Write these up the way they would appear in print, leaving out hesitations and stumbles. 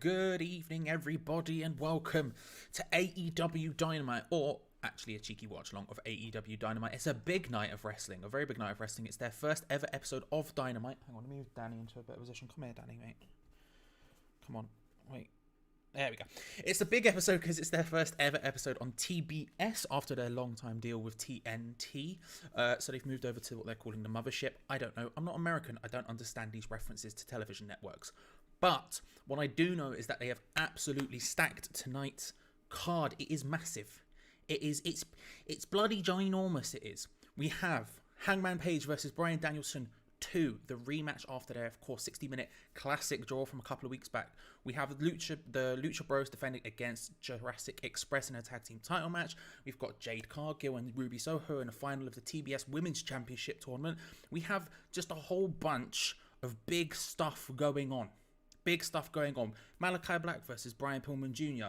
Good evening, everybody, and welcome to AEW Dynamite, or actually a cheeky watch-along of AEW Dynamite. It's a big night of wrestling, a very big night of wrestling. It's their first ever episode of Dynamite. Hang on, let me move Danny into a better position. Come here, Danny, mate. Come on, wait. There we go. It's a big episode because it's their first ever episode on TBS after their long-time deal with TNT. So they've moved over to what they're calling the mothership. I don't know. I'm not American. I don't understand these references to television networks. But what I do know is that they have absolutely stacked tonight's card. It is massive. It's bloody ginormous. It is. We have Hangman Page versus Bryan Danielson 2, the rematch after their, of course, 60-minute classic draw from a couple of weeks back. We have the Lucha Bros defending against Jurassic Express in a tag team title match. We've got Jade, Cargill and Ruby Soho in the final of the TBS Women's Championship tournament. We have just a whole bunch of big stuff going on. Malakai Black versus Brian Pillman Jr.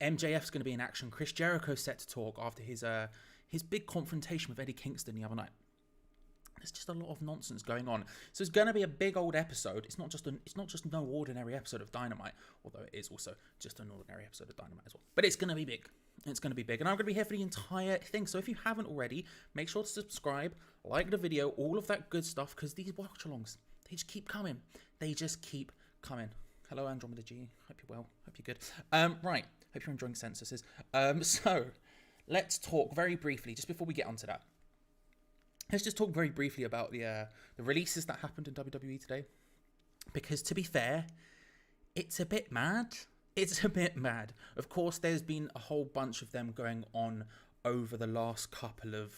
MJF's going to be in action. Chris Jericho's set to talk after his big confrontation with Eddie Kingston the other night. There's just a lot of nonsense going on. So it's going to be a big old episode. It's not just no ordinary episode of Dynamite, although it is also just an ordinary episode of Dynamite as well. But it's going to be big. It's going to be big. And I'm going to be here for the entire thing. So if you haven't already, make sure to subscribe, like the video, all of that good stuff, because these watch-alongs, they just keep coming. Coming. Hello, Andromeda G. Hope you're well. Hope you're good. Right. Hope you're enjoying censuses. So let's talk very briefly, just before we get onto that. Let's just talk very briefly about the releases that happened in WWE today. Because to be fair, it's a bit mad. Of course, there's been a whole bunch of them going on over the last couple of,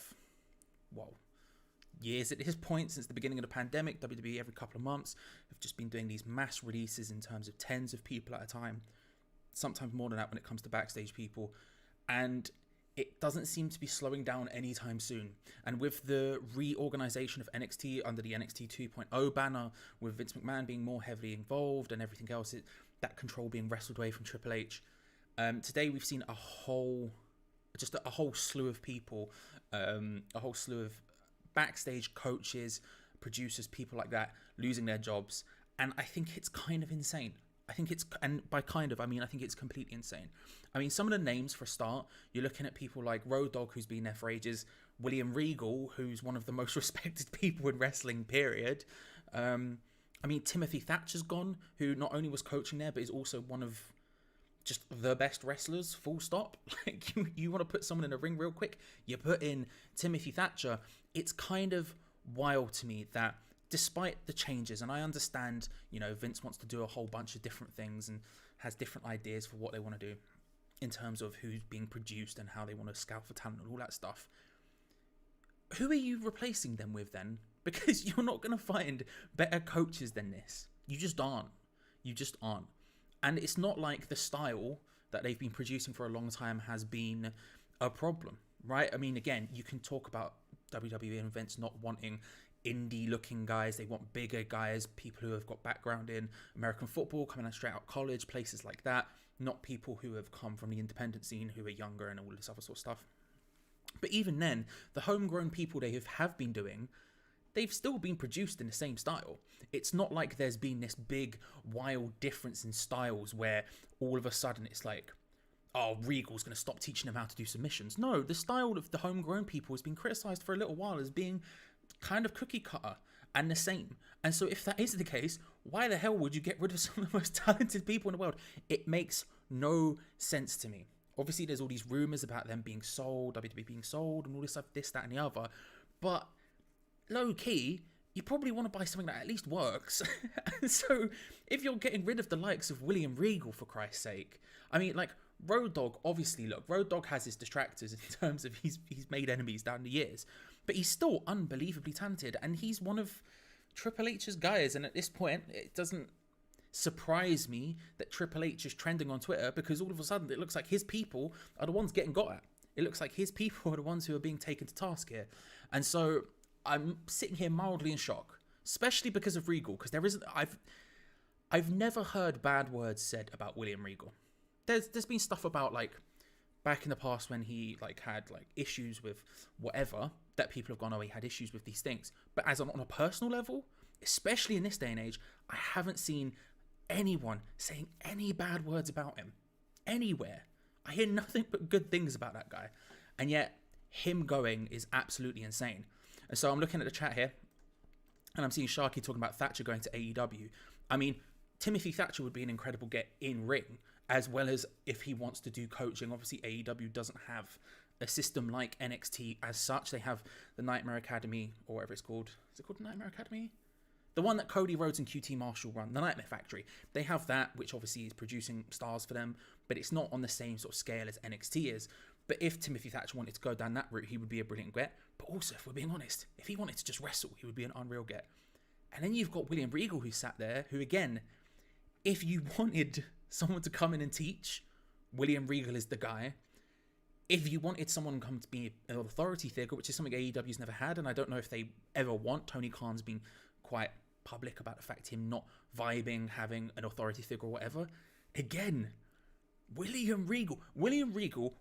years at this point. Since the beginning of the pandemic, WWE every couple of months have just been doing these mass releases in terms of tens of people at a time, sometimes more than that when it comes to backstage people, and it doesn't seem to be slowing down anytime soon. And with the reorganization of NXT under the NXT 2.0 banner, with Vince McMahon being more heavily involved and everything else, that control being wrestled away from Triple H, today we've seen a whole slew of people, a whole slew of backstage coaches, producers, people like that losing their jobs, and I think it's kind of insane. I think it's completely insane. I mean, some of the names for a start, you're looking at people like Road Dogg, who's been there for ages, William Regal, who's one of the most respected people in wrestling, period. Timothy Thatcher's gone, who not only was coaching there, but is also one of just the best wrestlers, full stop. Like, you want to put someone in a ring real quick, you put in Timothy Thatcher. It's kind of wild to me that despite the changes, and I understand, Vince wants to do a whole bunch of different things and has different ideas for what they want to do in terms of who's being produced and how they want to scout for talent and all that stuff. Who are you replacing them with then? Because you're not going to find better coaches than this. You just aren't. And it's not like the style that they've been producing for a long time has been a problem, right? I mean, again, you can talk about WWE and Vince not wanting indie-looking guys. They want bigger guys, people who have got background in American football, coming out straight out of college, places like that. Not people who have come from the independent scene, who are younger and all this other sort of stuff. But even then, the homegrown people they have been doing, they've still been produced in the same style. It's not like there's been this big, wild difference in styles where all of a sudden it's like, oh, Regal's going to stop teaching them how to do submissions. No, the style of the homegrown people has been criticised for a little while as being kind of cookie cutter and the same. And so if that is the case, why the hell would you get rid of some of the most talented people in the world? It makes no sense to me. Obviously, there's all these rumours about them being sold, WWE being sold, and all this stuff, this, that, and the other. But low key, you probably want to buy something that at least works. And so if you're getting rid of the likes of William Regal, for Christ's sake, I mean, like, Road Dogg, obviously, look, Road Dogg has his detractors in terms of he's made enemies down the years, but he's still unbelievably talented, and he's one of Triple H's guys. And at this point, it doesn't surprise me that Triple H is trending on Twitter, because all of a sudden it looks like his people are the ones getting got at. It looks like his people are the ones who are being taken to task here. And so I'm sitting here mildly in shock, especially because of Regal, because I've never heard bad words said about William Regal. There's been stuff about, like, back in the past when he, like, had, like, issues with whatever, that people have gone, oh, he had issues with these things. But on a personal level, especially in this day and age, I haven't seen anyone saying any bad words about him anywhere. I hear nothing but good things about that guy. And yet, him going is absolutely insane. And so I'm looking at the chat here, and I'm seeing Sharky talking about Thatcher going to AEW. I mean, Timothy Thatcher would be an incredible get in ring, as well as if he wants to do coaching. Obviously, AEW doesn't have a system like NXT as such. They have the Nightmare Academy, or whatever it's called. Is it called the Nightmare Academy? The one that Cody Rhodes and QT Marshall run, the Nightmare Factory. They have that, which obviously is producing stars for them, but it's not on the same sort of scale as NXT is. But if Timothy Thatcher wanted to go down that route, he would be a brilliant get. But also, if we're being honest, if he wanted to just wrestle, he would be an unreal get. And then you've got William Regal, who sat there, who again, if you wanted someone to come in and teach, William Regal is the guy. If you wanted someone to come to be an authority figure, which is something AEW's never had, and I don't know if they ever want, Tony Khan's been quite public about the fact him not vibing, having an authority figure or whatever. Again, William Regal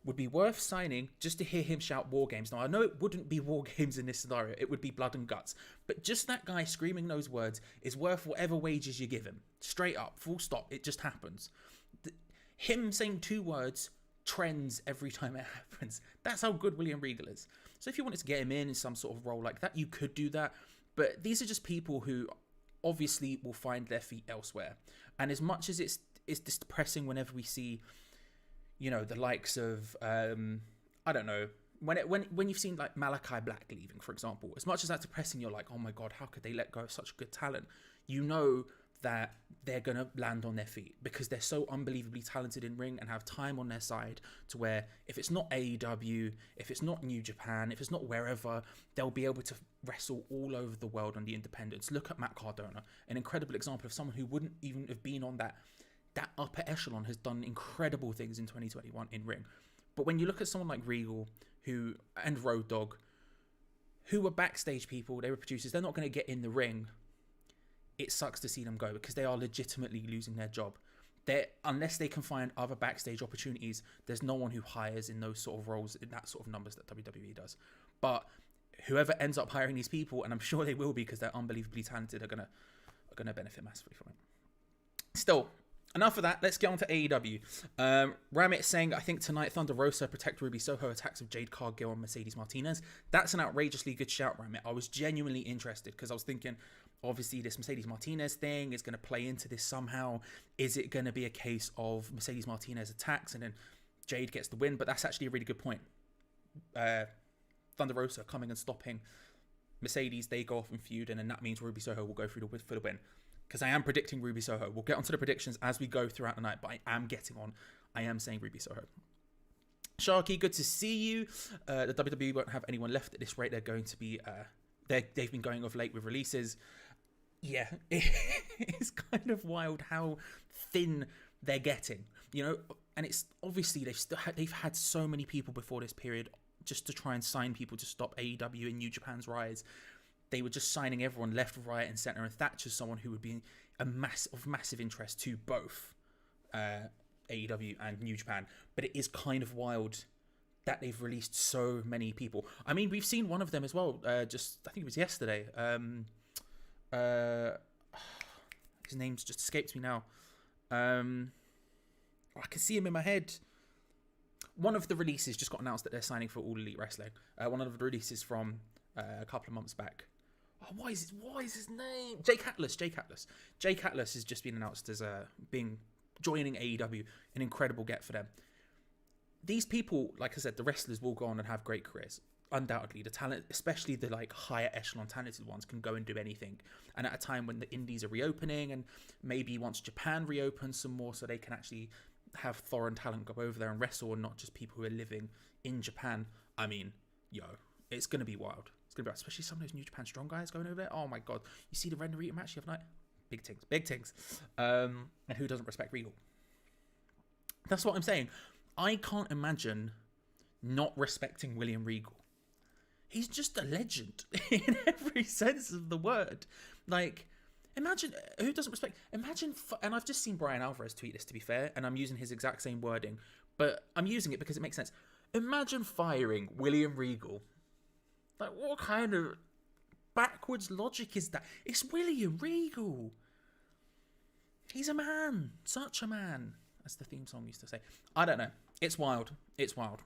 would be worth signing just to hear him shout War Games. Now, I know it wouldn't be War Games in this scenario. It would be Blood and Guts. But just that guy screaming those words is worth whatever wages you give him. Straight up, full stop. It just happens. Him saying two words trends every time it happens. That's how good William Regal is. So if you wanted to get him in some sort of role like that, you could do that. But these are just people who obviously will find their feet elsewhere. And as much as it's depressing whenever we see, you know, the likes of I don't know, when you've seen like Malakai Black leaving, for example, as much as that's depressing, you're like, oh my god, how could they let go of such good talent? You know that they're gonna land on their feet because they're so unbelievably talented in ring and have time on their side to where if it's not AEW, if it's not New Japan, if it's not wherever, they'll be able to wrestle all over the world on the independents. Look at Matt Cardona, an incredible example of someone who wouldn't even have been on that upper echelon, has done incredible things in 2021 in ring. But when you look at someone like Regal and Road Dogg, who were backstage people, they were producers, they're not going to get in the ring. It sucks to see them go because they are legitimately losing their job. Unless they can find other backstage opportunities, there's no one who hires in those sort of roles, in that sort of numbers that WWE does. But whoever ends up hiring these people, and I'm sure they will be because they're unbelievably talented, are gonna benefit massively from it. Still, enough of that. Let's get on to AEW. Ramit saying, I think tonight Thunder Rosa protect Ruby Soho attacks of Jade, Cargill, and Mercedes Martinez. That's an outrageously good shout, Ramit. I was genuinely interested because I was thinking, obviously, this Mercedes Martinez thing is going to play into this somehow. Is it going to be a case of Mercedes Martinez attacks and then Jade gets the win? But that's actually a really good point. Thunder Rosa coming and stopping Mercedes, they go off and feud, and then that means Ruby Soho will go through for the win. Because I am predicting Ruby Soho. We'll get onto the predictions as we go throughout the night, but I am saying Ruby Soho. Sharky, good to see you. The WWE won't have anyone left at this rate. They're going to be... they've been going off late with releases. Yeah, it's kind of wild how thin they're getting, you know. And it's obviously they've had so many people before this period just to try and sign people to stop AEW and New Japan's rise. They were just signing everyone left, right, and center. And Thatcher's someone who would be of massive interest to both AEW and New Japan. But it is kind of wild that they've released so many people. I mean, we've seen one of them as well. I think it was yesterday. His name's just escapes me now. I can see him in my head. One of the releases just got announced that they're signing for All Elite Wrestling. One of the releases from a couple of months back. Oh, what is his name? Jake Atlas. Jake Atlas has just been announced as joining AEW. An incredible get for them. These people, like I said, the wrestlers will go on and have great careers. Undoubtedly, the talent, especially the like higher echelon talented ones, can go and do anything. And at a time when the indies are reopening, and maybe once Japan reopens some more, so they can actually have foreign talent go over there and wrestle, and not just people who are living in Japan. I mean, it's gonna be wild. It's gonna be wild. Especially some of those New Japan strong guys going over there. Oh my god, you see the Ren Narita match the other night? Big things. And who doesn't respect Regal? That's what I'm saying. I can't imagine not respecting William Regal. He's just a legend in every sense of the word. Like, imagine, who doesn't respect, and I've just seen Bryan Alvarez tweet this, to be fair, and I'm using his exact same wording, but I'm using it because it makes sense. Imagine firing William Regal. Like, what kind of backwards logic is that? It's William Regal. He's a man. Such a man. As the theme song used to say. I don't know. It's wild. It's wild.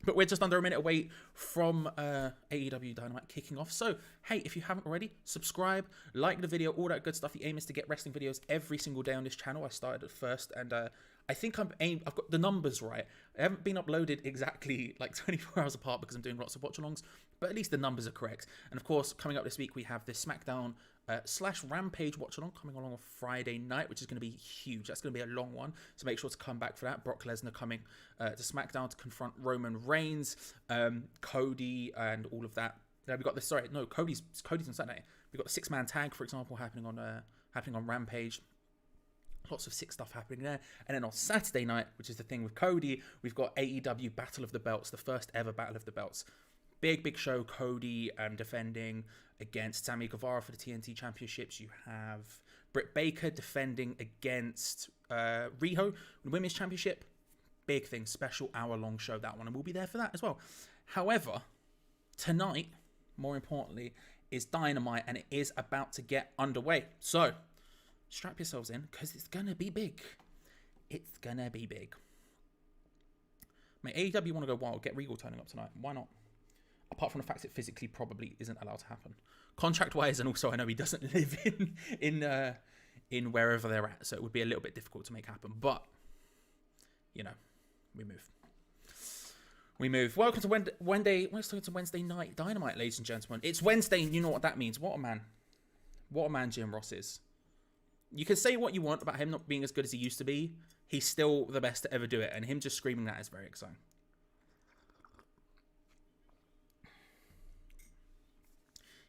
But we're just under a minute away from AEW Dynamite kicking off. So, hey, if you haven't already, subscribe, like the video, all that good stuff. The aim is to get wrestling videos every single day on this channel. I started at first, and I think I've got the numbers right. I haven't been uploaded exactly like 24 hours apart because I'm doing lots of watch-alongs, but at least the numbers are correct. And of course, coming up this week, we have the SmackDown / Rampage watch-along coming along on Friday night, which is going to be huge. That's going to be a long one, so make sure to come back for that. Brock Lesnar coming to SmackDown to confront Roman Reigns, Cody, and all of that. We got this. Sorry, no, Cody's on Saturday. We got the 6-man tag, for example, happening on Rampage. Lots of sick stuff happening there. And then on Saturday night, which is the thing with Cody, we've got AEW Battle of the Belts, the first ever Battle of the Belts. Big show. Cody defending against Sammy Guevara for the TNT Championships. You have Britt Baker defending against Riho, the Women's Championship. Big thing, special hour-long show, that one, and we'll be there for that as well. However, tonight, more importantly, is Dynamite, and it is about to get underway. So, strap yourselves in, because it's going to be big. It's going to be big. May AEW want to go wild, get Regal turning up tonight. Why not? Apart from the fact it physically probably isn't allowed to happen. Contract-wise, and also I know he doesn't live in wherever they're at, so it would be a little bit difficult to make happen. But, you know, we move. Welcome to Wednesday night Dynamite, ladies and gentlemen. It's Wednesday, and you know what that means. What a man. What a man Jim Ross is. You can say what you want about him not being as good as he used to be. He's still the best to ever do it, and him just screaming that is very exciting.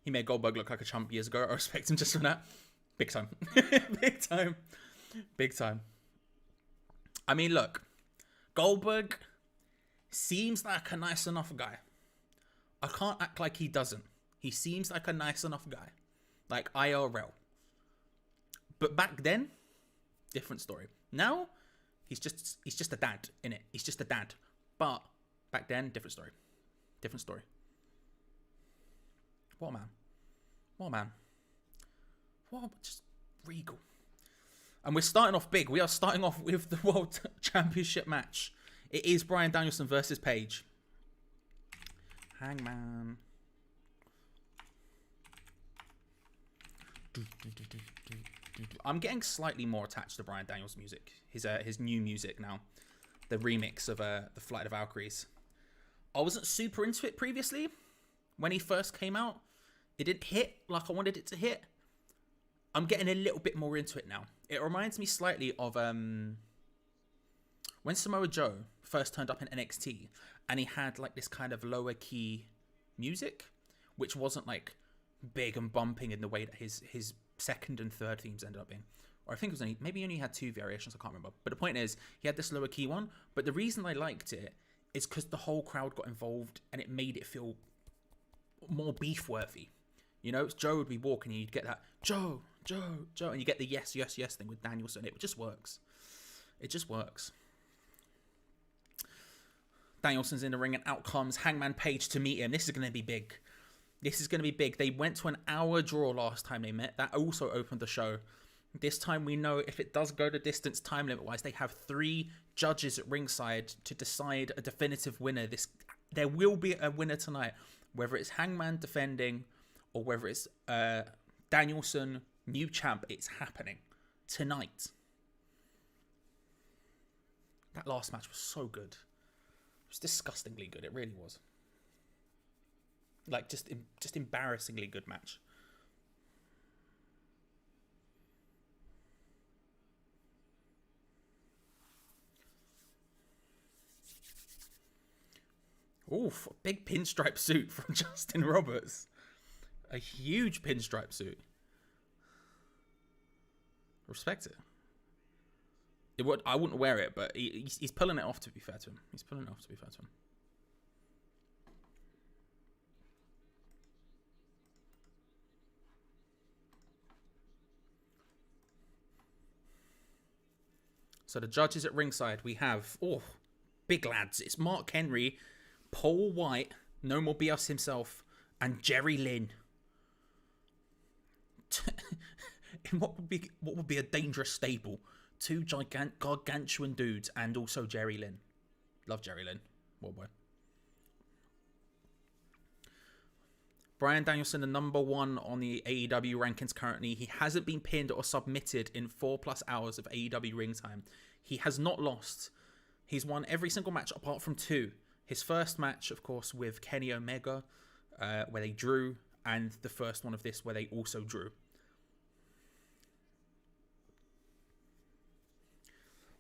He made Goldberg look like a chump years ago. I respect him just for that. Big time. Big time. I mean, look. Goldberg seems like a nice enough guy. I can't act like he doesn't. He seems like a nice enough guy. Like IRL. But back then, different story. Now, he's just a dad, innit? He's just a dad. But back then, different story. Different story. What a man. What a man. Just Regal. And we're starting off big. We are starting off with the World Championship match. It is Bryan Danielson versus Paige. Hangman. I'm getting slightly more attached to Bryan Daniels' music. His new music now. The remix of the Flight of Valkyries. I wasn't super into it previously. When he first came out, it didn't hit like I wanted it to hit. I'm getting a little bit more into it now. It reminds me slightly of when Samoa Joe first turned up in NXT and he had like this kind of lower key music, which wasn't like big and bumping in the way that his second and third themes ended up being. Or I think it was maybe he only had 2 variations, I can't remember. But the point is, he had this lower key one. But the reason I liked it is because the whole crowd got involved and it made it feel more beef worthy. You know, Joe would be walking and you'd get that Joe, and you get the yes thing with Danielson. It just works. It just works. Danielson's in the ring and out comes Hangman Page to meet him. This is going to be big. They went to an hour draw last time they met. That also opened the show. This time we know if it does go the distance time limit wise, they have 3 judges at ringside to decide a definitive winner. There will be a winner tonight, whether it's Hangman defending or whether it's Danielson, new champ. It's happening tonight. That last match was so good. It was disgustingly good. It really was. Like, just embarrassingly good match. Oof, a big pinstripe suit from Justin Roberts. A huge pinstripe suit. Respect it. I wouldn't wear it, but he's pulling it off, to be fair to him. So the judges at ringside, we have, big lads. It's Mark Henry, Paul White, No More BS himself, and Jerry Lynn. what would be a dangerous stable? Two gargantuan dudes and also Jerry Lynn. Love Jerry Lynn. What boy. Bryan Danielson, the number 1 on the AEW rankings currently. He hasn't been pinned or submitted in 4+ hours of AEW ring time. He has not lost. He's won every single match apart from 2. His first match, of course, with Kenny Omega, where they drew, and the first one of this where they also drew.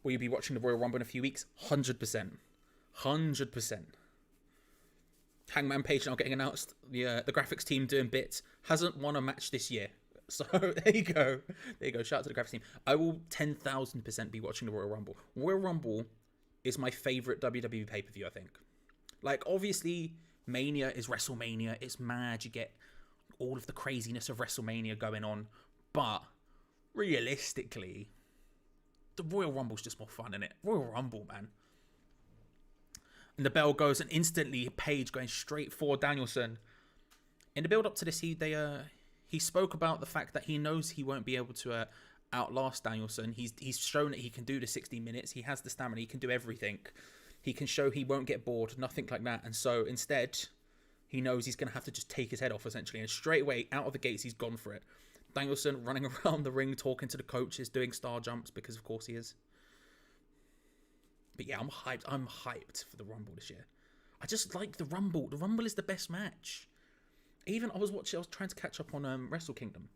Will you be watching the Royal Rumble in a few weeks? 100%. 100%. Hangman Page now getting announced. The graphics team doing bits. Hasn't won a match this year. So there you go. There you go. Shout out to the graphics team. I will 10,000% be watching the Royal Rumble. Royal Rumble is my favourite WWE pay-per-view, I think. Like, obviously, Mania is WrestleMania. It's mad. You get all of the craziness of WrestleMania going on. But realistically, the Royal Rumble's just more fun, innit? Royal Rumble, man. And the bell goes, and instantly Page going straight for Danielson. In the build-up to this, he spoke about the fact that he knows he won't be able to outlast Danielson. He's shown that he can do the 60 minutes. He has the stamina. He can do everything. He can show he won't get bored. Nothing like that. And so instead, he knows he's going to have to just take his head off, essentially. And straight away, out of the gates, he's gone for it. Danielson running around the ring, talking to the coaches, doing star jumps, because of course he is. But yeah, I'm hyped. I'm hyped for the Rumble this year. I just like the Rumble. The Rumble is the best match. Even I was trying to catch up on Wrestle Kingdom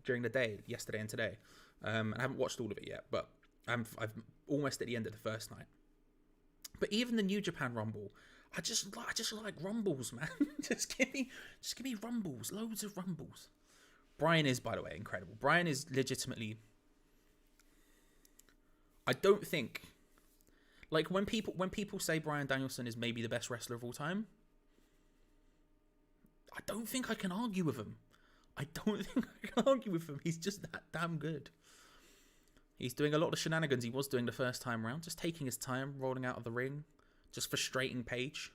during the day, yesterday and today. I haven't watched all of it yet, but I'm almost at the end of the first night. But even the New Japan Rumble, I just like Rumbles, man. just give me Rumbles, loads of Rumbles. Bryan is, by the way, incredible. Bryan is legitimately. I don't think. Like, when people say Bryan Danielson is maybe the best wrestler of all time, I don't think I can argue with him. He's just that damn good. He's doing a lot of shenanigans he was doing the first time around, just taking his time, rolling out of the ring, just frustrating Page.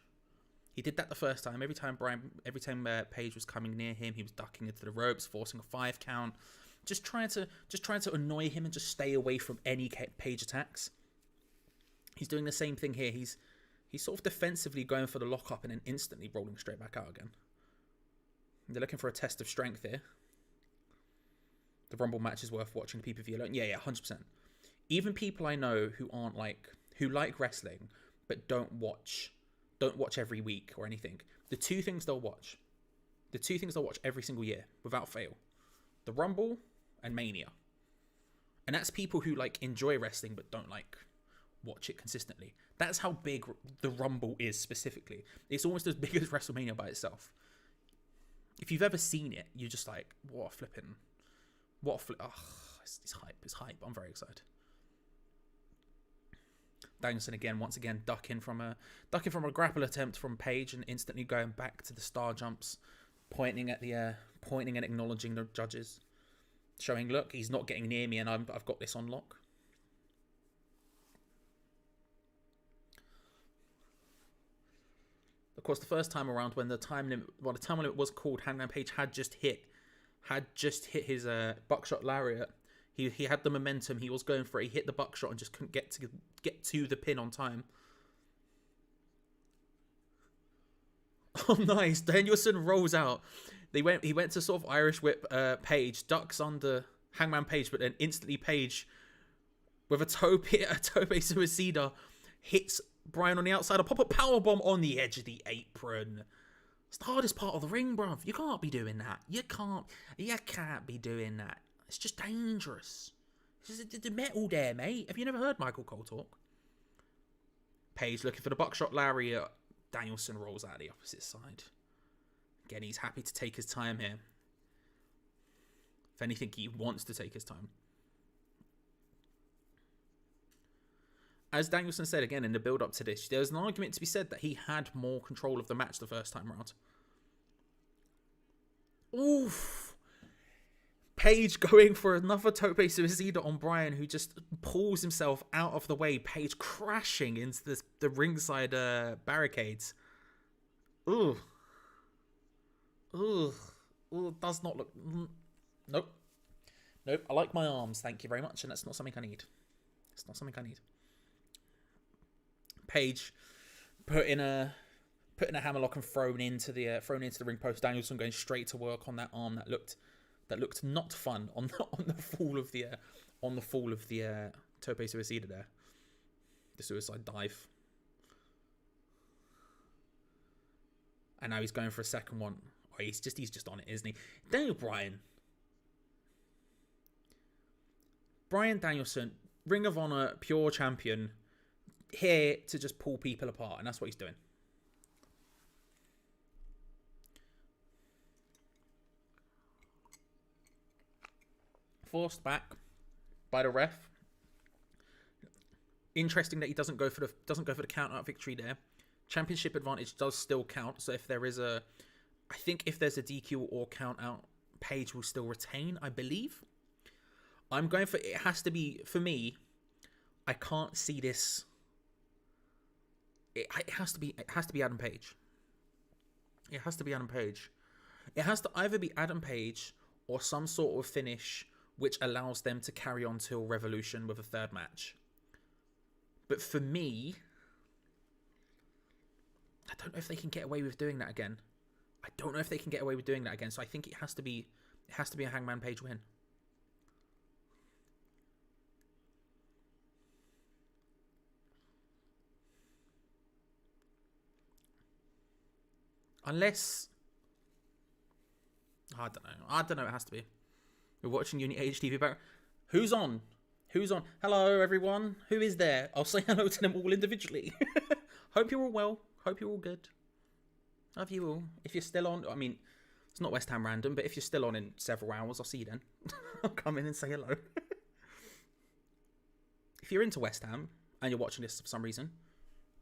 He did that the first time. Every time Page was coming near him, he was ducking into the ropes, forcing a 5 count, just trying to annoy him and just stay away from any Page attacks. He's doing the same thing here. He's sort of defensively going for the lockup and then instantly rolling straight back out again. They're looking for a test of strength here. The Rumble match is worth watching. The pay-per-view alone. Yeah, 100%. Even people I know who like wrestling, but don't watch every week or anything. The two things they'll watch every single year, without fail. The Rumble and Mania. And that's people who like enjoy wrestling, but don't like watch it consistently. That's how big the Rumble is specifically. It's almost as big as WrestleMania by itself. If you've ever seen it, you're just like, it's hype. I'm very excited. Danielson once again ducking from a grapple attempt from Page and instantly going back to the star jumps, pointing and acknowledging the judges, showing, look, he's not getting near me and I've got this on lock. Of course, the first time around when the time limit was called, Hangman Page had just hit his buckshot lariat. He had the momentum. He was going for it. He hit the buckshot and just couldn't get to the pin on time. Oh, nice! Danielson rolls out. He went to sort of Irish whip Page, ducks under Hangman Page, but then instantly Page with a tope suicida hits Bryan on the outside, a pop-up powerbomb on the edge of the apron. It's the hardest part of the ring, bruv. You can't be doing that. You can't be doing that. It's just dangerous. It's just the metal there, mate. Have you never heard Michael Cole talk? Page looking for the buckshot lariat. Danielson rolls out the opposite side. Again, he's happy to take his time here. If anything, he wants to take his time. As Danielson said again in the build-up to this, there's an argument to be said that he had more control of the match the first time around. Oof. Page going for another tope suicida on Bryan, who just pulls himself out of the way. Page crashing into the ringside barricades. Ooh. Ooh. Ooh, does not look... Nope. Nope, I like my arms, thank you very much, and that's not something I need. It's not something I need. Paige putting a hammerlock and thrown into the ring post. Danielson going straight to work on that arm that looked not fun on the fall of the tope suicida there. The suicide dive. And now he's going for a second one. Oh, he's just on it, isn't he? Bryan Danielson, Ring of Honor, pure champion, here to just pull people apart, and that's what he's doing. Forced back by the ref. Interesting that he doesn't go for the count out victory there. Championship advantage does still count, so if there's a DQ or count out, Paige will still retain, I believe. I'm going for it. Has to be, for me, I can't see this. It has to be Adam Page. It has to be Adam Page. It has to either be Adam Page or some sort of finish which allows them to carry on till Revolution with a third match. But for me, I don't know if they can get away with doing that again. So I think it has to be a Hangman Page win. Unless, I don't know. It has to be. We're watching Unit HTV back. Who's on? Hello, everyone. Who is there? I'll say hello to them all individually. Hope you're all well. Hope you're all good. Love you all. If you're still on, I mean, it's not West Ham random, but if you're still on in several hours, I'll see you then. I'll come in and say hello. If you're into West Ham and you're watching this for some reason,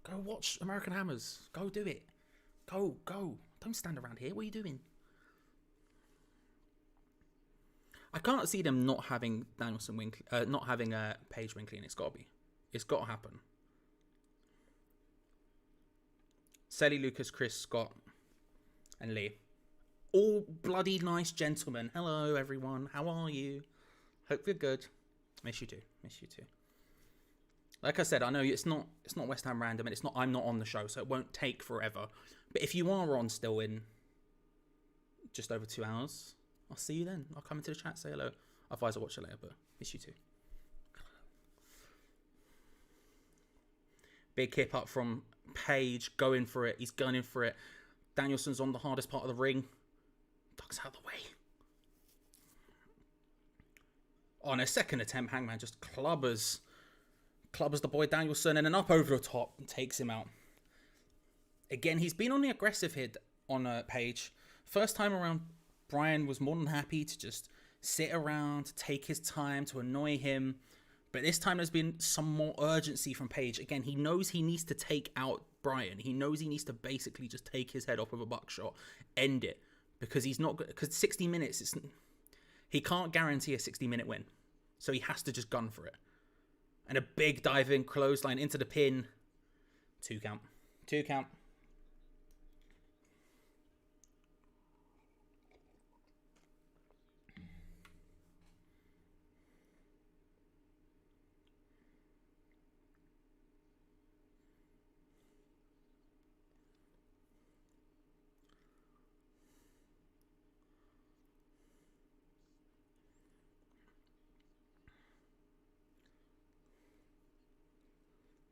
go watch American Hammers. Go do it. Go. Don't stand around here. What are you doing? I can't see them not having Danielson win, not having Page win clean. It's got to happen. Selly, Lucas, Chris, Scott, and Lee. All bloody nice gentlemen. Hello, everyone. How are you? Hope you're good. Miss you too. Like I said, I know it's not West Ham random, and I'm not on the show, so it won't take forever. But if you are on still in just over 2 hours, I'll see you then. I'll come into the chat, say hello. Otherwise, I'll watch it later, but miss you too. Big hip up from Page, going for it. He's gunning for it. Danielson's on the hardest part of the ring. Ducks out of the way. On a second attempt, Hangman just clubbers the boy Danielson, and then up over the top and takes him out. Again, he's been on the aggressive hit on Page. First time around, Bryan was more than happy to just sit around, to take his time, to annoy him. But this time there's been some more urgency from Page. Again, he knows he needs to take out Bryan. He knows he needs to basically just take his head off with a buckshot, end it. Because 60 minutes, he can't guarantee a 60-minute win. So he has to just gun for it. And a big diving clothesline into the pin. 2 count.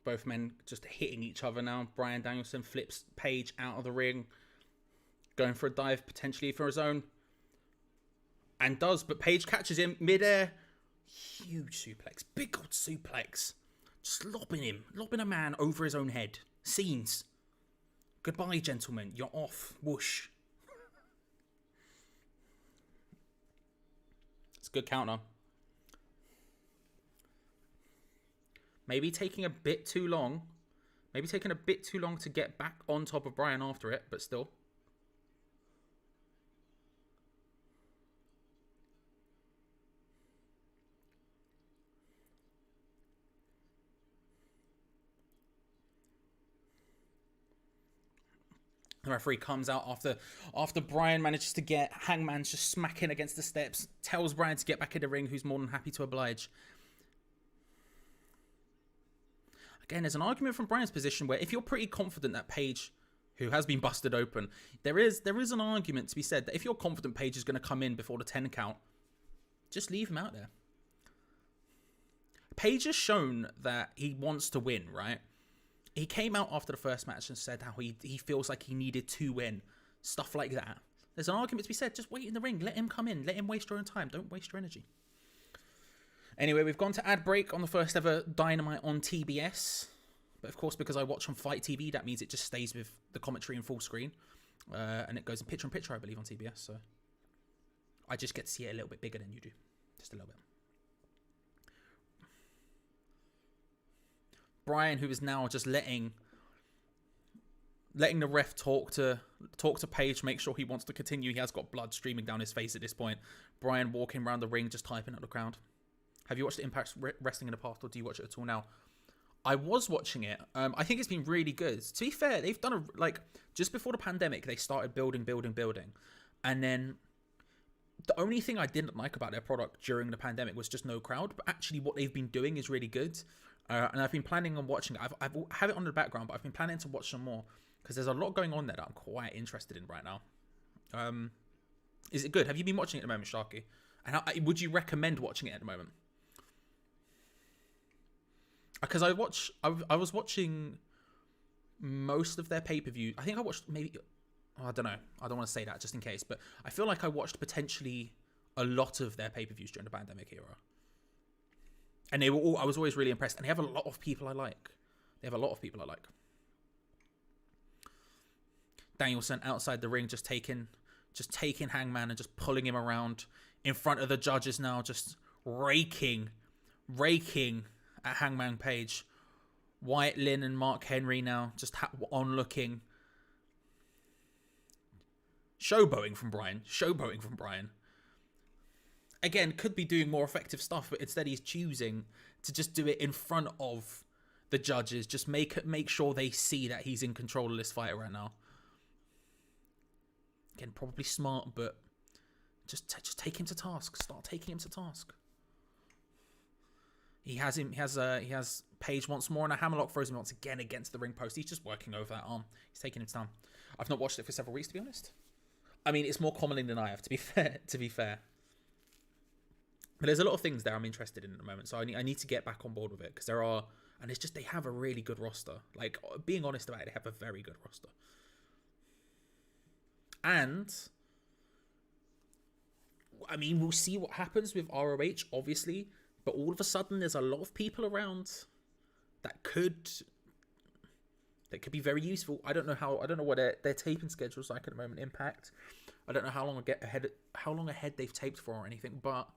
Both men just hitting each other now. Bryan Danielson flips Page out of the ring. Going for a dive, potentially for his own. And does, but Page catches him midair. Huge suplex. Big old suplex. Just lobbing a man over his own head. Scenes. Goodbye, gentlemen. You're off. Whoosh. It's a good counter. Maybe taking a bit too long. To get back on top of Bryan after it, but still. The referee comes out after Bryan manages to get Hangman just smacking against the steps, tells Bryan to get back in the ring, who's more than happy to oblige. Again, there's an argument from Bryan's position where if you're pretty confident that Paige, who has been busted open, there is an argument to be said that if you're confident Paige is going to come in before the 10 count, just leave him out there. Paige has shown that he wants to win, right? He came out after the first match and said how he feels like he needed to win. Stuff like that. There's an argument to be said. Just wait in the ring. Let him come in. Let him waste your own time. Don't waste your energy. Anyway, we've gone to ad break on the first ever Dynamite on TBS. But of course, because I watch on Fight TV, that means it just stays with the commentary in full screen. And it goes in picture-in-picture, I believe, on TBS. So I just get to see it a little bit bigger than you do. Just a little bit. Bryan, who is now just letting the ref talk to Paige, make sure he wants to continue. He has got blood streaming down his face at this point. Bryan walking around the ring, just typing at the crowd. Have you watched Impact Wrestling in the past, or do you watch it at all now? I was watching it. I think it's been really good. To be fair, they've done just before the pandemic, they started building. And then the only thing I didn't like about their product during the pandemic was just no crowd. But actually what they've been doing is really good. And I've been planning on watching it. I have it on the background, but I've been planning to watch some more because there's a lot going on there that I'm quite interested in right now. Is it good? Have you been watching it at the moment, Sharky? And would you recommend watching it at the moment? Because I was watching most of their pay-per-view. I think I watched maybe, I don't know. I don't want to say that just in case, but I feel like I watched potentially a lot of their pay-per-views during the pandemic era. And they were all, I was always really impressed. And they have a lot of people I like. Danielson outside the ring, just taking Hangman and just pulling him around in front of the judges now, just raking at Hangman Page. Wyatt Lynn and Mark Henry now just onlooking. Showboating from Bryan. Again, could be doing more effective stuff, but instead he's choosing to just do it in front of the judges. Just make sure they see that he's in control of this fight right now. Again, probably smart, but just take him to task. Start taking him to task. He has Paige once more, and a hammerlock throws him once again against the ring post. He's just working over that arm. He's taking him down. I've not watched it for several weeks, to be honest. I mean, it's more commonly than I have, to be fair. But there's a lot of things there I'm interested in at the moment, so I need to get back on board with it, because there are, and it's just, they have a really good roster. Like, being honest about it, they have a very good roster. And, I mean, we'll see what happens with ROH, obviously, but all of a sudden there's a lot of people around that could be very useful. I don't know what their taping schedule's like at the moment. Impact. I don't know how long ahead they've taped for or anything, but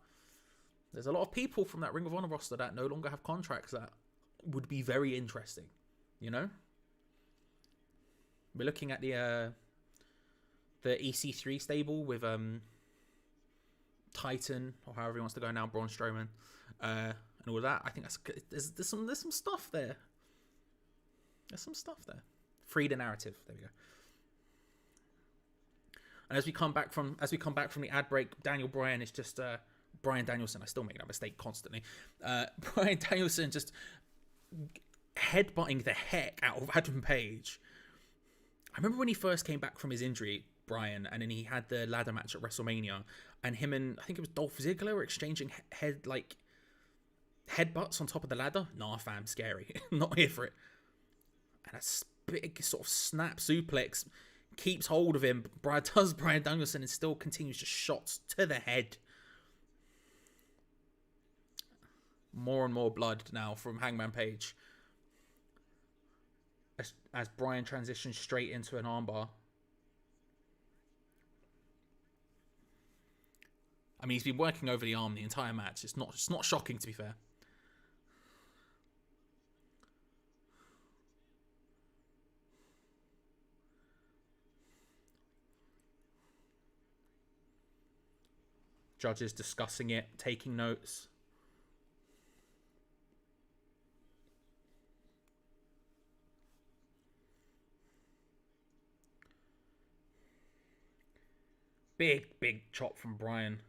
there's a lot of people from that Ring of Honor roster that no longer have contracts that would be very interesting. You know, we're looking at the EC3 stable with Titan, or however he wants to go now, Braun Strowman, and all that. I think there's some stuff there. There's some stuff there. Free the narrative. There we go. And as we come back from the ad break, Bryan is just Bryan Danielson. I still make that mistake constantly. Bryan Danielson just headbutting the heck out of Adam Page. I remember when he first came back from his injury, Bryan, and then he had the ladder match at WrestleMania, and him and I think it was Dolph Ziggler were exchanging headbutts on top of the ladder. Nah, fam, scary. Not here for it. And a big sort of snap suplex keeps hold of him. Bryan Danielson and still continues just shots to the head. More and more blood now from Hangman Page. As Bryan transitions straight into an armbar. I mean, he's been working over the arm the entire match. It's not shocking, to be fair. Judges discussing it, taking notes. Big chop from Bryan.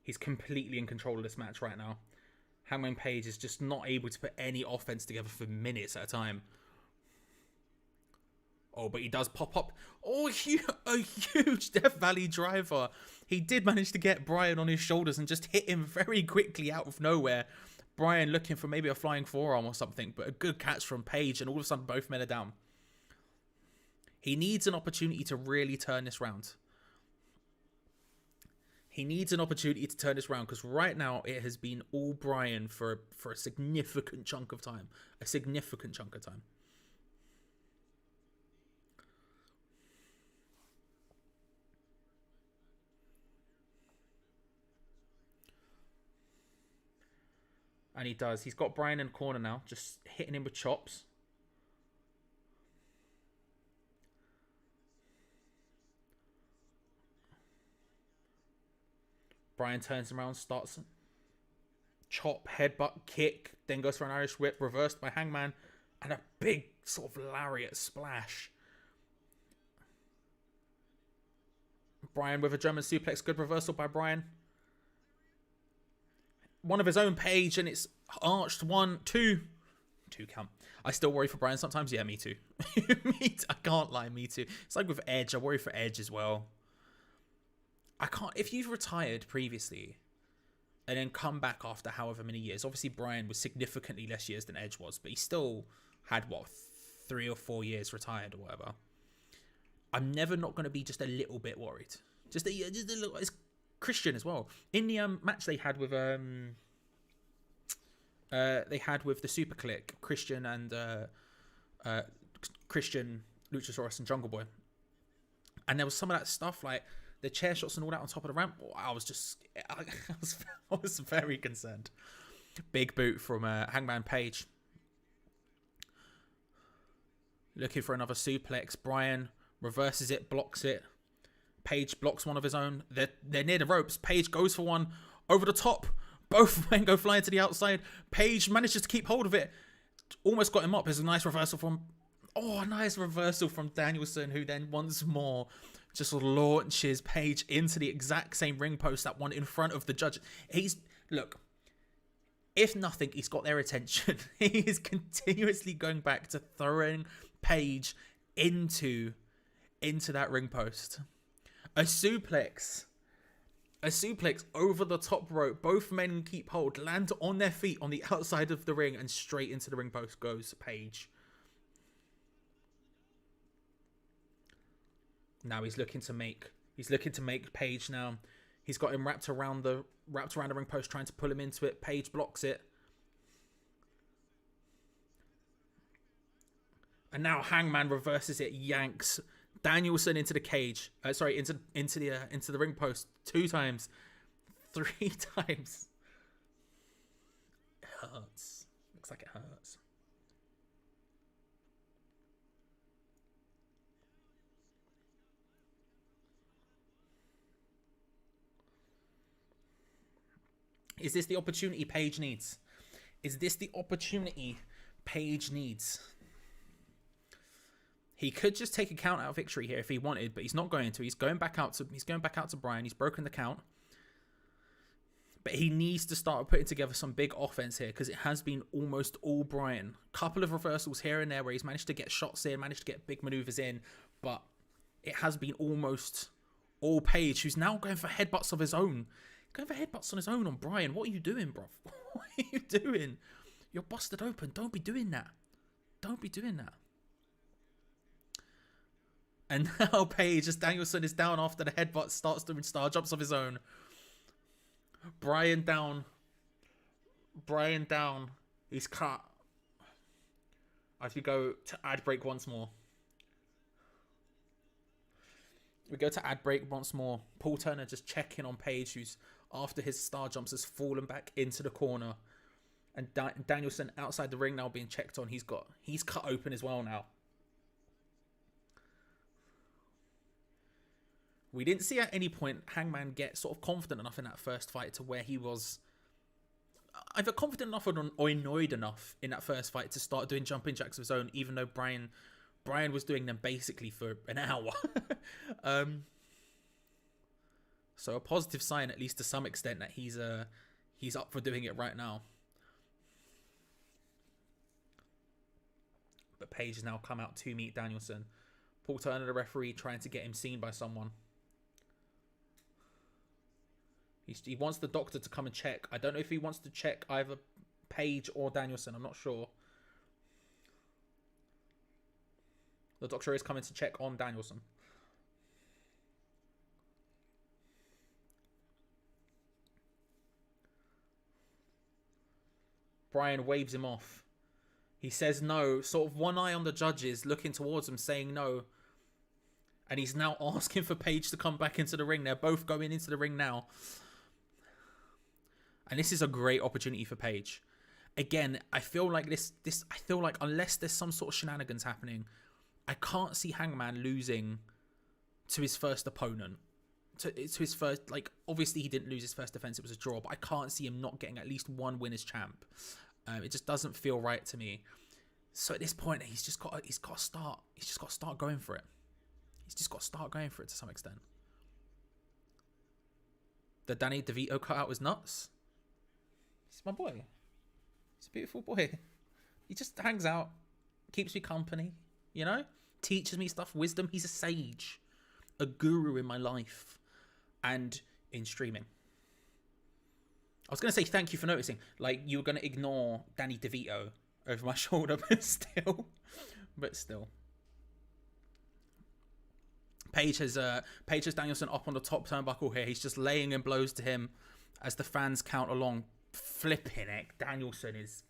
He's completely in control of this match right now. Hangman Page is just not able to put any offense together for minutes at a time. Oh, but he does pop up. Oh, a huge Death Valley driver. He did manage to get Bryan on his shoulders and just hit him very quickly out of nowhere. Bryan looking for maybe a flying forearm or something, but a good catch from Page, and all of a sudden both men are down. He needs an opportunity to really turn this round. He needs an opportunity to turn this round, because right now it has been all Bryan for a significant chunk of time. A significant chunk of time. And he does. He's got Bryan in the corner now, just hitting him with chops. Bryan turns around, starts chop, headbutt, kick, then goes for an Irish whip, reversed by Hangman, and a big sort of lariat splash. Bryan with a German suplex, good reversal by Bryan. One of his own, Page, and it's arched. 1, 2 count. I still worry for Bryan sometimes. Yeah, me too. I can't lie, me too. It's like with Edge. I worry for Edge as well. I can't. If you've retired previously and then come back after however many years, obviously Bryan was significantly less years than Edge was, but he still had, 3 or 4 years retired or whatever. I'm never not going to be just a little bit worried. Just a little. It's Christian as well. In the match they had with the Super Click, Christian and Christian, Luchasaurus and Jungle Boy, and there was some of that stuff like the chair shots and all that on top of the ramp. I was very concerned. Big boot from Hangman Page. Looking for another suplex. Bryan reverses it, blocks it. Page blocks one of his own. They're near the ropes. Page goes for one over the top. Both men go flying to the outside. Page manages to keep hold of it. Almost got him up. There's a nice reversal from Danielson, who then once more just launches Page into the exact same ring post, that one in front of the judge. Look, if nothing, he's got their attention. He is continuously going back to throwing Page into that ring post. A suplex over the top rope. Both men keep hold, land on their feet on the outside of the ring, and straight into the ring post goes Page. Now he's looking to make Page now. He's got him wrapped around the ring post, trying to pull him into it. Page blocks it. And now Hangman reverses it, yanks Danielson into the cage. Into the ring post 2 times, 3 times. It hurts. Looks like it hurts. Is this the opportunity Page needs? He could just take a count out victory here if he wanted, but he's not going to. He's going back out to Bryan. He's broken the count. But he needs to start putting together some big offense here, because it has been almost all Bryan. Couple of reversals here and there where he's managed to get shots in, managed to get big maneuvers in, but it has been almost all Page, who's now going for headbutts of his own. Going for headbutts on his own on Bryan. What are you doing, bro? What are you doing? You're busted open. Don't be doing that. And now Page, as Danielson is down after the headbutt, starts doing star jumps of his own. Bryan down. He's cut. As we go to ad break once more. Paul Turner just checking on Page, who's, after his star jumps, has fallen back into the corner. And Danielson outside the ring now being checked on. He's cut open as well now. We didn't see at any point Hangman get sort of confident enough in that first fight to where he was either confident enough or annoyed enough in that first fight to start doing jumping jacks of his own, even though Bryan was doing them basically for an hour. So a positive sign, at least to some extent, that he's up for doing it right now. But Page has now come out to meet Danielson. Paul Turner, the referee, trying to get him seen by someone. He wants the doctor to come and check. I don't know if he wants to check either Page or Danielson. I'm not sure. The doctor is coming to check on Danielson. Bryan waves him off. He says no, sort of one eye on the judges, looking towards him, saying no. And he's now asking for Page to come back into the ring. They're both going into the ring now. And this is a great opportunity for Page. Again, I feel like I feel like unless there's some sort of shenanigans happening, I can't see Hangman losing to his first opponent. To his first, like, obviously he didn't lose his first defense, it was a draw, but I can't see him not getting at least one win as champ. It just doesn't feel right to me. So at this point, he's just got to start going for it. He's just got to start going for it to some extent. The Danny DeVito cutout was nuts. He's my boy. He's a beautiful boy. He just hangs out, keeps me company, you know? Teaches me stuff, wisdom. He's a sage, a guru in my life and in streaming. I was going to say thank you for noticing. Like, you were going to ignore Danny DeVito over my shoulder, but still. Page has Danielson up on the top turnbuckle here. He's just laying in blows to him as the fans count along. Flipping it. Danielson is...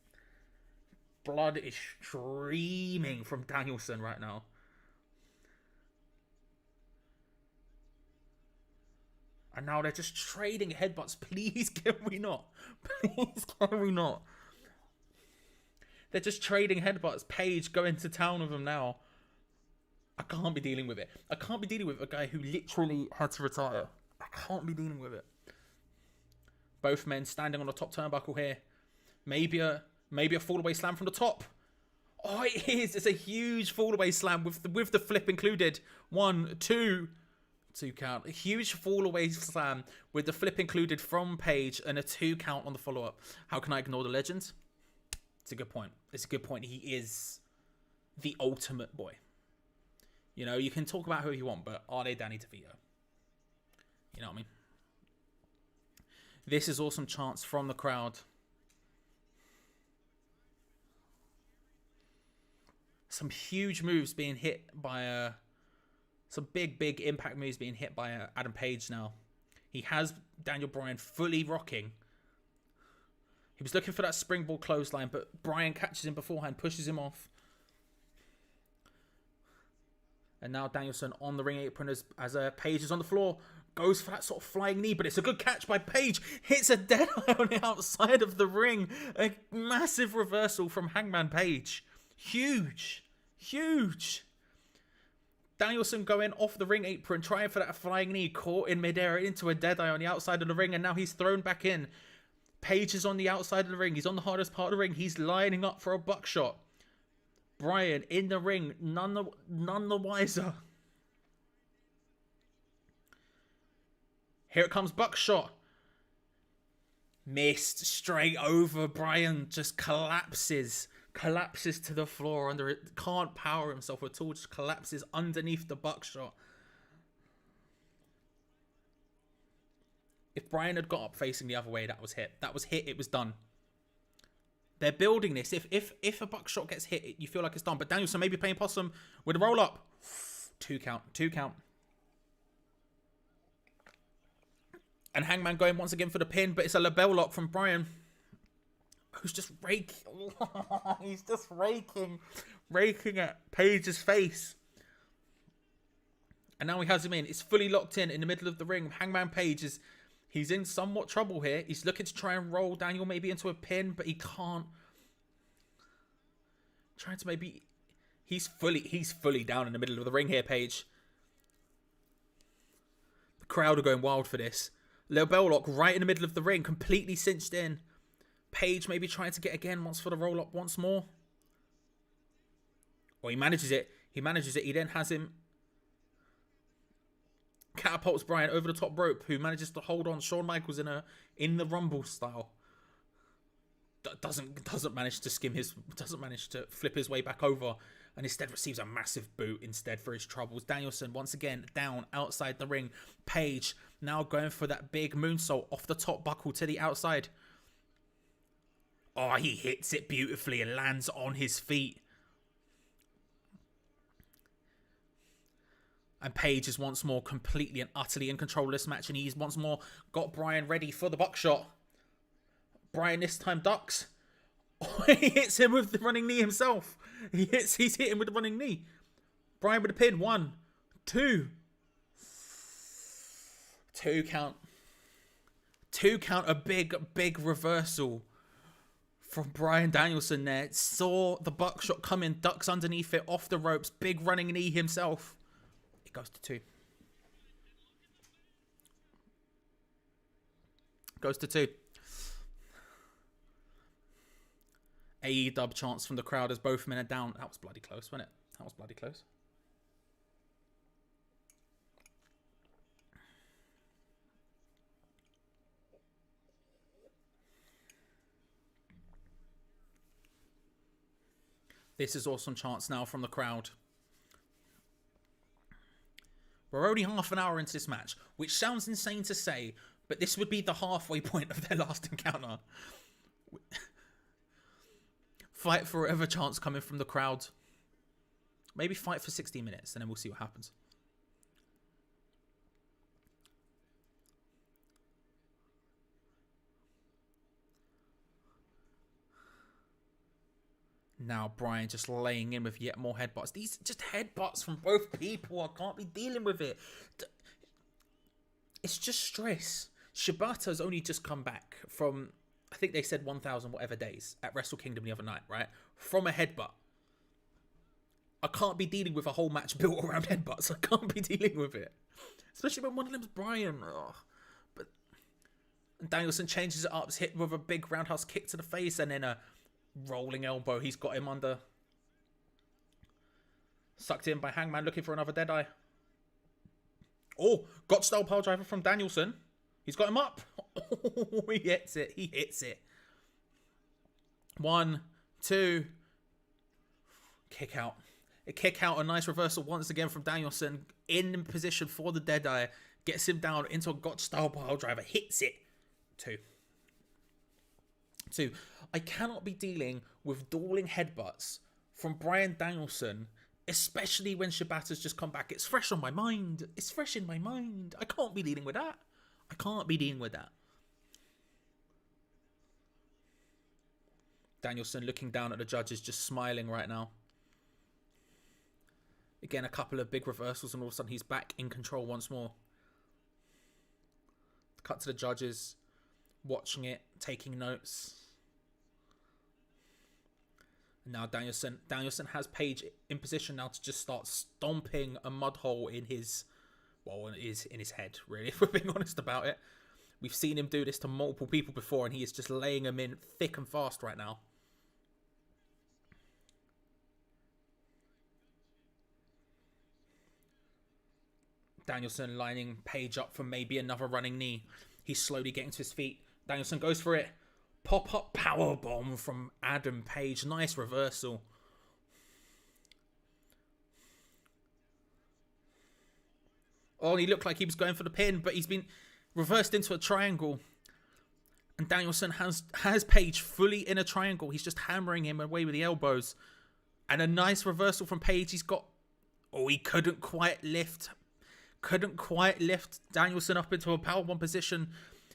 Blood is streaming from Danielson right now. And now they're just trading headbutts. Please, can we not? Please, can we not? They're just trading headbutts. Page going to town with them now. I can't be dealing with it. I can't be dealing with a guy who literally had to retire. I can't be dealing with it. Both men standing on the top turnbuckle here. Maybe a fall-away slam from the top. Oh, it is. It's a huge fall-away slam with the flip included. 1, 2... 2 count. A huge fall-away slam with the flip included from Page and a 2 count on the follow-up. How can I ignore the legend? It's a good point. It's a good point. He is the ultimate boy. You know, you can talk about who you want, but are they Danny DeVito? You know what I mean? This is awesome chants from the crowd. Some huge moves being hit by some big impact moves being hit by Adam Page now. He has Daniel Bryan fully rocking. He was looking for that springboard clothesline, but Bryan catches him beforehand, pushes him off. And now Danielson on the ring apron as Page is on the floor. Goes for that sort of flying knee, but it's a good catch by Page. Hits a dead eye on the outside of the ring. A massive reversal from Hangman Page. Huge. Danielson going off the ring apron, trying for that flying knee, caught in midair into a dead eye on the outside of the ring, and now he's thrown back in. Page is on the outside of the ring. He's on the hardest part of the ring. He's lining up for a buckshot. Bryan in the ring, none the wiser. Here it comes, buckshot. Missed straight over. Bryan just collapses to the floor under it. Can't power himself at all. Just collapses underneath the buckshot. If Bryan had got up facing the other way, that was hit. It was done. They're building this. If a buckshot gets hit, you feel like it's done. But Danielson maybe playing possum with a roll up. 2 count. And Hangman going once again for the pin, but it's a label lock from Bryan, who's just raking. He's just raking at Page's face. And now he has him in. It's fully locked in the middle of the ring. Hangman Page he's in somewhat trouble here. He's looking to try and roll Daniel maybe into a pin, but he can't. Trying to maybe... He's fully down in the middle of the ring here, Page. The crowd are going wild for this. Little bell lock right in the middle of the ring, completely cinched in. Page maybe trying to get again once for the roll up once more. Or he manages it. He then has him. catapults Bryan over the top rope, who manages to hold on Shawn Michaels in the Rumble style. Doesn't manage to flip his way back over, and instead receives a massive boot instead for his troubles. Danielson once again down outside the ring. Page now going for that big moonsault off the top buckle to the outside. Oh, he hits it beautifully and lands on his feet. And Page is once more completely and utterly in control of this match, and he's once more got Bryan ready for the buckshot. Bryan this time ducks. Oh, he hits him with the running knee himself. He's hit him with the running knee. Bryan with a pin. 1, 2. 2 count. 2 count. A big reversal from Bryan Danielson there. Saw the buckshot come in, ducks underneath it, off the ropes, big running knee himself. It goes to 2. Goes to 2. AEW chants from the crowd as both men are down. That was bloody close, wasn't it? That was bloody close. This is awesome chants now from the crowd. We're only half an hour into this match, which sounds insane to say, but this would be the halfway point of their last encounter. Fight forever chants coming from the crowd. Maybe fight for 60 minutes and then we'll see what happens. Now Bryan just laying in with yet more headbutts. These just headbutts from both people. I can't be dealing with it. It's just stress. Shibata's only just come back from, I think they said 1,000 whatever days at Wrestle Kingdom the other night, right? From a headbutt. I can't be dealing with a whole match built around headbutts. I can't be dealing with it. Especially when one of them's Bryan. Ugh. But Danielson changes it up, is hit with a big roundhouse kick to the face, and then a rolling elbow. He's got him under. Sucked in by Hangman, looking for another Deadeye. Oh, got style pile driver from Danielson. He's got him up. Oh, he hits it. He hits it. 1, 2. Kick out. A kick out. A nice reversal once again from Danielson. In position for the Deadeye. Gets him down into a Gotch style pile driver. Hits it. 2. I cannot be dealing with dueling headbutts from Bryan Danielson, especially when Shibata's just come back. It's fresh on my mind. It's fresh in my mind. I can't be dealing with that. I can't be dealing with that. Danielson looking down at the judges, just smiling right now. Again, a couple of big reversals, and all of a sudden he's back in control once more. Cut to the judges, watching it, taking notes. And now Danielson has Page in position now to just start stomping a mud hole in his, well, in his head, really, if we're being honest about it. We've seen him do this to multiple people before, and he is just laying them in thick and fast right now. Danielson lining Page up for maybe another running knee. He's slowly getting to his feet. Danielson goes for it. Pop-up powerbomb from Adam Page. Nice reversal. Oh, he looked like he was going for the pin, but he's been reversed into a triangle. And Danielson has Page fully in a triangle. He's just hammering him away with the elbows. And a nice reversal from Page. He's got... Oh, he couldn't quite lift Danielson up into a powerbomb position.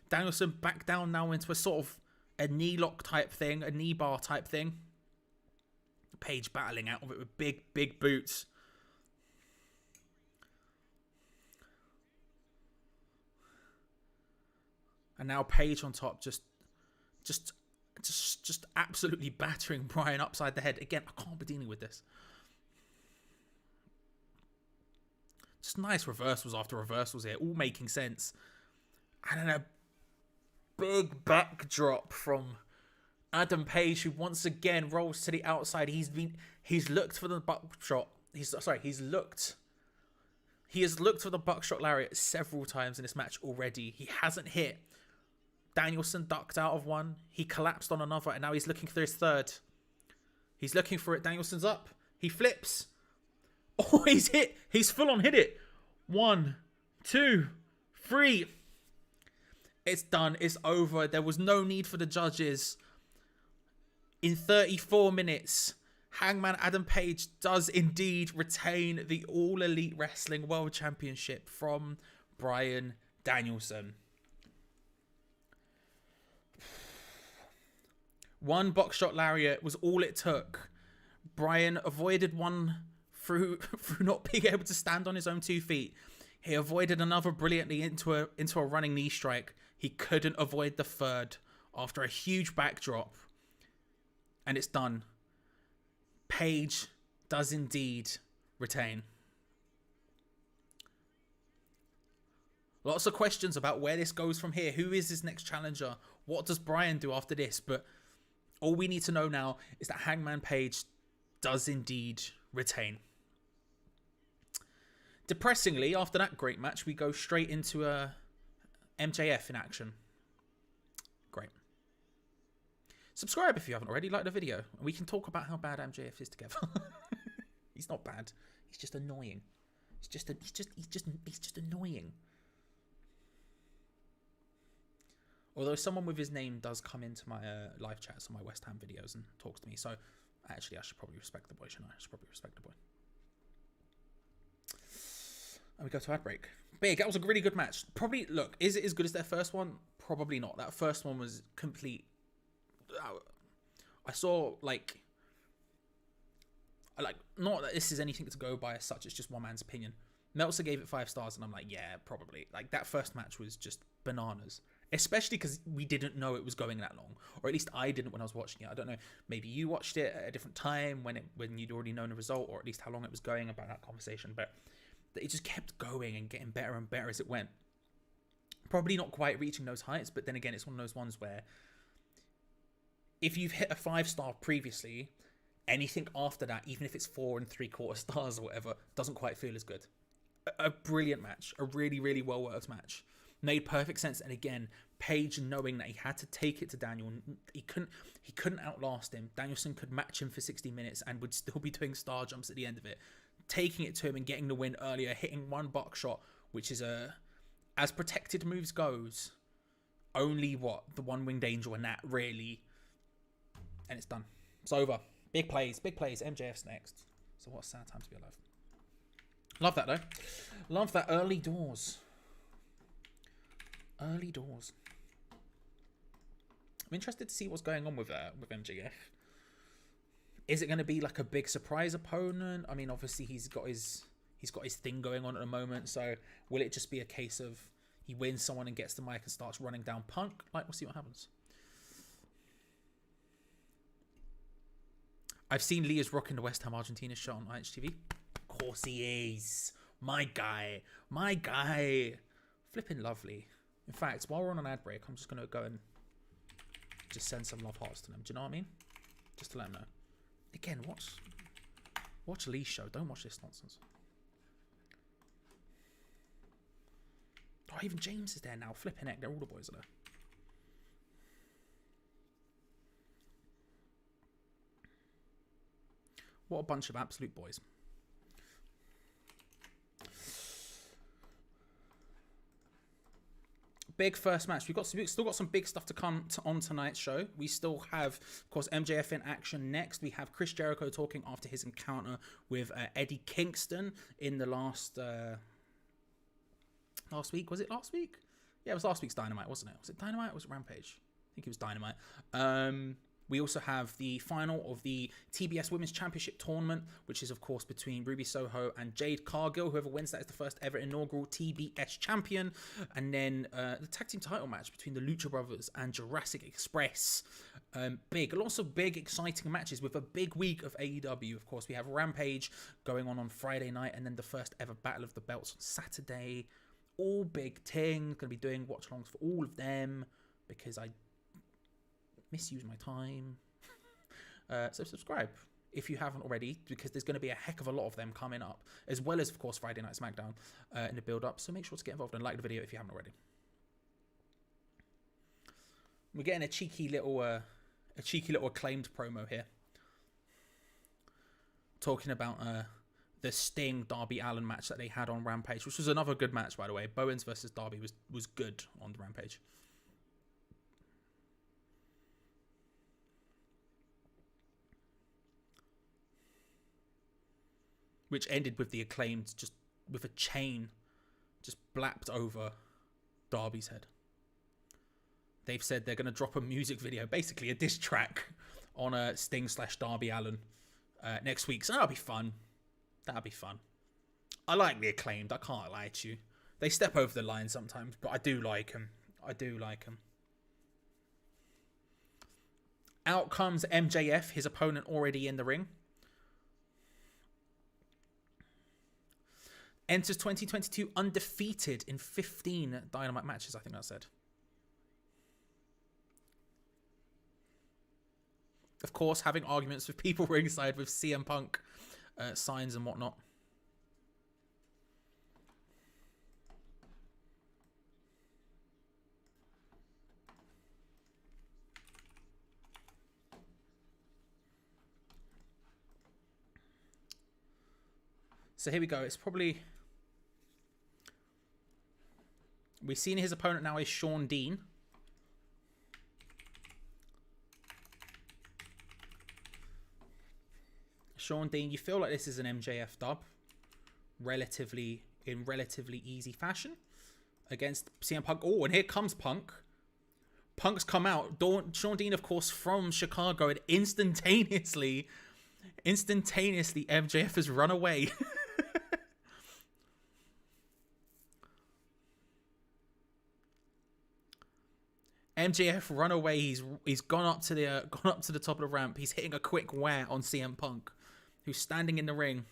Danielson back down now into a sort of a knee lock type thing, a knee bar type thing. Page battling out of it with big boots. And now Page on top, just absolutely battering Bryan upside the head. Again, I can't be dealing with this. Just nice reversals after reversals here, all making sense. And then a big backdrop from Adam Page, who once again rolls to the outside. He's looked for the buckshot. He's looked He has looked for the buckshot lariat several times in this match already. He hasn't hit. Danielson ducked out of one. He collapsed on another, and now he's looking for his third. He's looking for it. Danielson's up. He flips. Oh, he's hit. He's full on hit it. 1, 2, 3. It's done. It's over. There was no need for the judges. In 34 minutes, Hangman Adam Page does indeed retain the All Elite Wrestling World Championship from Bryan Danielson. One buckshot lariat was all it took. Bryan avoided one through not being able to stand on his own 2 feet. He avoided another brilliantly into a running knee strike. He couldn't avoid the third after a huge backdrop. And it's done. Page does indeed retain. Lots of questions about where this goes from here. Who is his next challenger? What does Bryan do after this? But all we need to know now is that Hangman Page does indeed retain. Depressingly, after that great match, we go straight into MJF in action. Great. Subscribe if you haven't already. Like the video. And we can talk about how bad MJF is together. He's not bad. He's just annoying. He's just annoying. Although someone with his name does come into my live chats on my West Ham videos and talks to me. So, actually, I should probably respect the boy, shouldn't I? I should probably respect the boy. And we go to ad break. Big. That was a really good match. Probably, look, is it as good as their first one? Probably not. That first one was complete. I saw, not that this is anything to go by as such. It's just one man's opinion. Meltzer gave it 5 stars, and I'm like, yeah, probably. Like, that first match was just bananas. Especially because we didn't know it was going that long. Or at least I didn't when I was watching it. I don't know. Maybe you watched it at a different time when you'd already known the result, or at least how long it was going about that conversation. But it just kept going and getting better and better as it went. Probably not quite reaching those heights, but then again, it's one of those ones where if you've hit a 5-star previously, anything after that, even if it's 4 3/4 stars or whatever, doesn't quite feel as good. A brilliant match. A really, really well-worked match. Made perfect sense. And again, Page knowing that he had to take it to Daniel. He couldn't outlast him. Danielson could match him for 60 minutes and would still be doing star jumps at the end of it. Taking it to him and getting the win earlier, hitting one buckshot, which is as protected moves goes, only the one-winged angel and that really. And it's done. It's over. Big plays. MJF's next. So what a sad time to be alive. Love that though. Love that early doors. I'm interested to see what's going on with MJF. Is it going to be like a big surprise opponent? I mean, obviously he's got his thing going on at the moment. So will it just be a case of he wins someone and gets the mic and starts running down Punk? We'll see what happens. I've seen Lee is rocking the West Ham Argentina show on IHTV. Of course he is. My guy. Flipping lovely. In fact, while we're on an ad break, I'm just going to go and just send some love hearts to them. Do you know what I mean? Just to let them know. Again, watch Lee's show. Don't watch this nonsense. Oh, even James is there now. Flipping heck. They're all the boys are there. What a bunch of absolute boys. Big first match. We've still got some big stuff to come on tonight's show. We still have, of course, MJF in action next. We have Chris Jericho talking after his encounter with Eddie Kingston in the last week. Was it last week? Yeah, it was last week's Dynamite, wasn't it? Was it Dynamite or was it Rampage? I think it was Dynamite. We also have the final of the TBS Women's Championship Tournament, which is, of course, between Ruby Soho and Jade Cargill. Whoever wins that is the first ever inaugural TBS champion. And then the tag team title match between the Lucha Brothers and Jurassic Express. Lots of big, exciting matches with a big week of AEW. Of course, we have Rampage going on Friday night, and then the first ever Battle of the Belts on Saturday. All big things. Going to be doing watch-alongs for all of them because I misuse my time. So subscribe if you haven't already, because there's going to be a heck of a lot of them coming up, as well as, of course, Friday Night SmackDown in the build-up. So make sure to get involved and like the video if you haven't already. We're getting a cheeky little acclaimed promo here, talking about the Sting Darby Allin match that they had on Rampage, which was another good match, by the way. Bowens versus Darby was good on the Rampage. Which ended with the Acclaimed just with a chain just blapped over Darby's head. They've said they're going to drop a music video, basically a diss track, on Sting / Darby Allin next week. So that'll be fun. That'll be fun. I like the Acclaimed. I can't lie to you. They step over the line sometimes, but I do like them. I do like them. Out comes MJF, his opponent already in the ring. Enters 2022 undefeated in 15 Dynamite matches, I think I said. Of course, having arguments with people ringside with CM Punk signs and whatnot. So here we go. It's probably... We've seen his opponent now is Sean Dean. Sean Dean, you feel like this is an MJF dub. In relatively easy fashion. Against CM Punk. Oh, and here comes Punk. Punk's come out. Sean Dean, of course, from Chicago. And instantaneously MJF has run away. MJF run away. He's gone up to the top of the ramp. He's hitting a quick wear on CM Punk, who's standing in the ring.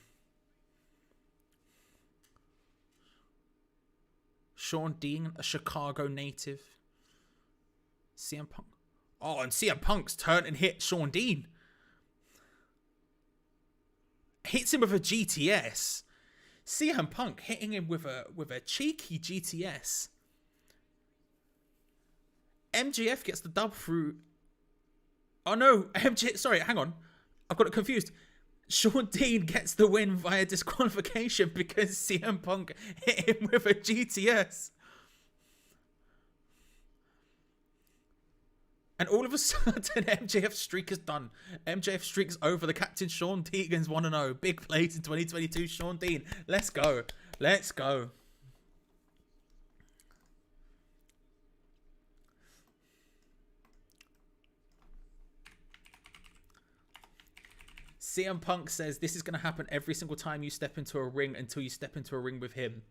Sean Dean, a Chicago native. CM Punk. Oh, and CM Punk's turned and hit Sean Dean. Hits him with a GTS. CM Punk hitting him with a cheeky GTS. MJF gets the dub through... Oh no, sorry, hang on. I've got it confused. Sean Dean gets the win via disqualification because CM Punk hit him with a GTS. And all of a sudden, MJF's streak is done. MJF streaks over the captain. Sean Deegan's 1-0. Big plays in 2022. Sean Dean. Let's go. Let's go. CM Punk says this is going to happen every single time you step into a ring until you step into a ring with him.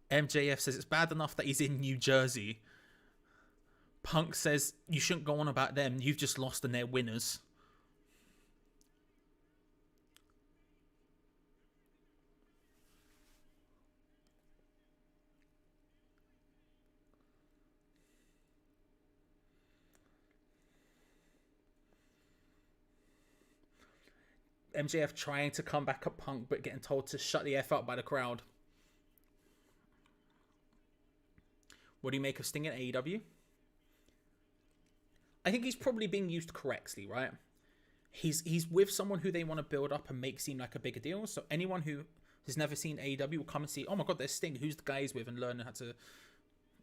MJF says it's bad enough that he's in New Jersey. Punk says you shouldn't go on about them. You've just lost and they're winners. MJF trying to come back at Punk, but getting told to shut the F up by the crowd. What do you make of Sting at AEW? I think he's probably being used correctly, right? He's with someone who they want to build up and make seem like a bigger deal. So anyone who has never seen AEW will come and see, oh my god, there's Sting. Who's the guy he's with? And learn how to...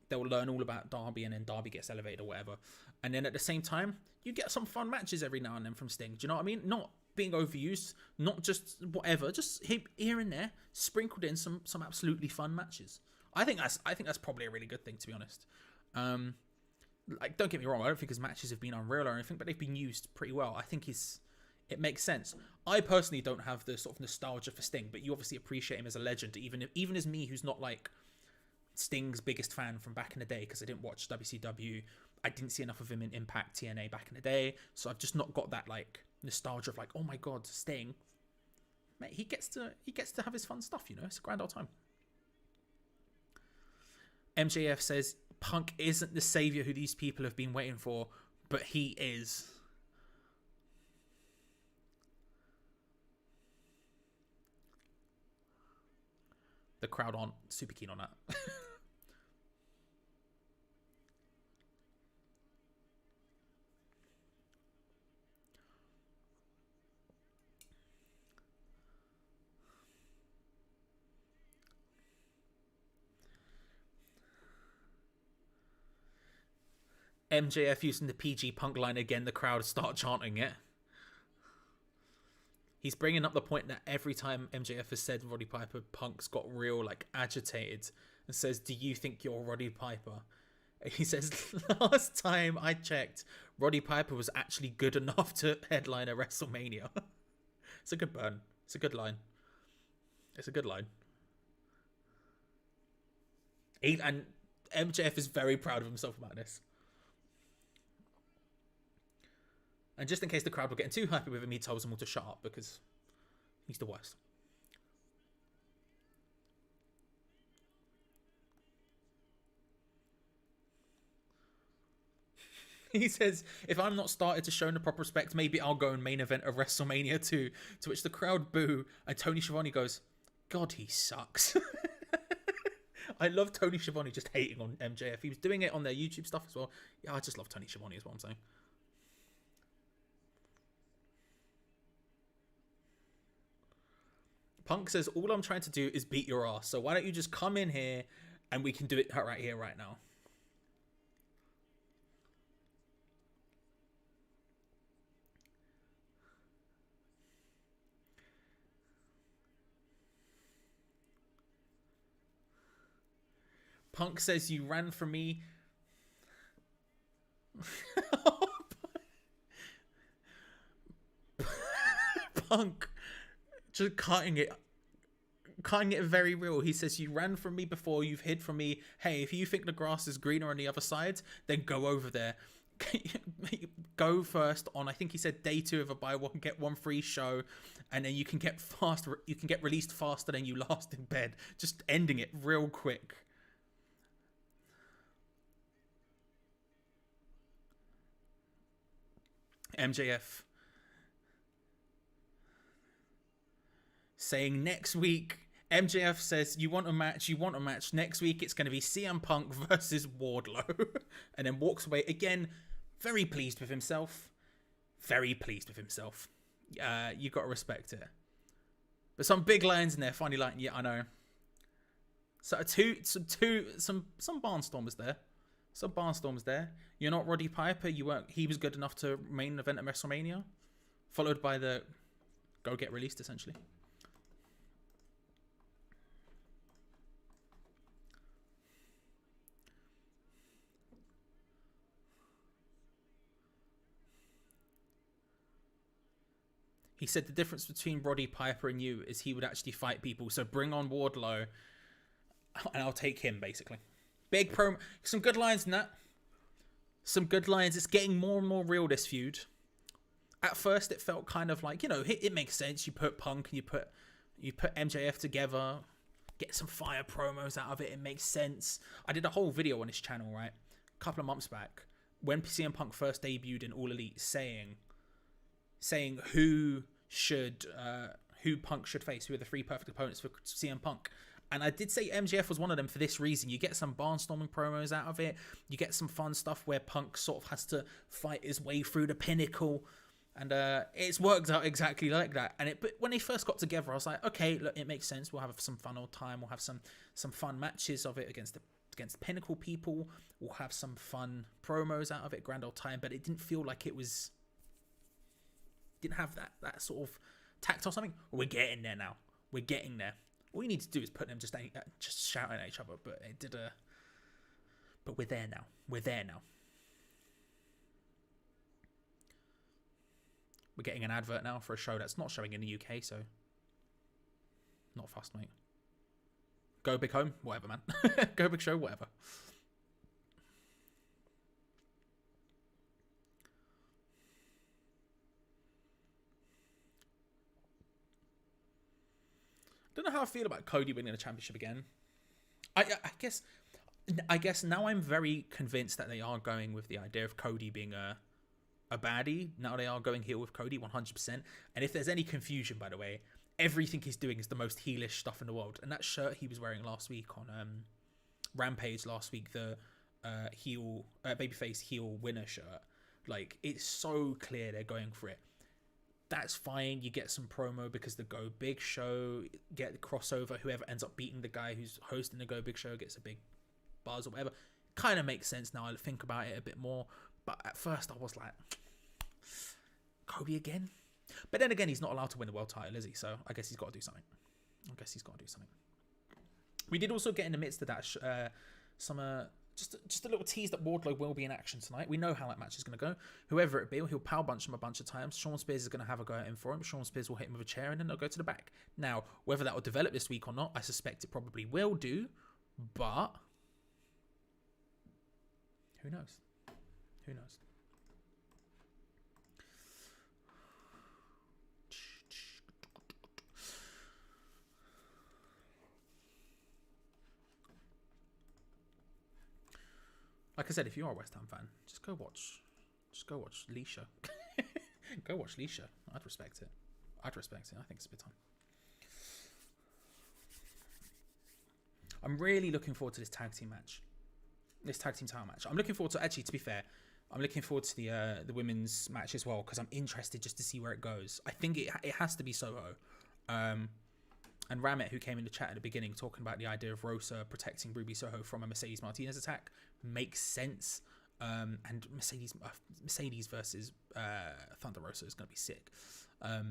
They'll learn all about Darby, and then Darby gets elevated or whatever. And then at the same time, you get some fun matches every now and then from Sting. Do you know what I mean? Not being overused, not just whatever, just here and there, sprinkled in some absolutely fun matches. I think that's probably a really good thing, to be honest. Like, don't get me wrong, I don't think his matches have been unreal or anything, but they've been used pretty well. I think it makes sense. I personally don't have the sort of nostalgia for Sting, but you obviously appreciate him as a legend, even as me, who's not like Sting's biggest fan from back in the day, because I didn't watch WCW. I didn't see enough of him in Impact TNA back in the day, so I've just not got that like nostalgia of like, oh my god, Sting. Mate, he gets to have his fun stuff, you know. It's a grand old time. MJF says Punk isn't the savior who these people have been waiting for, but he is. The crowd aren't super keen on that. MJF using the PG Punk line again, the crowd start chanting it. He's bringing up the point that every time MJF has said Roddy Piper, Punk's got real, like, agitated and says, "Do you think you're Roddy Piper?" And he says, "Last time I checked, Roddy Piper was actually good enough to headline a WrestleMania." It's a good burn. It's a good line. It's a good line. And MJF is very proud of himself about this. And just in case the crowd were getting too happy with him, he tells them all to shut up because he's the worst. He says, "If I'm not started to show the proper respect, maybe I'll go and main event of WrestleMania 2. To which the crowd boo, and Tony Schiavone goes, "God, he sucks." I love Tony Schiavone just hating on MJF. He was doing it on their YouTube stuff as well. Yeah, I just love Tony Schiavone is what I'm saying. Punk says, "All I'm trying to do is beat your ass. So why don't you just come in here and we can do it right here, right now." Punk says, "You ran from me." Punk just cutting it very real. He says, "You ran from me before, you've hid from me. Hey, if you think the grass is greener on the other side, then go over there. Go first on," I think he said, day 2 of a buy one get one free show, and then you can get released faster than you last in bed. Just ending it real quick. MJF saying next week, MJF says, "You want a match, you want a match. Next week it's going to be CM Punk versus Wardlow." And then walks away again, very pleased with himself. Very pleased with himself. You got to respect it. But some big lines in there, funny line, yeah, I know. So some barnstormers there. Some barnstormers there. "You're not Roddy Piper. He was good enough to main event at WrestleMania." Followed by the "go get released," essentially. He said, "The difference between Roddy Piper and you is he would actually fight people. So bring on Wardlow and I'll take him," basically. Big promo. Some good lines in that. Some good lines. It's getting more and more real, this feud. At first, it felt kind of like, it makes sense. You put Punk and you put MJF together. Get some fire promos out of it. It makes sense. I did a whole video on this channel, right? A couple of months back. When CM Punk first debuted in All Elite, saying who Punk should face, who are the 3 perfect opponents for CM Punk. And I did say MJF was one of them for this reason. You get some barnstorming promos out of it. You get some fun stuff where Punk sort of has to fight his way through the pinnacle. And it's worked out exactly like that. But when they first got together, I was like, okay, look, it makes sense. We'll have some fun old time. We'll have some fun matches of it against pinnacle people. We'll have some fun promos out of it, grand old time. But it didn't feel like it was... didn't have that sort of tact or something. We're getting there now. We're getting there. All you need to do is put them just shouting at each other. But it did But we're there now. We're there now. We're getting an advert now for a show that's not showing in the UK, so not fast, mate. Go big home, whatever, man. Go big show, whatever. Don't know how I feel about Cody winning the championship again. I guess I guess now I'm very convinced that they are going with the idea of Cody being a baddie. Now they are going heel with Cody 100%. And if there's any confusion, by the way, everything he's doing is the most heelish stuff in the world. And that shirt he was wearing last week on Rampage last week, the babyface heel winner shirt, like, it's so clear they're going for it. That's fine. You get some promo because the Go Big show, get the crossover. Whoever ends up beating the guy who's hosting the Go Big show gets a big buzz or whatever. Kind of makes sense now I think about it a bit more. But at first I was like, Kobe again? But then again, he's not allowed to win the world title, is he? So I guess he's got to do something. We did also get in the midst of that just a little tease that Wardlow will be in action tonight. We know how that match is going to go. Whoever it be, he'll power bunch him a bunch of times. Sean Spears is going to have a go at him for him. Sean Spears will hit him with a chair and then they'll go to the back. Now, whether that will develop this week or not, I suspect it probably will do. But who knows? Like I said, if you are a West Ham fan, just go watch Lucha. Go watch Lucha. I'd respect it. I think it's a bit time. I'm really looking forward to this tag team match. This tag team title match. I'm looking forward to, actually, to be fair, I'm looking forward to the women's match as well, because I'm interested just to see where it goes. I think it has to be Soho. And Ramit, who came in the chat at the beginning talking about the idea of Rosa protecting Ruby Soho from a Mercedes Martinez attack, makes sense. And Mercedes versus Thunder Rosa is going to be sick. I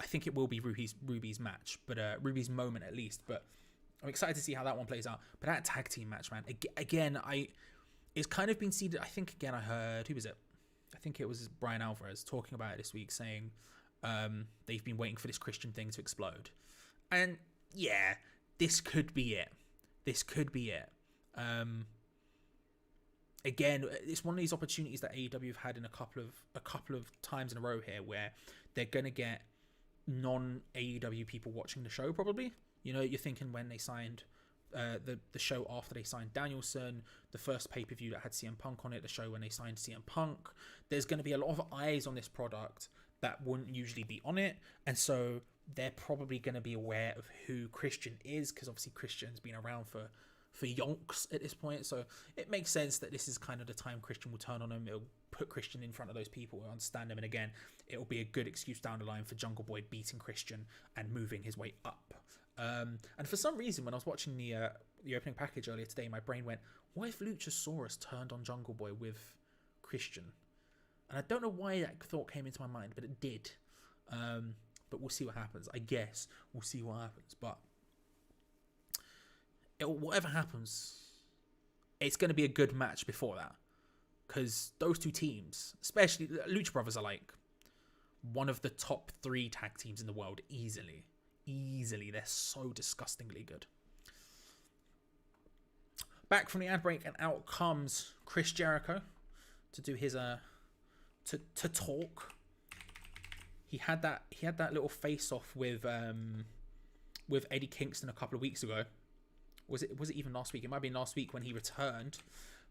think it will be Ruby's match, but Ruby's moment at least. But I'm excited to see how that one plays out. But that tag team match, man, again, it's kind of been seeded. I think, again, I heard, who was it? I think it was Bryan Alvarez talking about it this week, saying they've been waiting for this Christian thing to explode. And yeah, this could be it. Again, it's one of these opportunities that AEW have had in a couple of times in a row here, where they're gonna get non-AEW people watching the show. Probably, you're thinking when they signed the show after they signed Danielson, the first pay-per-view that had CM Punk on it, the show when they signed CM Punk. There's going to be a lot of eyes on this product that wouldn't usually be on it, and so they're probably going to be aware of who Christian is, because obviously Christian's been around for yonks at this point, so it makes sense that this is kind of the time Christian will turn on him. It'll put Christian in front of those people who understand him, and again, it'll be a good excuse down the line for Jungle Boy beating Christian and moving his way up. And for some reason, when I was watching the opening package earlier today, my brain went, what if Luchasaurus turned on Jungle Boy with Christian? And I don't know why that thought came into my mind, but it did. But we'll see what happens. I guess we'll see what happens. But whatever happens, it's going to be a good match before that. Because those two teams, especially Lucha Brothers, are like one of the top 3 tag teams in the world easily. They're so disgustingly good. Back from the ad break, and out comes Chris Jericho to do his to talk. He had that little face off with Eddie Kingston a couple of weeks ago. Was it even last week? It might have been last week when he returned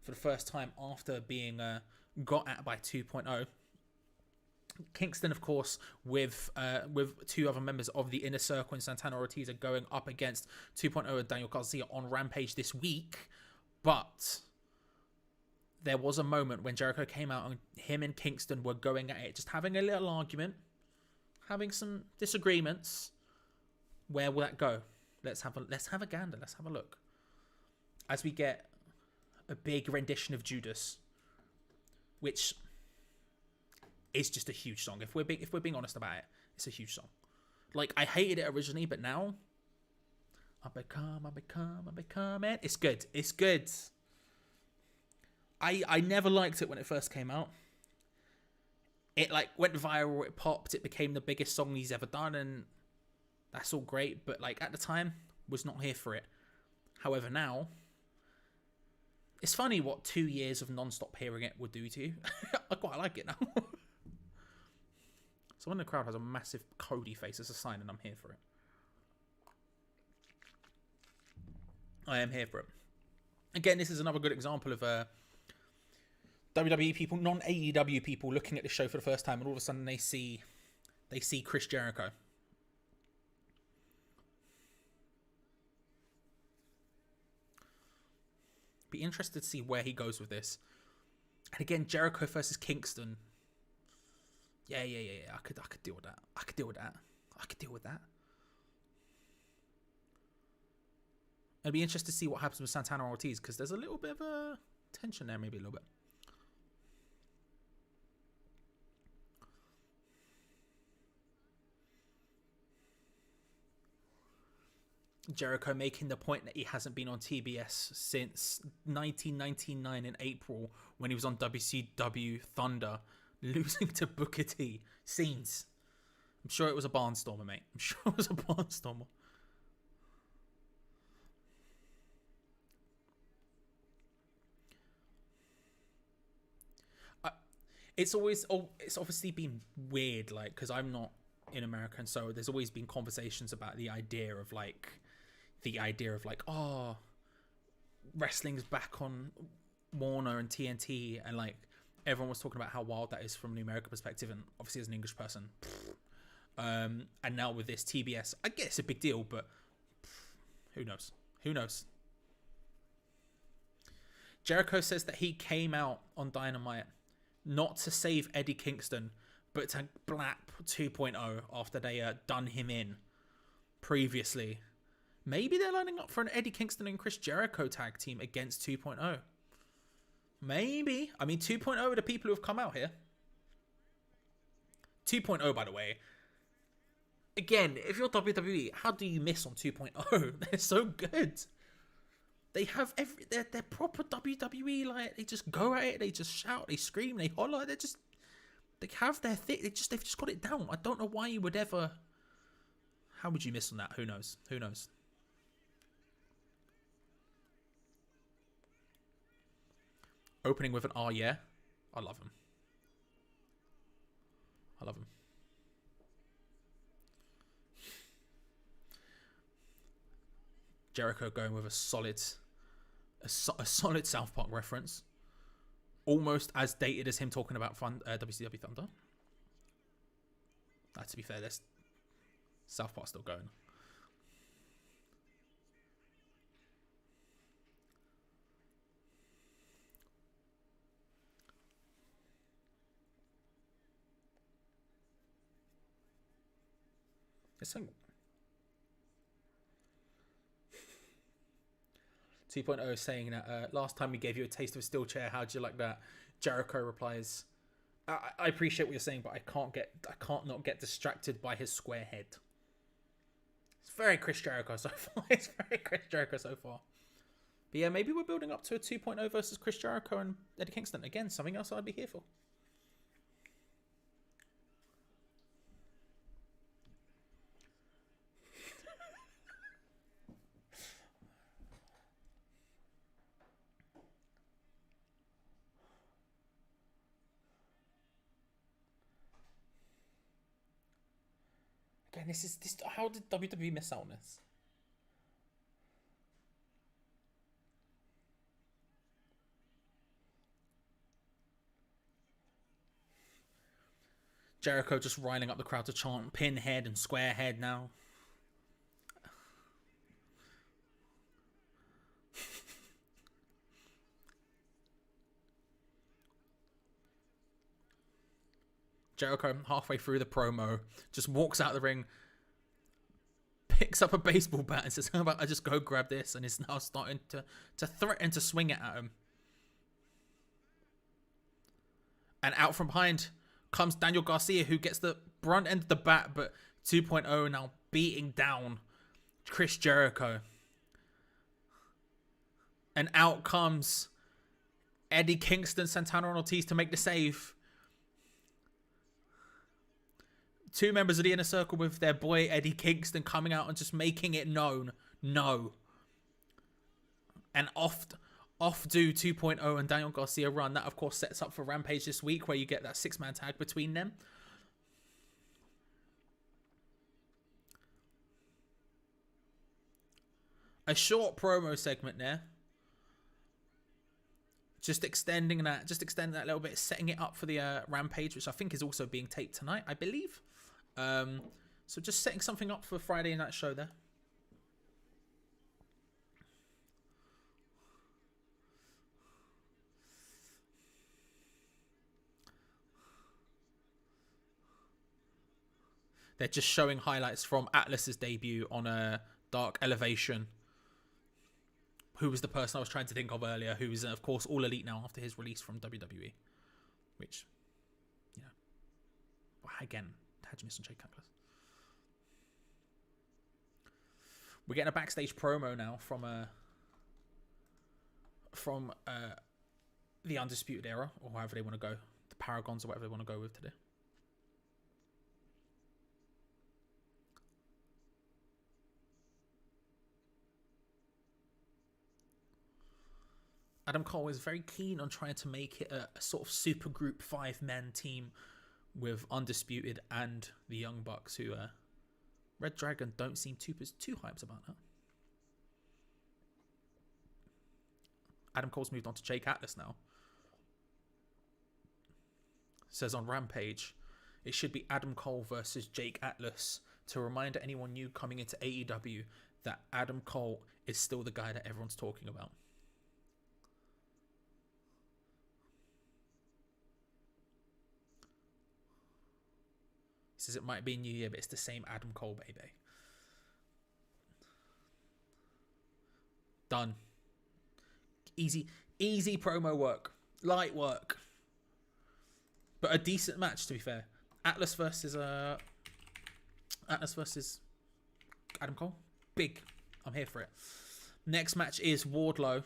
for the first time after being got at by 2.0. Kingston, of course, with 2 other members of the Inner Circle and Santana Ortiz are going up against 2.0 and Daniel Garcia on Rampage this week. But there was a moment when Jericho came out and him and Kingston were going at it, just having a little argument, having some disagreements. Where will that go? Let's have a gander. Let's have a look. As we get a big rendition of Judas, which is just a huge song. If we're being honest about it, it's a huge song. Like, I hated it originally, but now I become it. It's good. I never liked it when it first came out. It like went viral, it popped, it became the biggest song he's ever done, and that's all great, but like at the time, was not here for it. However, now, it's funny what 2 years of non-stop hearing it would do to you. I quite like it now. Someone in the crowd has a massive Cody face as a sign, and I'm here for it. I am here for it. Again, this is another good example of WWE people, non-AEW people, looking at the show for the first time, and all of a sudden they see Chris Jericho. Be interested to see where he goes with this. And again, Jericho versus Kingston. Yeah. I could deal with that. I could deal with that. I'd be interested to see what happens with Santana and Ortiz, because there's a little bit of a tension there, maybe a little bit. Jericho making the point that he hasn't been on TBS since 1999 in April, when he was on WCW Thunder, losing to Booker T. Scenes. I'm sure it was a barnstormer, mate. I'm sure it was a barnstormer. It's obviously been weird, like, because I'm not in America, and so there's always been conversations about the idea of like, oh, wrestling's back on Warner and TNT, and like everyone was talking about how wild that is from the American perspective, and obviously as an English person, and now with this TBS, I guess it's a big deal, but who knows? Jericho says that he came out on Dynamite not to save Eddie Kingston, but to blap 2.0 after they done him in previously. Maybe they're lining up for an Eddie Kingston and Chris Jericho tag team against 2.0. Maybe. I mean, 2.0 are the people who have come out here. 2.0, by the way. Again, if you're WWE, how do you miss on 2.0? They're so good. They have they're proper WWE, like, they just go at it, they just shout, they scream, they holler, they have their thing, they've just got it down. I don't know why you would ever, how would you miss on that? Who knows? Opening with an "oh yeah," I love him. Jericho going with a solid South Park reference, almost as dated as him talking about WCW Thunder. To be fair, there's South Park still going. It's so 2.0 saying that last time we gave you a taste of a steel chair, how'd you like that? Jericho replies, I appreciate what you're saying, but I can't not get distracted by his square head. It's very Chris Jericho so far. But yeah, maybe we're building up to a 2.0 versus Chris Jericho and Eddie Kingston. Again, something else I'd be here for. Again, this. How did WWE miss out on this? Jericho just riling up the crowd to chant pinhead and square head now. Jericho, halfway through the promo, just walks out of the ring, picks up a baseball bat and says, how about I just go grab this? And is now starting to threaten to swing it at him. And out from behind comes Daniel Garcia, who gets the brunt end of the bat, but 2.0 now beating down Chris Jericho. And out comes Eddie Kingston, Santana and Ortiz to make the save. Two members of the Inner Circle with their boy Eddie Kingston coming out and just making it known. No. And off do 2.0 and Daniel Garcia run. That, of course, sets up for Rampage this week, where you get that 6-man tag between them. A short promo segment there. Just extending that a little bit, setting it up for the Rampage, which I think is also being taped tonight, I believe. So just setting something up for Friday night show there. They're just showing highlights from Atlas's debut on a Dark Elevation. Who was the person I was trying to think of earlier, who is, of course, All Elite now after his release from WWE. Which, you know, again, had you missed on Jade Atlas? We're getting a backstage promo now from the Undisputed Era, or however they want to go. The Paragons, or whatever they want to go with today. Adam Cole is very keen on trying to make it a sort of super group 5-man team with Undisputed and the Young Bucks, who Red Dragon don't seem too hyped about that. Adam Cole's moved on to Jake Atlas now. Says on Rampage, it should be Adam Cole versus Jake Atlas to remind anyone new coming into AEW that Adam Cole is still the guy that everyone's talking about. Says it might be a new year, but it's the same Adam Cole, baby. Done. Easy promo work. Light work. But a decent match, to be fair. Atlas versus Adam Cole. Big. I'm here for it. Next match is Wardlow.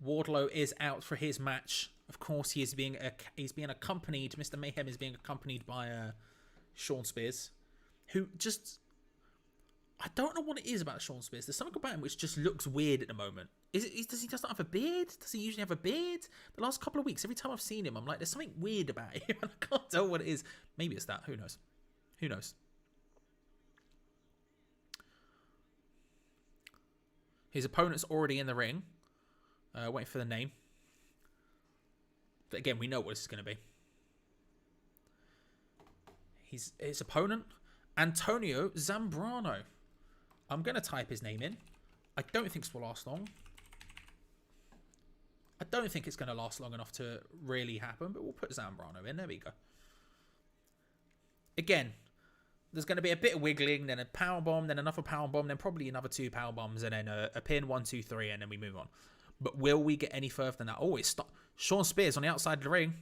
Wardlow is out for his match. Of course, he's being accompanied. Mr. Mayhem is being accompanied by Sean Spears, who just, I don't know what it is about Sean Spears. There's something about him which just looks weird at the moment. Does he just not have a beard? Does he usually have a beard? The last couple of weeks, every time I've seen him, I'm like, there's something weird about him, and I can't tell what it is. Maybe it's that. Who knows? Who knows? His opponent's already in the ring, waiting for the name. But again, we know what this is going to be. His opponent, Antonio Zambrano. I'm going to type his name in. I don't think this will last long. I don't think it's going to last long enough to really happen, but we'll put Zambrano in. There we go. Again, there's going to be a bit of wiggling, then a powerbomb, then another powerbomb, then probably another 2 powerbombs, and then a pin, 1, 2, 3, and then we move on. But will we get any further than that? Oh, it's Sean Spears on the outside of the ring.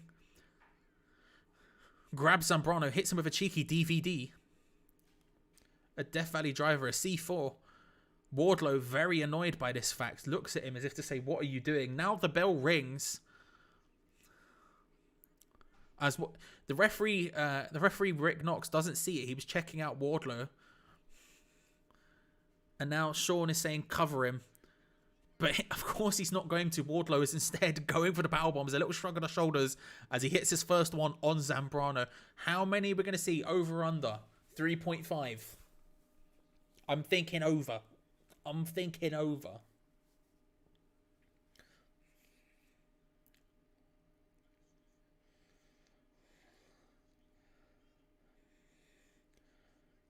Grabs Zambrano, hits him with a cheeky DVD. A Death Valley Driver, a C4. Wardlow, very annoyed by this fact, looks at him as if to say, what are you doing? Now the bell rings. As what the referee Rick Knox doesn't see it. He was checking out Wardlow. And now Sean is saying cover him. But of course he's not going to. Wardlow is instead going for the powerbombs. A little shrug of the shoulders as he hits his first one on Zambrano. How many are we going to see? Over, under? 3.5. I'm thinking over.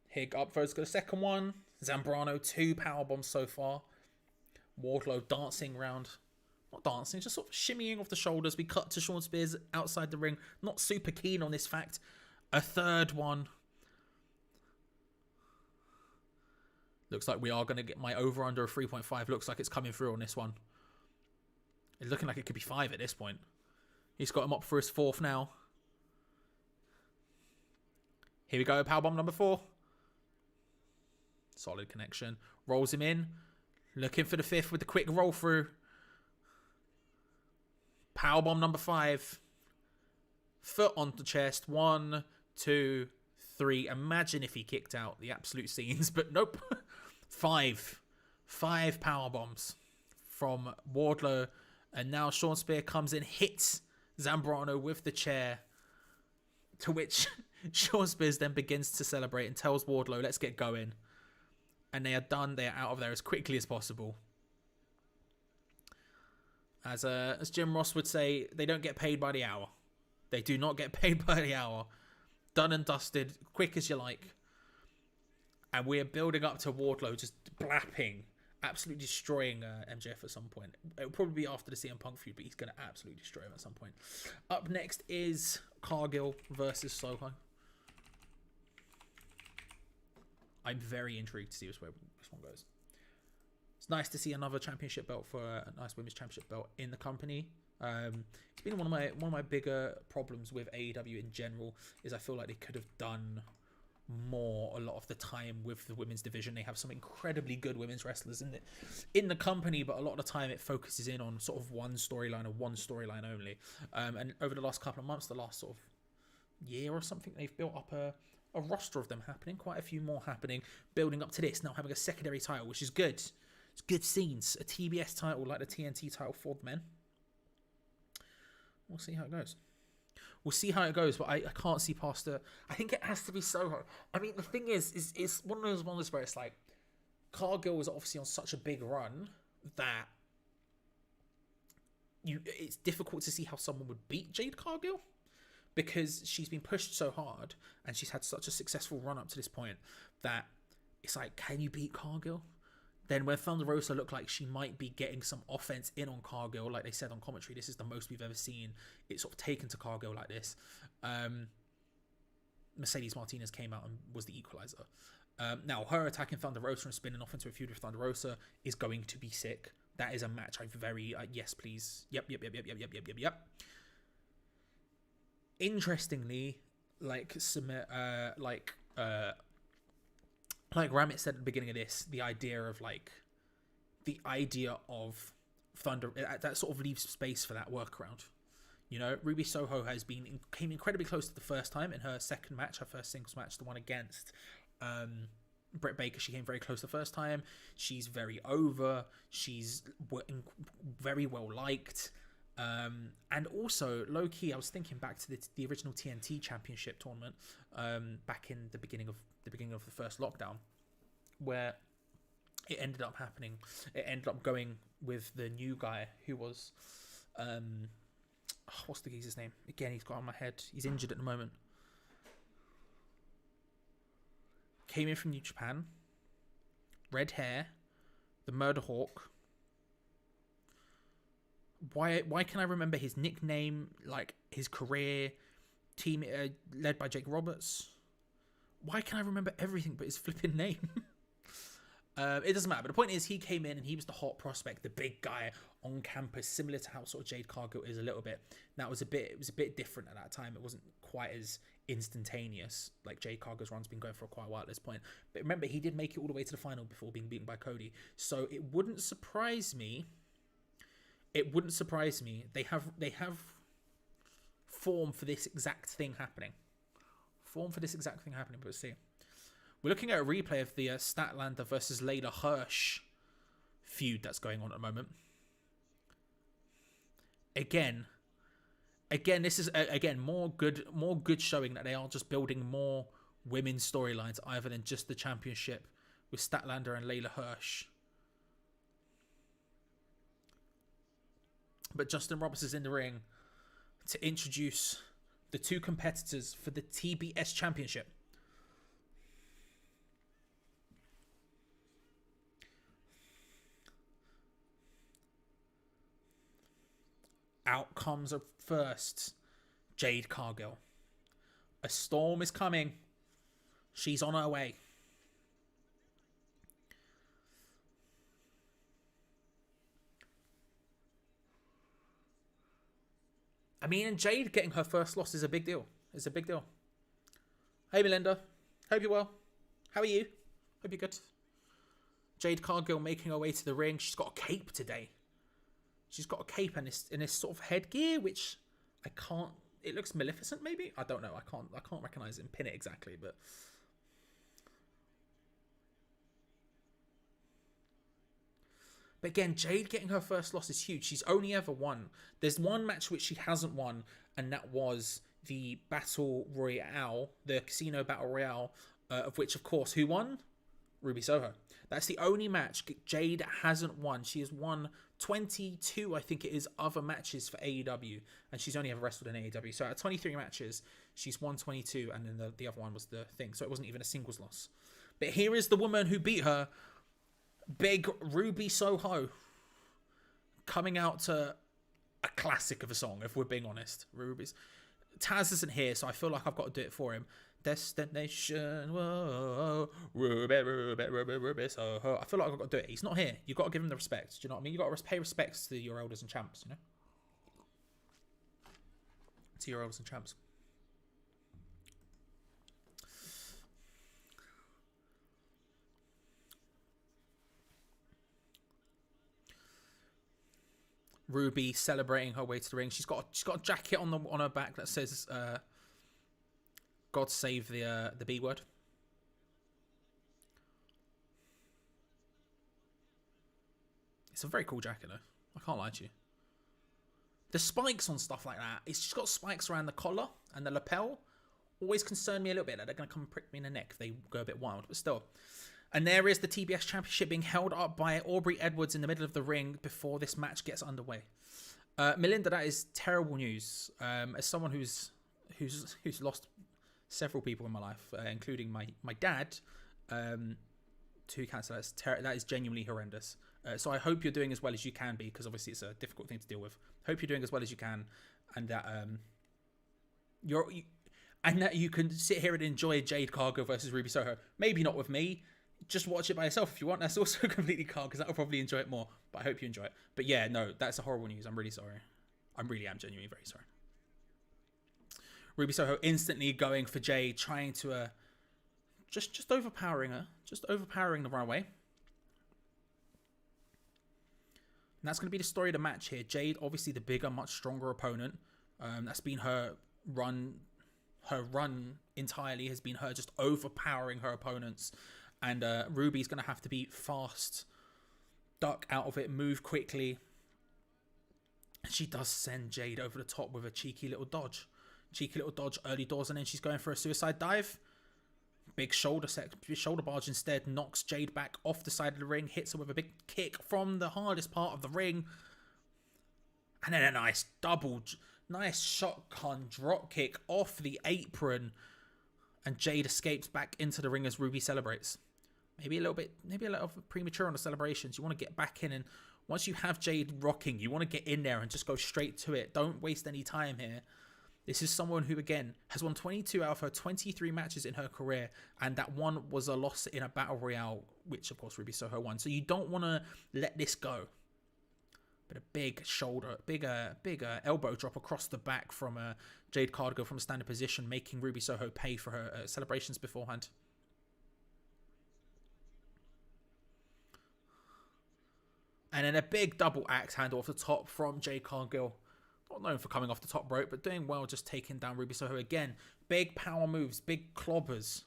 Hig up first, got a second one. Zambrano, 2 powerbombs so far. Wardlow dancing around. Not dancing, just sort of shimmying off the shoulders. We cut to Sean Spears outside the ring. Not super keen on this fact. A third one. Looks like we are going to get my over-under of 3.5. Looks like it's coming through on this one. It's looking like it could be 5 at this point. He's got him up for his 4th now. Here we go, powerbomb number 4. Solid connection. Rolls him in. Looking for the 5th with the quick roll through. Powerbomb number 5. Foot on the chest. 1, 2, 3. Imagine if he kicked out. The absolute scenes. But nope. 5 powerbombs from Wardlow. And now Sean Spears comes in. Hits Zambrano with the chair. To which Sean Spears then begins to celebrate and tells Wardlow, let's get going. And they are done. They are out of there as quickly as possible. As Jim Ross would say, they don't get paid by the hour. They do not get paid by the hour. Done and dusted, quick as you like. And we're building up to Wardlow just blapping, absolutely destroying MJF at some point. It'll probably be after the CM Punk feud, but he's going to absolutely destroy him at some point. Up next is Cargill versus Soho. I'm very intrigued to see where this one goes. It's nice to see another championship belt for a nice women's championship belt in the company. It's been one of my bigger problems with AEW in general is I feel like they could have done more a lot of the time with the women's division. They have some incredibly good women's wrestlers in the company, but a lot of the time it focuses in on sort of one storyline or one storyline only. And over the last couple of months, the last sort of year or something, they've built up a roster of them happening, quite a few more happening, building up to this, now having a secondary title, which is good. It's good scenes. A TBS title like the TNT title for the men. We'll see how it goes. But I can't see past it. I think it has to be Soho. I mean, the thing is it's one of those ones where it's like, Cargill was obviously on such a big run that it's difficult to see how someone would beat Jade Cargill, because she's been pushed so hard and she's had such a successful run up to this point that it's like, can you beat Cargill? Then when Thunder Rosa looked like she might be getting some offense in on Cargill, like they said on commentary, this is the most we've ever seen it sort of taken to Cargill like this. Mercedes Martinez came out and was the equalizer. Now, her attacking Thunder Rosa and spinning off into a feud with Thunder Rosa is going to be sick. That is a match I very, yes, please. Yep. Interestingly, like Ramit said at the beginning of this, the idea of Thunder, that sort of leaves space for that workaround. You know, Ruby Soho came incredibly close to the first time in her second match, her first singles match, the one against Britt Baker. She came very close the first time. She's very over. She's very well liked. And also, low key, I was thinking back to the original TNT Championship tournament back in the beginning of the first lockdown, where it ended up happening. It ended up going with the new guy who was, what's the geezer's name? Again, he's got on my head. He's injured at the moment. Came in from New Japan. Red hair. The Murder Hawk. Why can I remember his nickname, like his career, team led by Jake Roberts? Why can I remember everything but his flipping name? It doesn't matter. But the point is, he came in and he was the hot prospect, the big guy on campus, similar to how sort of Jade Cargill is a little bit. Now it was a bit different at that time. It wasn't quite as instantaneous. Like Jade Cargill's run's been going for quite a while at this point. But remember, he did make it all the way to the final before being beaten by Cody. So it wouldn't surprise me. They have form for this exact thing happening. But see. We're looking at a replay of the Statlander versus Layla Hirsch feud that's going on at the moment. Again, this is more good showing that they are just building more women's storylines other than just the championship with Statlander and Layla Hirsch. But Justin Roberts is in the ring to introduce the two competitors for the TBS Championship. Out comes first Jade Cargill. A storm is coming. She's on her way. I mean, and Jade getting her first loss is a big deal. Hey, Melinda. Hope you're well. How are you? Hope you're good. Jade Cargill making her way to the ring. She's got a cape today. She's got a cape and this sort of headgear, which I can't... It looks Maleficent, maybe? I don't know. I can't recognize it and pin it exactly, but... But again, Jade getting her first loss is huge. She's only ever won. There's one match which she hasn't won, and that was the Battle Royale, the Casino Battle Royale, of which, of course, who won? Ruby Soho. That's the only match Jade hasn't won. She has won 22, I think it is, other matches for AEW, and she's only ever wrestled in AEW. So out of 23 matches, she's won 22, and then the other one was the thing. So it wasn't even a singles loss. But here is the woman who beat her, Big Ruby Soho, coming out to a classic of a song, if we're being honest. Taz isn't here, so I feel like I've got to do it for him. Destination, whoa, Ruby Soho. I feel like I've got to do it. He's not here. You've got to give him the respect. Do you know what I mean? You've got to pay respects to your elders and champs, you know? To your elders and champs. Ruby celebrating her way to the ring. She's got a jacket on her back that says God save the B word. It's a very cool jacket though. I can't lie to you. The spikes on stuff like that, it's just got spikes around the collar and the lapel. Always concern me a little bit that they're going to come and prick me in the neck if they go a bit wild, but still. And there is the TBS Championship being held up by Aubrey Edwards in the middle of the ring before this match gets underway. Melinda, that is terrible news. As someone who's lost several people in my life, including my dad, to cancer, that is genuinely horrendous. So I hope you're doing as well as you can be, because obviously it's a difficult thing to deal with. Hope you're doing as well as you can, and that that you can sit here and enjoy Jade Cargill versus Ruby Soho. Maybe not with me. Just watch it by yourself if you want. That's also completely calm, because I'll probably enjoy it more. But I hope you enjoy it. But yeah, no, that's a horrible news. I'm really sorry. I really am genuinely very sorry. Ruby Soho instantly going for Jade, trying to just overpowering her, just overpowering the runaway. And that's going to be the story of the match here. Jade, obviously the bigger, much stronger opponent. That's been her run. Her run entirely has been her just overpowering her opponents. And Ruby's going to have to be fast, duck out of it, move quickly. And she does send Jade over the top with a cheeky little dodge. Early doors, and then she's going for a suicide dive. Big shoulder barge instead knocks Jade back off the side of the ring, hits her with a big kick from the hardest part of the ring. And then a nice shotgun drop kick off the apron. And Jade escapes back into the ring as Ruby celebrates. Maybe a little premature on the celebrations. You want to get back in, and once you have Jade rocking, you want to get in there and just go straight to it. Don't waste any time here. This is someone who, again, has won 22 out of her 23 matches in her career, and that one was a loss in a battle royale, which of course Ruby Soho won. So you don't want to let this go. But a big elbow drop across the back from Jade Cargill from a standing position, making Ruby Soho pay for her celebrations beforehand. And then a big double axe handle off the top from Jade Cargill. Not known for coming off the top rope, but doing well just taking down Ruby Soho again. Big power moves, big clobbers.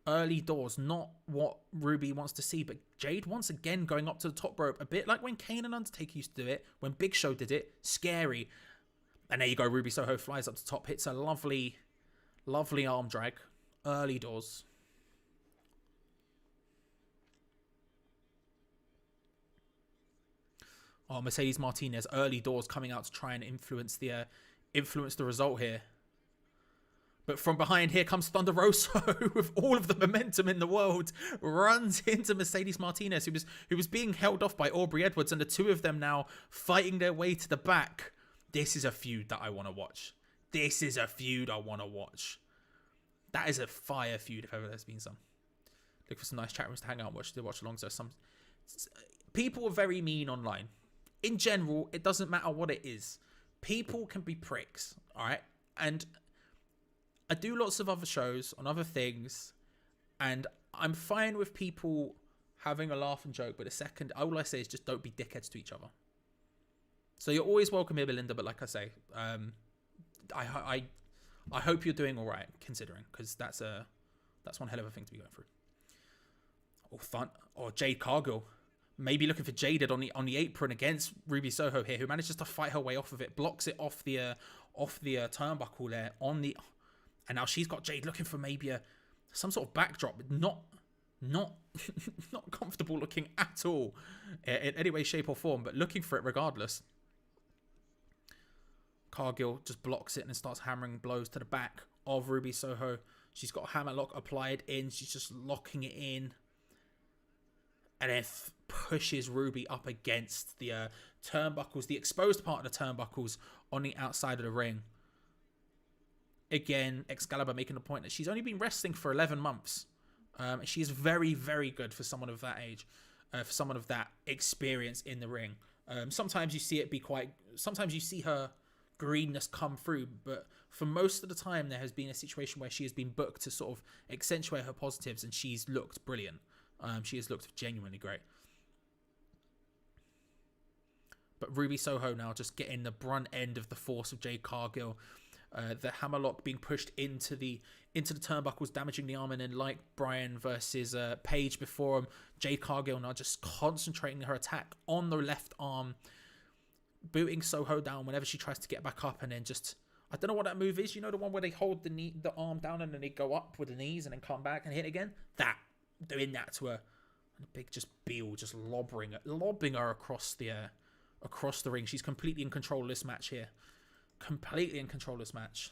Early doors, not what Ruby wants to see, but Jade once again going up to the top rope, a bit like when Kane and Undertaker used to do it, when Big Show did it, scary. And there you go, Ruby Soho flies up to top, hits a lovely arm drag. Early doors. Oh, Mercedes Martinez, early doors coming out to try and influence the result here. But from behind, here comes Thunder Rosa with all of the momentum in the world. Runs into Mercedes Martinez, who was being held off by Aubrey Edwards, and the two of them now fighting their way to the back. This is a feud that I want to watch. That is a fire feud if ever there's been some. Look for some nice chat rooms to hang out and watch along. So some people are very mean online. In general, it doesn't matter what it is. People can be pricks, all right? And I do lots of other shows on other things, and I'm fine with people having a laugh and joke, but all I say is just don't be dickheads to each other. So you're always welcome here, Belinda, but like I say, I hope you're doing all right, considering, because that's one hell of a thing to be going through. Or Jade Cargill. Maybe looking for Jaded on the apron against Ruby Soho here, who manages to fight her way off of it, blocks it off the turnbuckle there and now she's got Jade looking for maybe some sort of backdrop, but not not comfortable looking at all in any way, shape or form, but looking for it regardless. Cargill just blocks it and starts hammering blows to the back of Ruby Soho. She's got a hammerlock applied in. She's just locking it in. And then pushes Ruby up against the turnbuckles, the exposed part of the turnbuckles on the outside of the ring. Again, Excalibur making the point that she's only been wrestling for 11 months. She is very, very good for someone of that age, for someone of that experience in the ring. Sometimes you see it be sometimes you see her greenness come through, but for most of the time there has been a situation where she has been booked to sort of accentuate her positives, and she's looked brilliant. She has looked genuinely great. But Ruby Soho now just getting the brunt end of the force of Jade Cargill. The hammerlock being pushed into the turnbuckles, damaging the arm, and then like Bryan versus Paige before him, Jade Cargill now just concentrating her attack on the left arm, booting Soho down whenever she tries to get back up, and then just, I don't know what that move is. You know, the one where they hold the arm down and then they go up with the knees and then come back and hit again? Doing that to her. And a big just Beal just lobbing her across the ring. She's completely in control of this match here. Completely in control of this match.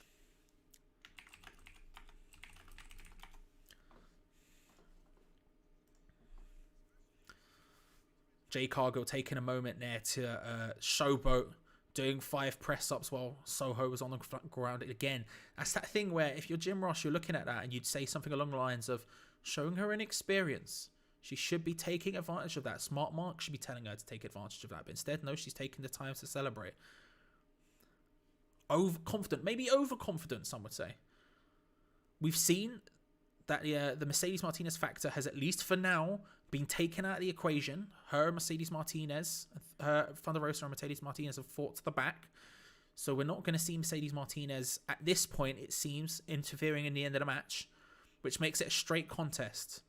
Jade Cargill taking a moment there to showboat, doing 5 press-ups while Soho was on the ground again. That's that thing where if you're Jim Ross, you're looking at that and you'd say something along the lines of showing her an experience. She should be taking advantage of that. Smart Mark should be telling her to take advantage of that. But instead, no, she's taking the time to celebrate. Overconfident, maybe overconfident, some would say. We've seen that the Mercedes Martinez factor has, at least for now, been taken out of the equation. Her Mercedes Martinez, her Thunder Rosa and Mercedes Martinez have fought to the back. So we're not going to see Mercedes Martinez, at this point, it seems, interfering in the end of the match, which makes it a straight contest.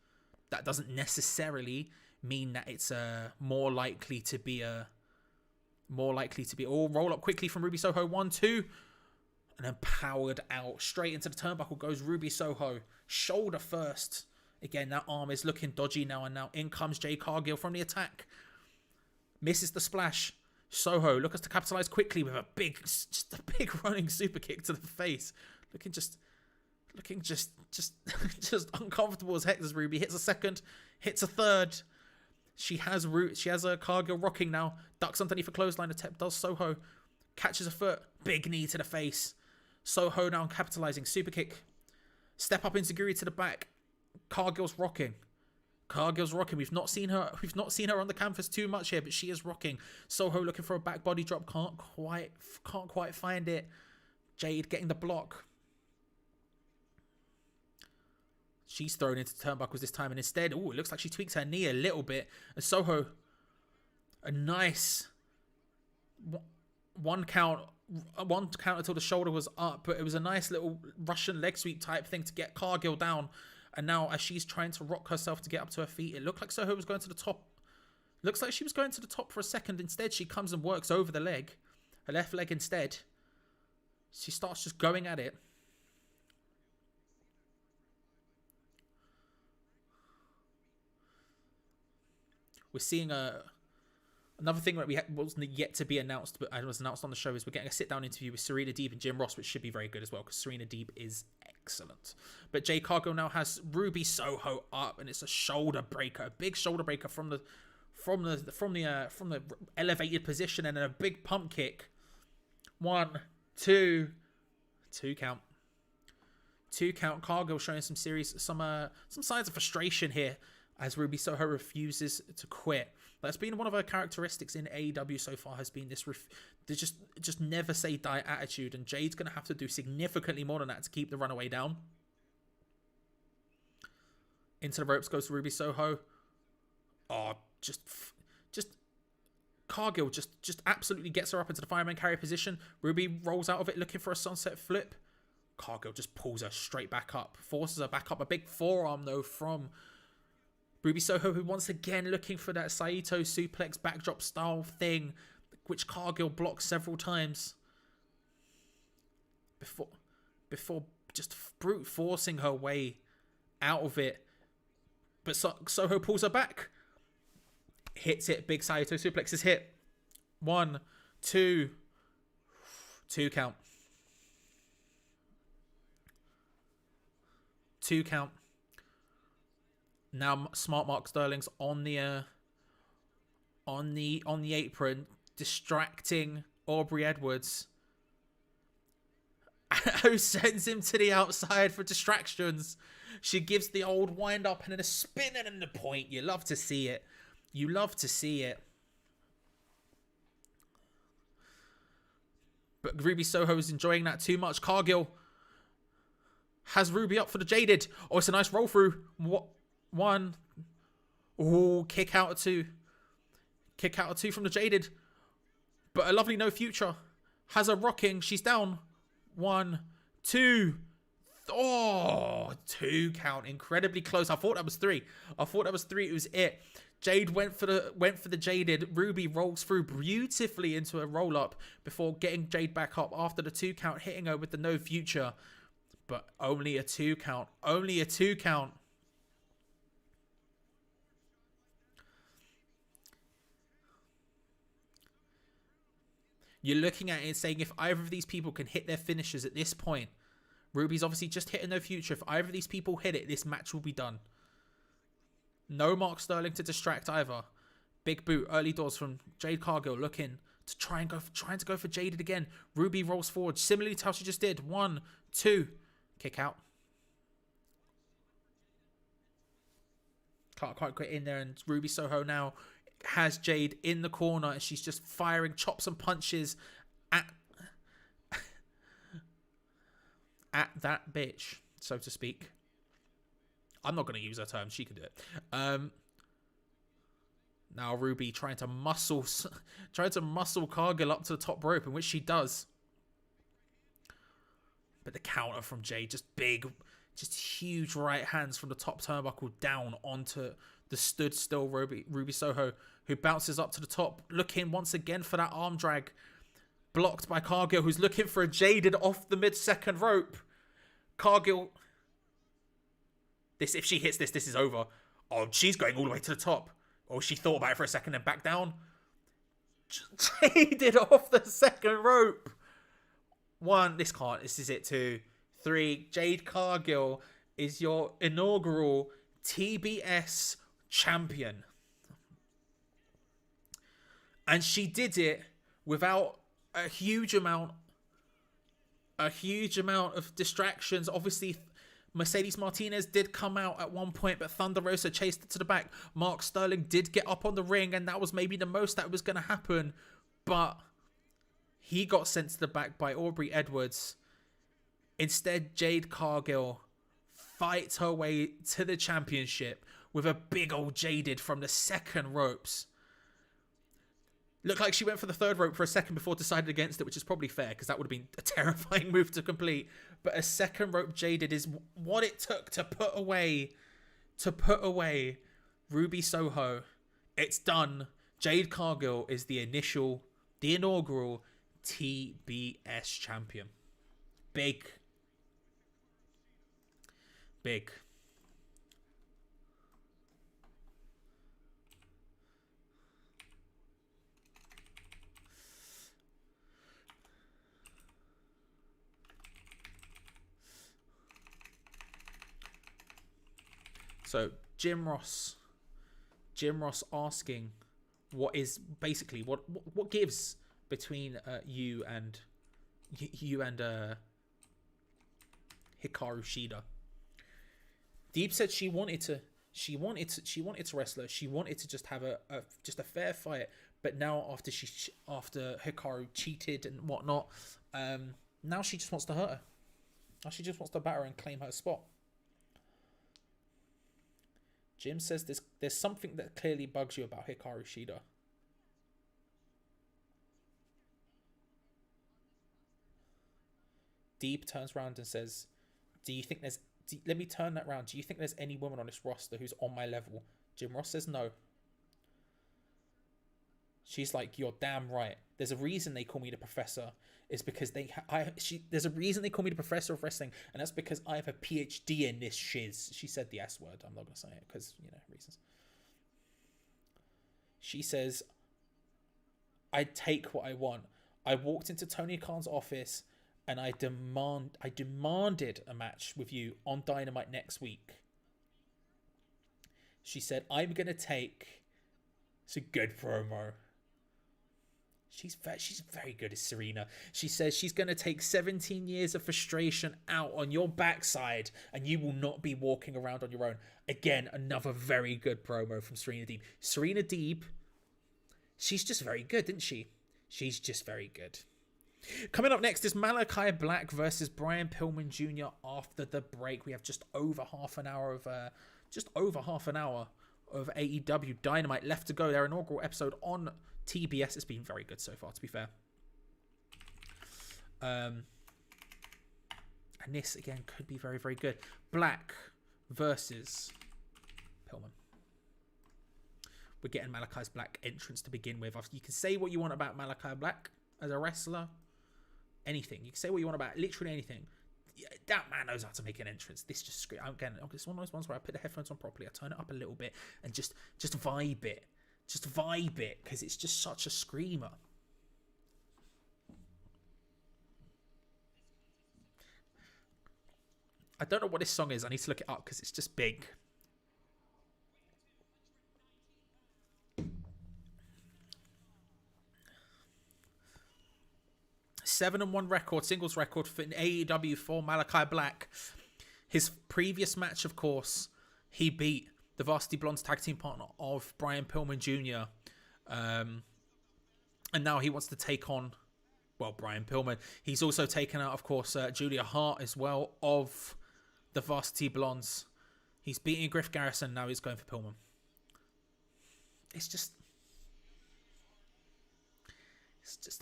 That doesn't necessarily mean that it's more likely to be all roll up quickly from Ruby Soho. 1, 2, and then powered out straight into the turnbuckle goes Ruby Soho, shoulder first. Again, that arm is looking dodgy now, and now in comes Jade Cargill from the attack. Misses the splash. Soho looks to capitalize quickly with a big running super kick to the face. Looking just uncomfortable as heck as Ruby. Hits a second, hits a third. She has a Cargill rocking now. Ducks underneath a clothesline attempt. Does Soho. Catches a foot. Big knee to the face. Soho now capitalizing. Super kick. Step up enziguri to the back. Cargill's rocking. We've not seen her on the canvas too much here, but she is rocking. Soho looking for a back body drop. Can't quite find it. Jade getting the block. She's thrown into turnbuckles this time, and instead, it looks like she tweaks her knee a little bit. And Soho, a nice one count until the shoulder was up, but it was a nice little Russian leg sweep type thing to get Cargill down. And now, as she's trying to rock herself to get up to her feet, it looked like Soho was going to the top. Looks like she was going to the top for a second. Instead, she comes and works over the leg, her left leg instead. She starts just going at it. We're seeing another thing that wasn't yet to be announced, but it was announced on the show, is we're getting a sit-down interview with Serena Deeb and Jim Ross, which should be very good as well, because Serena Deeb is excellent. But Jade Cargill now has Ruby Soho up, and it's a shoulder breaker, a big shoulder breaker from the elevated position, and then a big pump kick. 1, 2 count. 2 count. Cargill showing some signs of frustration here, as Ruby Soho refuses to quit. That's been one of her characteristics in AEW so far, has been this just never say die attitude, and Jade's going to have to do significantly more than that to keep the runaway down. Into the ropes goes Ruby Soho. Just Cargill just absolutely gets her up into the fireman carry position. Ruby rolls out of it looking for a sunset flip. Cargill just pulls her straight back up, forces her back up. A big forearm though from Ruby Soho, who once again looking for that Saito suplex backdrop style thing, which Cargill blocks several times before just brute forcing her way out of it. But Soho pulls her back. Hits it. Big Saito suplex is hit. 1, 2. 2 count. 2 count. Now Smart Mark Sterling's on the apron, distracting Aubrey Edwards, who sends him to the outside for distractions. She gives the old wind up and then a spin and then the point. You love to see it. You love to see it. But Ruby Soho is enjoying that too much. Cargill has Ruby up for the Jaded. Oh, it's a nice roll through. 1. Oh, kick out of 2. Kick out of 2 from the Jaded. But a lovely no future. Has her rocking. She's down. 1, 2. Oh, 2 count. Incredibly close. I thought that was 3. It was it. Jade went for the Jaded. Ruby rolls through beautifully into a roll up before getting Jade back up after the 2 count, hitting her with the no future. But only a 2 count. Only a 2 count. You're looking at it and saying if either of these people can hit their finishes at this point, Ruby's obviously just hit a no future. If either of these people hit it, this match will be done. No Mark Sterling to distract either. Big boot, early doors from Jade Cargill, looking to trying to go for Jaded again. Ruby rolls forward, similarly to how she just did. 1, 2, kick out. Can't quite get in there, and Ruby Soho now has Jade in the corner, and she's just firing chops and punches at that bitch, so to speak. I'm not going to use her term. She can do it. Now Ruby trying to muscle Cargill up to the top rope, in which she does. But the counter from Jade, just huge right hands from the top turnbuckle down onto the stood still Ruby Soho, who bounces up to the top, looking once again for that arm drag. Blocked by Cargill, who's looking for a Jaded off the mid-second rope. Cargill, if she hits this is over. Oh, she's going all the way to the top. Oh, she thought about it for a second and back down. Jaded off the second rope. 1, this is it. 2, 3, Jade Cargill is your inaugural TBS champion. And she did it without a huge amount of distractions. Obviously, Mercedes Martinez did come out at one point, but Thunder Rosa chased it to the back. Mark Sterling did get up on the ring, and that was maybe the most that was going to happen. But he got sent to the back by Aubrey Edwards. Instead, Jade Cargill fights her way to the championship with a big old Jaded from the second ropes. Looked like she went for the third rope for a second before decided against it, which is probably fair because that would have been a terrifying move to complete. But a second rope Jaded is what it took to put away Ruby Soho. It's done. Jade Cargill is the inaugural TBS champion. Big. So Jim Ross asking what gives between you and Hikaru Shida. Deep said she wanted to wrestle her. She wanted to just have a fair fight. But now after Hikaru cheated and whatnot, now she just wants to hurt her. Now she just wants to batter her and claim her spot. Jim says there's something that clearly bugs you about Hikaru Shida. Deep turns around and says, let me turn that round. Do you think there's any woman on this roster who's on my level? Jim Ross says no. She's like, you're damn right. There's a reason they call me the professor. Is because there's a reason they call me the professor of wrestling, and that's because I have a PhD in this shiz. She said the S word. I'm not gonna say it because reasons. She says, "I take what I want. I walked into Tony Khan's office, and I demanded a match with you on Dynamite next week." She said, "I'm gonna take." It's a good promo. She's very good as Serena. She says she's going to take 17 years of frustration out on your backside and you will not be walking around on your own. Again, another very good promo from Serena Deeb. Serena Deeb, she's just very good, isn't she? She's just very good. Coming up next is Malakai Black versus Bryan Pillman Jr. After the break, we have just over half an hour of AEW Dynamite left to go. Their inaugural episode on TBS. It's been very good so far, to be fair. And this, again, could be very, very good. Black versus Pillman. We're getting Malakai's Black entrance to begin with. You can say what you want about Malakai Black as a wrestler. Anything. You can say what you want about literally anything. That man knows how to make an entrance. This just screams. It's one of those ones where I put the headphones on properly. I turn it up a little bit and just vibe it. Just vibe it, because it's just such a screamer. I don't know what this song is. I need to look it up because it's just big. Seven and 1 record, singles record for AEW for Malakai Black. His previous match, of course, he beat the Varsity Blondes tag team partner of Bryan Pillman Jr. And now he wants to take on, Bryan Pillman. He's also taken out, of course, Julia Hart as well of the Varsity Blondes. He's beating Griff Garrison. Now he's going for Pillman. It's just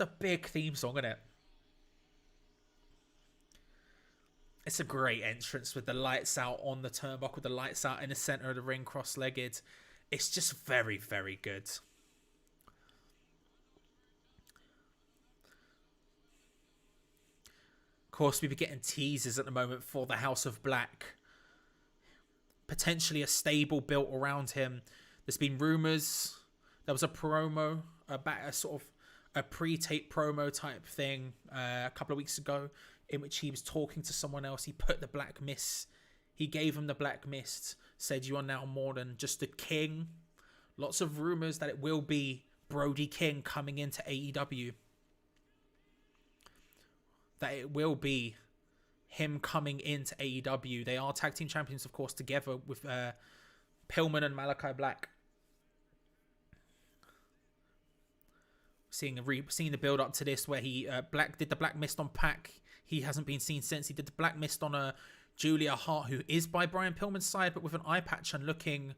a big theme song, isn't it? It's a great entrance with the lights out on the turnbuckle, the lights out in the center of the ring, cross-legged. It's just very, very good. Of course, we've been getting teasers at the moment for the House of Black. Potentially a stable built around him. There's been rumors. There was a promo, about a sort of a pre-tape promo type thing a couple of weeks ago, in which he was talking to someone else. He put the black mist. He gave him the black mist. Said, "You are now more than just a king." Lots of rumors that it will be Brody King coming into AEW. That it will be him coming into AEW. They are tag team champions, of course, together with Pillman and Malakai Black. Seeing the build up to this, where he did the black mist on Pac. He hasn't been seen since. He did the black mist on Julia Hart, who is by Bryan Pillman's side, but with an eye patch and looking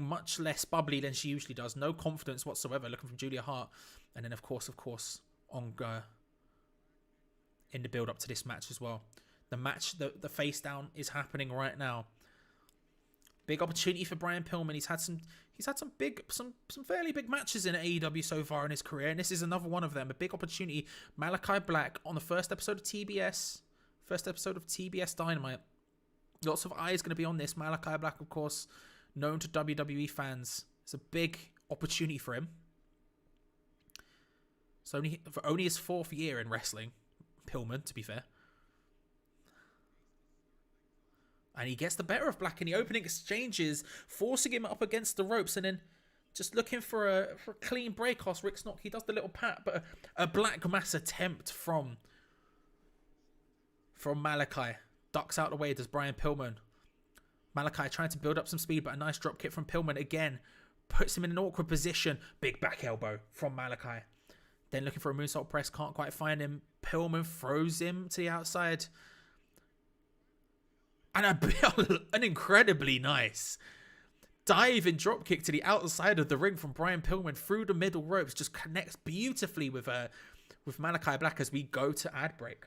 much less bubbly than she usually does. No confidence whatsoever looking from Julia Hart. And then, of course, on in the build up to this match as well. The match, the face down is happening right now. Big opportunity for Bryan Pillman. He's had some fairly big matches in AEW so far in his career, and this is another one of them. A big opportunity. Malakai Black on the first episode of TBS Dynamite. Lots of eyes going to be on this. Malakai Black, of course, known to WWE fans. It's a big opportunity for him. So only his 4th year in wrestling, Pillman, to be fair. And he gets the better of Black in the opening exchanges, forcing him up against the ropes, and then just looking for a clean break off Rick Snock. He does the little pat, but a Black Mass attempt from Malakai. Ducks out the way, does Bryan Pillman. Malakai trying to build up some speed, but a nice drop kick from Pillman again. Puts him in an awkward position. Big back elbow from Malakai. Then looking for a moonsault press, can't quite find him. Pillman throws him to the outside. And an incredibly nice diving dropkick to the outside of the ring from Bryan Pillman through the middle ropes. Just connects beautifully with Malakai Black as we go to ad break.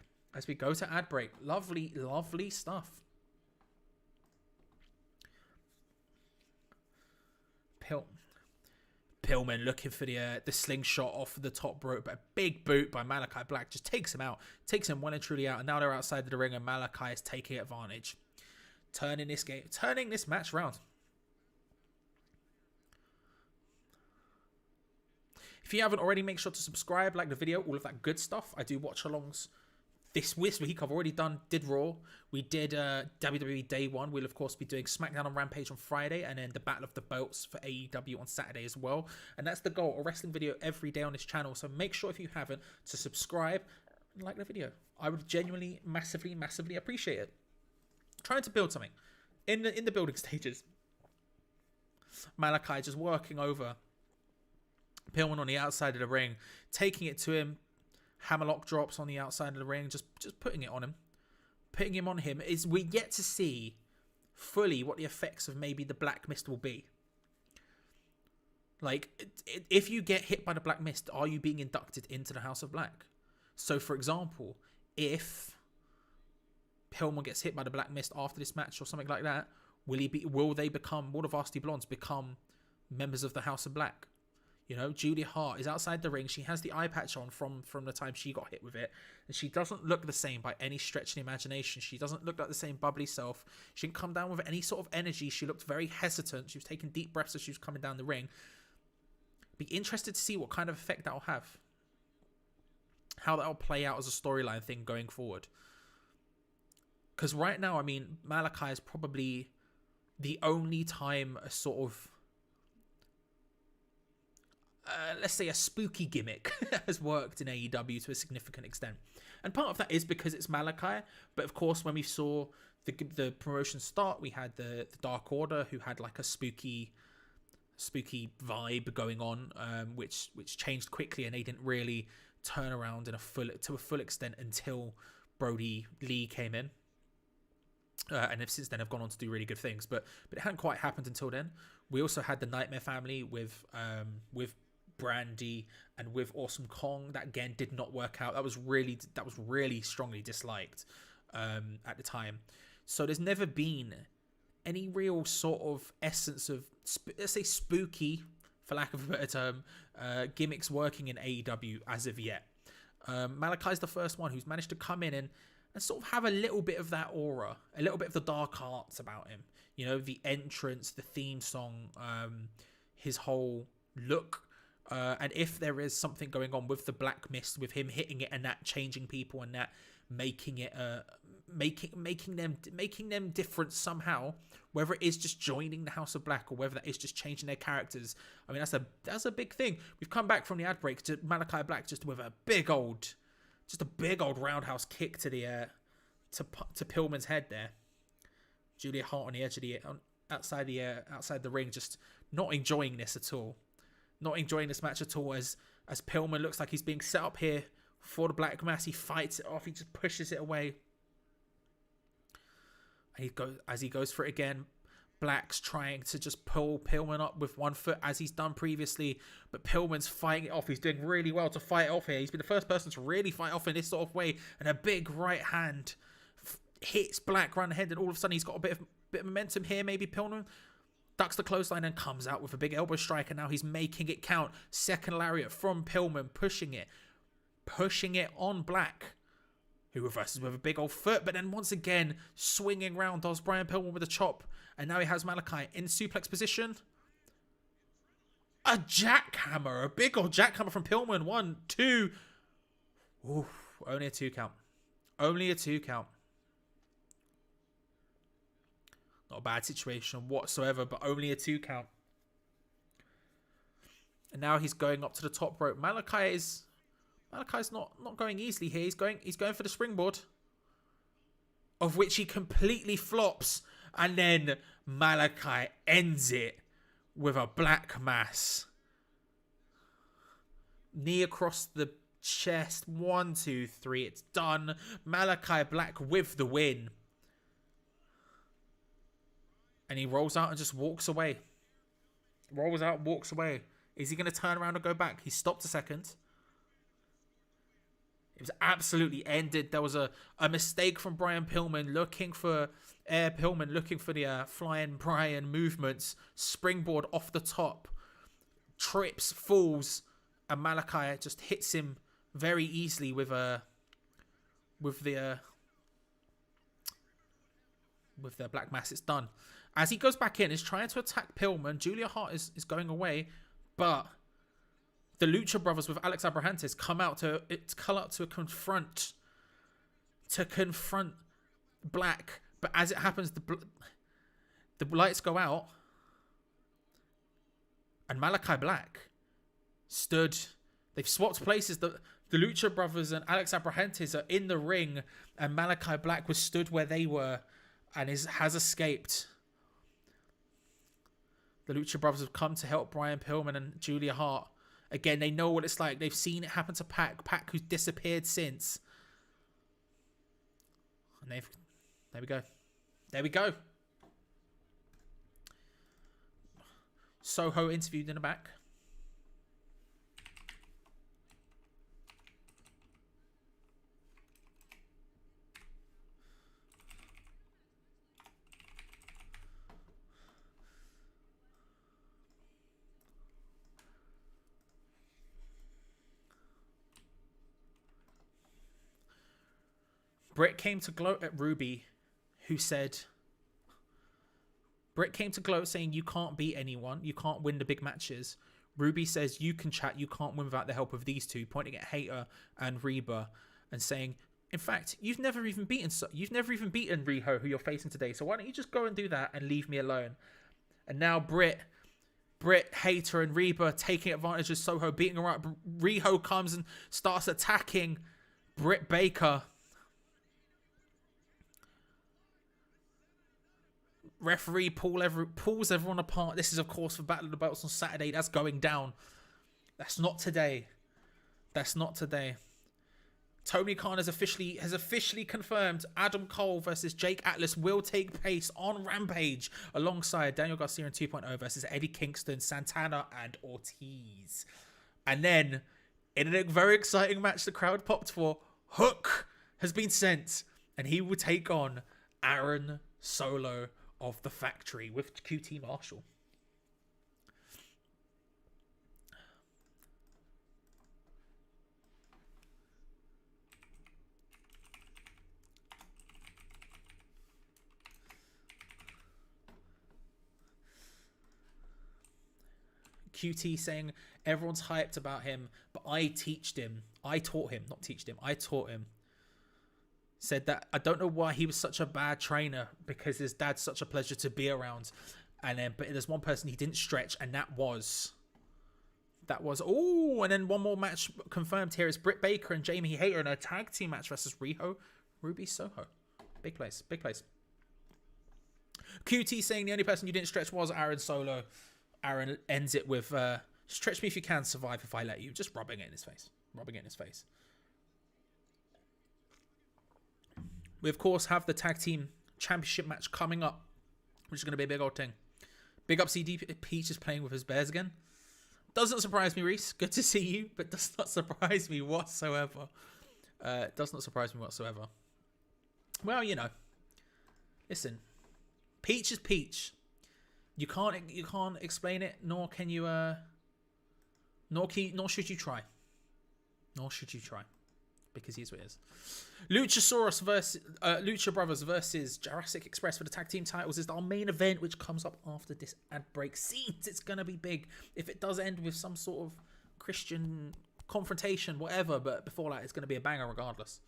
Lovely, lovely stuff. Pillman looking for the slingshot off the top rope, but a big boot by Malakai Black just takes him out, takes him well and truly out, and now they're outside of the ring, and Malakai is taking advantage, turning this match round. If you haven't already, make sure to subscribe, like the video, all of that good stuff. I do watch-alongs this week. I've already did Raw. We did WWE Day 1. We'll, of course, be doing SmackDown on Rampage on Friday, and then the Battle of the Belts for AEW on Saturday as well. And that's the goal, a wrestling video every day on this channel. So make sure, if you haven't, to subscribe and like the video. I would genuinely, massively, massively appreciate it. Trying to build something. In the building stages, Malakai just working over Pillman on the outside of the ring, taking it to him, hammerlock drops on the outside of the ring, just putting it on him, putting him on him. Is we yet to see fully what the effects of maybe the Black Mist will be. Like, if you get hit by the Black Mist, are you being inducted into the House of Black? So, for example, if Pillman gets hit by the Black Mist after this match or something like that, will the Varsity Blondes become members of the House of Black? You know, Julia Hart is outside the ring. She has the eye patch on from the time she got hit with it. And she doesn't look the same by any stretch of the imagination. She doesn't look like the same bubbly self. She didn't come down with any sort of energy. She looked very hesitant. She was taking deep breaths as she was coming down the ring. Be interested to see what kind of effect that'll have. How that'll play out as a storyline thing going forward. Because right now, I mean, Malakai is probably the only time a sort of let's say a spooky gimmick has worked in AEW to a significant extent. And part of that is because it's Malakai. But of course, when we saw the promotion start, we had the Dark Order, who had like a spooky vibe going on, which changed quickly, and they didn't really turn around to a full extent until Brody Lee came in. And since then have gone on to do really good things, but it hadn't quite happened until then. We also had the Nightmare Family with Brandy and with Awesome Kong. That again did not work out. That was really strongly disliked at the time. So there's never been any real sort of essence of let's say spooky, for lack of a better term, gimmicks working in AEW as of yet. Malakai's the first one who's managed to come in and sort of have a little bit of that aura, a little bit of the dark arts about him. You know, the entrance, the theme song, his whole look. And if there is something going on with the Black Mist, with him hitting it and that changing people and that making it making them different somehow, whether it is just joining the House of Black or whether that is just changing their characters. I mean, that's a big thing. We've come back from the ad break to Malakai Black just with a big old roundhouse kick to the to Pillman's head there. Julia Hart on the edge of the outside the ring, just not enjoying this at all. Not enjoying this match at all, as Pillman looks like he's being set up here for the Black Mass. He fights it off. He just pushes it away. And he goes for it again. Black's trying to just pull Pillman up with one foot as he's done previously, but Pillman's fighting it off. He's doing really well to fight it off here. He's been the first person to really fight off in this sort of way, and a big right hand hits Black round the head, and all of a sudden he's got a bit of momentum here. Maybe Pillman ducks the clothesline and comes out with a big elbow strike, and now he's making it count. Second lariat from Pillman, pushing it on Black, who reverses with a big old foot, but then once again swinging round, does Bryan Pillman with a chop, and now he has Malakai in suplex position. A jackhammer, a big old jackhammer from Pillman. 1, 2. Oof, only a 2 count. Only a 2 count. Not a bad situation whatsoever, but only a 2 count. And now he's going up to the top rope. Malakai's not going easily here. He's going for the springboard, of which he completely flops, and then Malakai ends it with a Black Mass. Knee across the chest. 1, 2, 3. It's done. Malakai Black with the win. And he rolls out and just walks away. Rolls out, walks away. Is he going to turn around and go back? He stopped a second. It was absolutely ended. There was a mistake from Bryan Pillman looking for the flying Bryan movements. Springboard off the top. trips, falls, and Malakai just hits him very easily with the Black Mass. It's done. As he goes back in, he's trying to attack Pillman. Julia Hart is going away, but the Lucha Brothers with Alex Abrahantes come out to confront Black. But as it happens, the lights go out, and Malakai Black stood. They've swapped places. The Lucha Brothers and Alex Abrahantes are in the ring, and Malakai Black was stood where they were and has escaped. The Lucha Brothers have come to help Bryan Pillman and Julia Hart. Again, they know what it's like. They've seen it happen to Pac, who's disappeared since. And there we go. Soho interviewed in the back. Britt came to gloat at Ruby, who said... Britt came to gloat saying, you can't beat anyone. You can't win the big matches. Ruby says, you can chat. You can't win without the help of these two, pointing at Hater and Reba and saying, in fact, you've never even beaten Riho, who you're facing today. So why don't you just go and do that and leave me alone? And now Britt, Hater, and Reba taking advantage of Soho, beating her up. Riho comes and starts attacking Britt Baker. Referee pulls everyone apart. This is, of course, for Battle of the Belts on Saturday. That's going down. That's not today. Tony Khan has officially confirmed Adam Cole versus Jake Atlas will take place on Rampage alongside Daniel Garcia and 2.0 versus Eddie Kingston, Santana, and Ortiz. And then, in a very exciting match the crowd popped for, Hook has been sent, and he will take on Aaron Solo of the Factory with QT Marshall. QT saying everyone's hyped about him, but I taught him. Said that I don't know why he was such a bad trainer, because his dad's such a pleasure to be around. And then, but there's one person he didn't stretch, and that was. Oh, and then one more match confirmed here is Britt Baker and Jamie Hayter in a tag team match versus Riho, Ruby, Soho. Big place. QT saying the only person you didn't stretch was Aaron Solo. Aaron ends it with, stretch me if you can, survive if I let you. Just rubbing it in his face. We, of course, have the tag team championship match coming up, which is going to be a big old thing. Big up CD Peach is playing with his bears again. Doesn't surprise me, Reese. Good to see you, but does not surprise me whatsoever. Well, you know. Listen. Peach is Peach. You can't explain it, nor can you nor should you try. Because here's what it is. Luchasaurus versus Lucha Brothers versus Jurassic Express for the tag team titles is our main event, which comes up after this ad break. Seems it's gonna be big. If it does end with some sort of Christian confrontation, whatever, but before that, it's gonna be a banger regardless.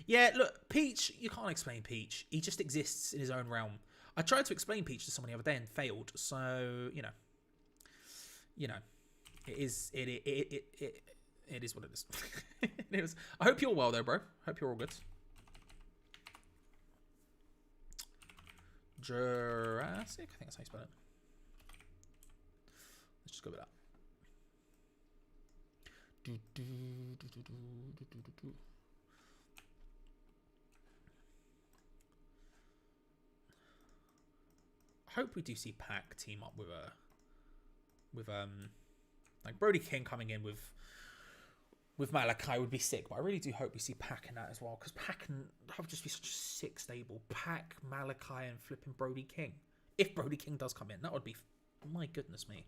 Yeah, look, Peach, you can't explain Peach. He just exists in his own realm. I tried to explain Peach to someone the other day and failed. So you know. It is what it is. It is. I hope you're well though, bro. Hope you're all good. Jurassic, I think that's how you spell it. Let's just go with that. I hope we do see Pac team up with like Brody King coming in with Malakai would be sick, but I really do hope we see Pac in that as well, because Pac and that would just be such a sick stable. Pac, Malakai, and flipping Brody King. If Brody King does come in, that would be... My goodness me.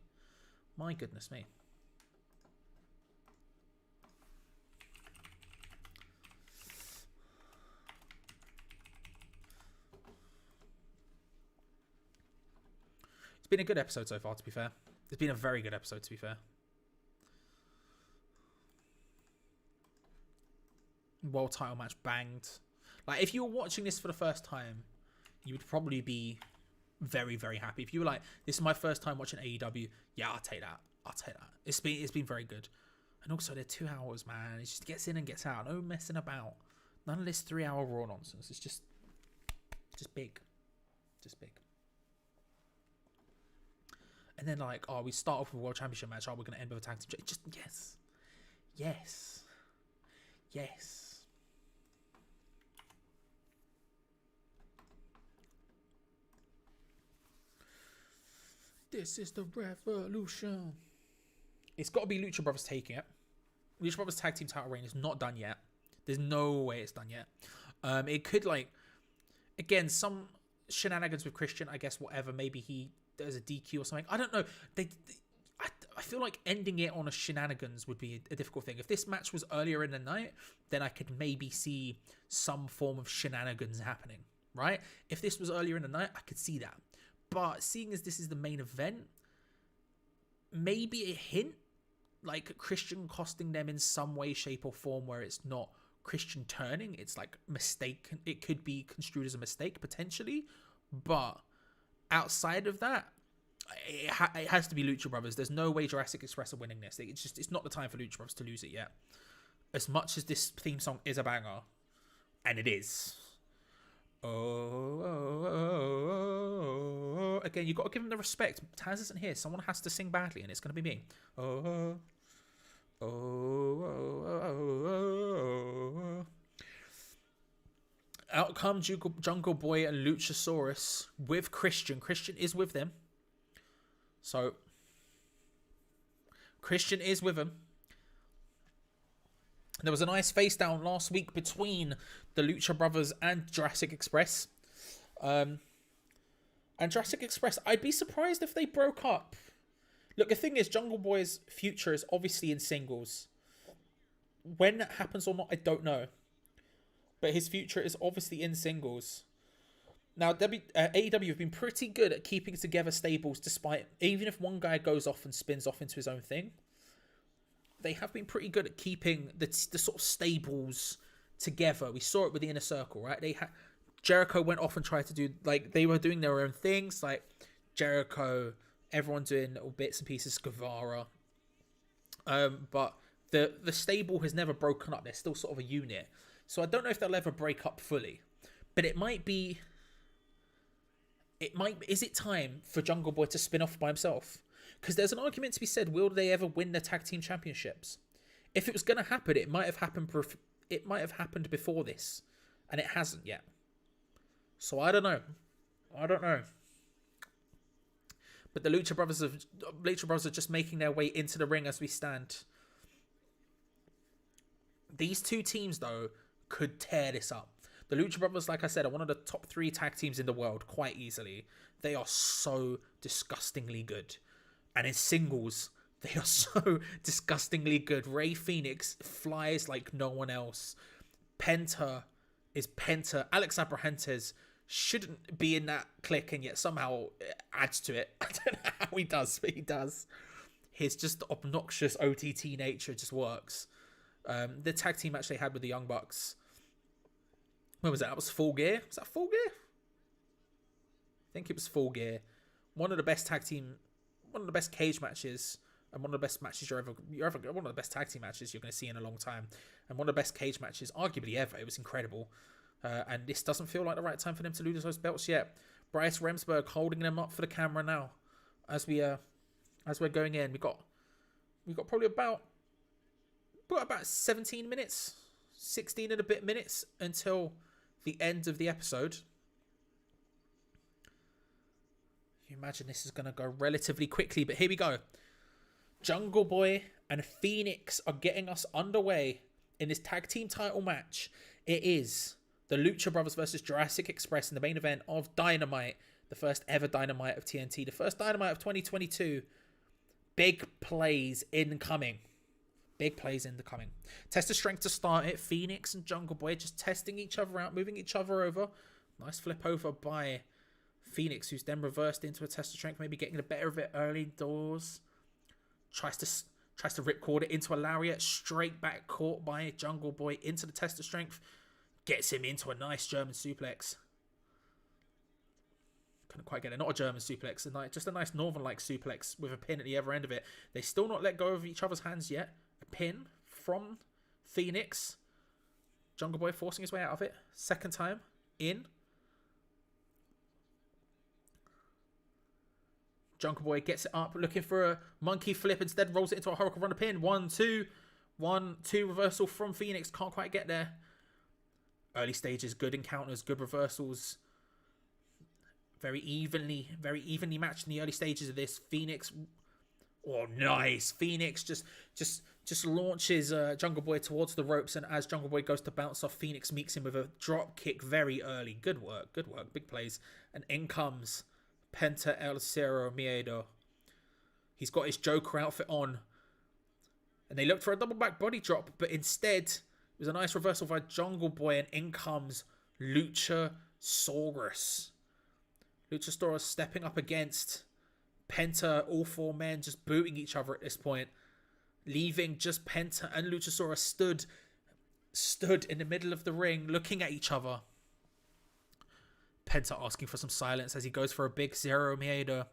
My goodness me. It's been a good episode so far, to be fair. It's been a very good episode, to be fair. World title match banged. Like, if you were watching this for the first time, you would probably be very, very happy. If you were like, this is my first time watching AEW, yeah, I'll take that. I'll take that. It's been very good. And also, they're 2 hours, man. It just gets in and gets out. No messing about. None of this 3-hour Raw nonsense. It's just big. Just big. And then, like, we start off with a World Championship match. We're going to end with a tag team. Just, yes. Yes. Yes. This is the revolution. It's got to be Lucha Brothers taking it. Lucha Brothers tag team title reign is not done yet. There's no way it's done yet. It could, like, again, some shenanigans with Christian, I guess, whatever. Maybe he does a DQ or something. I don't know. I feel like ending it on a shenanigans would be a difficult thing. If this match was earlier in the night, then I could maybe see some form of shenanigans happening, right? If this was earlier in the night, I could see that. But seeing as this is the main event, maybe a hint, like Christian costing them in some way, shape, or form where it's not Christian turning. It's like mistake. It could be construed as a mistake, potentially. But outside of that, it has to be Lucha Brothers. There's no way Jurassic Express are winning this. It's not the time for Lucha Brothers to lose it yet. As much as this theme song is a banger, and it is. Again, you got to give him the respect. Taz isn't here. Someone has to sing badly, and it's going to be me. Out come Jungle Boy and Luchasaurus with Christian. Christian is with them. So, Christian is with him. There was a nice face down last week between the Lucha Brothers and Jurassic Express. And Jurassic Express, I'd be surprised if they broke up. Look, the thing is, Jungle Boy's future is obviously in singles. When that happens or not, I don't know. But his future is obviously in singles. Now, AEW have been pretty good at keeping together stables despite... Even if one guy goes off and spins off into his own thing, they have been pretty good at keeping the sort of stables together. We saw it with the Inner Circle, right? Jericho went off and tried to do... Like, they were doing their own things. Like, Jericho, everyone doing little bits and pieces, Guevara. But the stable has never broken up. They're still sort of a unit. So I don't know if they'll ever break up fully. But it might be... Is it time for Jungle Boy to spin off by himself? Because there's an argument to be said, will they ever win the tag team championships? If it was going to happen, it might have happened before this. And it hasn't yet. So I don't know. But the Lucha Brothers are just making their way into the ring as we stand. These two teams, though, could tear this up. The Lucha Brothers, like I said, are one of the top 3 tag teams in the world, quite easily. They are so disgustingly good. And in singles, they are so disgustingly good. Rey Fénix flies like no one else. Penta is Penta. Alex Abrahantes shouldn't be in that clique and yet somehow adds to it. I don't know how he does, but he does. His just obnoxious OTT nature just works. The tag team match they had with the Young Bucks. When was that? That was Full Gear. Was that Full Gear? I think it was Full Gear. One of the best cage matches, and one of the best matches one of the best tag team matches you're going to see in a long time, and one of the best cage matches, arguably ever. It was incredible. And this doesn't feel like the right time for them to lose those belts yet. Bryce Remsburg holding them up for the camera now, as we're going in. We got probably about 17 minutes, 16 and a bit minutes until the end of the episode. You imagine this is going to go relatively quickly, but here we go. Jungle Boy and Fénix are getting us underway in this tag team title match. It is the Lucha Brothers versus Jurassic Express in the main event of Dynamite. The first ever Dynamite of TNT. The first Dynamite of 2022. Big plays incoming. Big plays incoming. Test of strength to start it. Phoenix and Jungle Boy just testing each other out, moving each other over. Nice flip over by Phoenix, who's then reversed into a test of strength, maybe getting the better of it early doors. Tries to ripcord it into a lariat, straight back caught by Jungle Boy into the test of strength. Gets him into a nice German suplex. Couldn't quite get it. Not a German suplex, just a nice Northern-like suplex with a pin at the other end of it. They still not let go of each other's hands yet. A pin from Phoenix. Jungle Boy forcing his way out of it. Second time in. Jungle Boy gets it up, looking for a monkey flip. Instead, rolls it into a Hurricane Runner pin. 1, 2. 1, 2 reversal from Phoenix. Can't quite get there. Early stages, good encounters, good reversals. Very evenly matched in the early stages of this. Phoenix, oh nice! Phoenix just launches Jungle Boy towards the ropes, and as Jungle Boy goes to bounce off, Phoenix meets him with a drop kick very early. Good work, big plays. And in comes Penta El Cero Miedo. He's got his Joker outfit on, and they looked for a double back body drop, but instead it was a nice reversal by Jungle Boy, and in comes Luchasaurus. Luchasaurus stepping up against Penta, all four men just booting each other at this point, leaving just Penta and Luchasaurus stood in the middle of the ring looking at each other. Penta asking for some silence as he goes for a big Zero Miedo.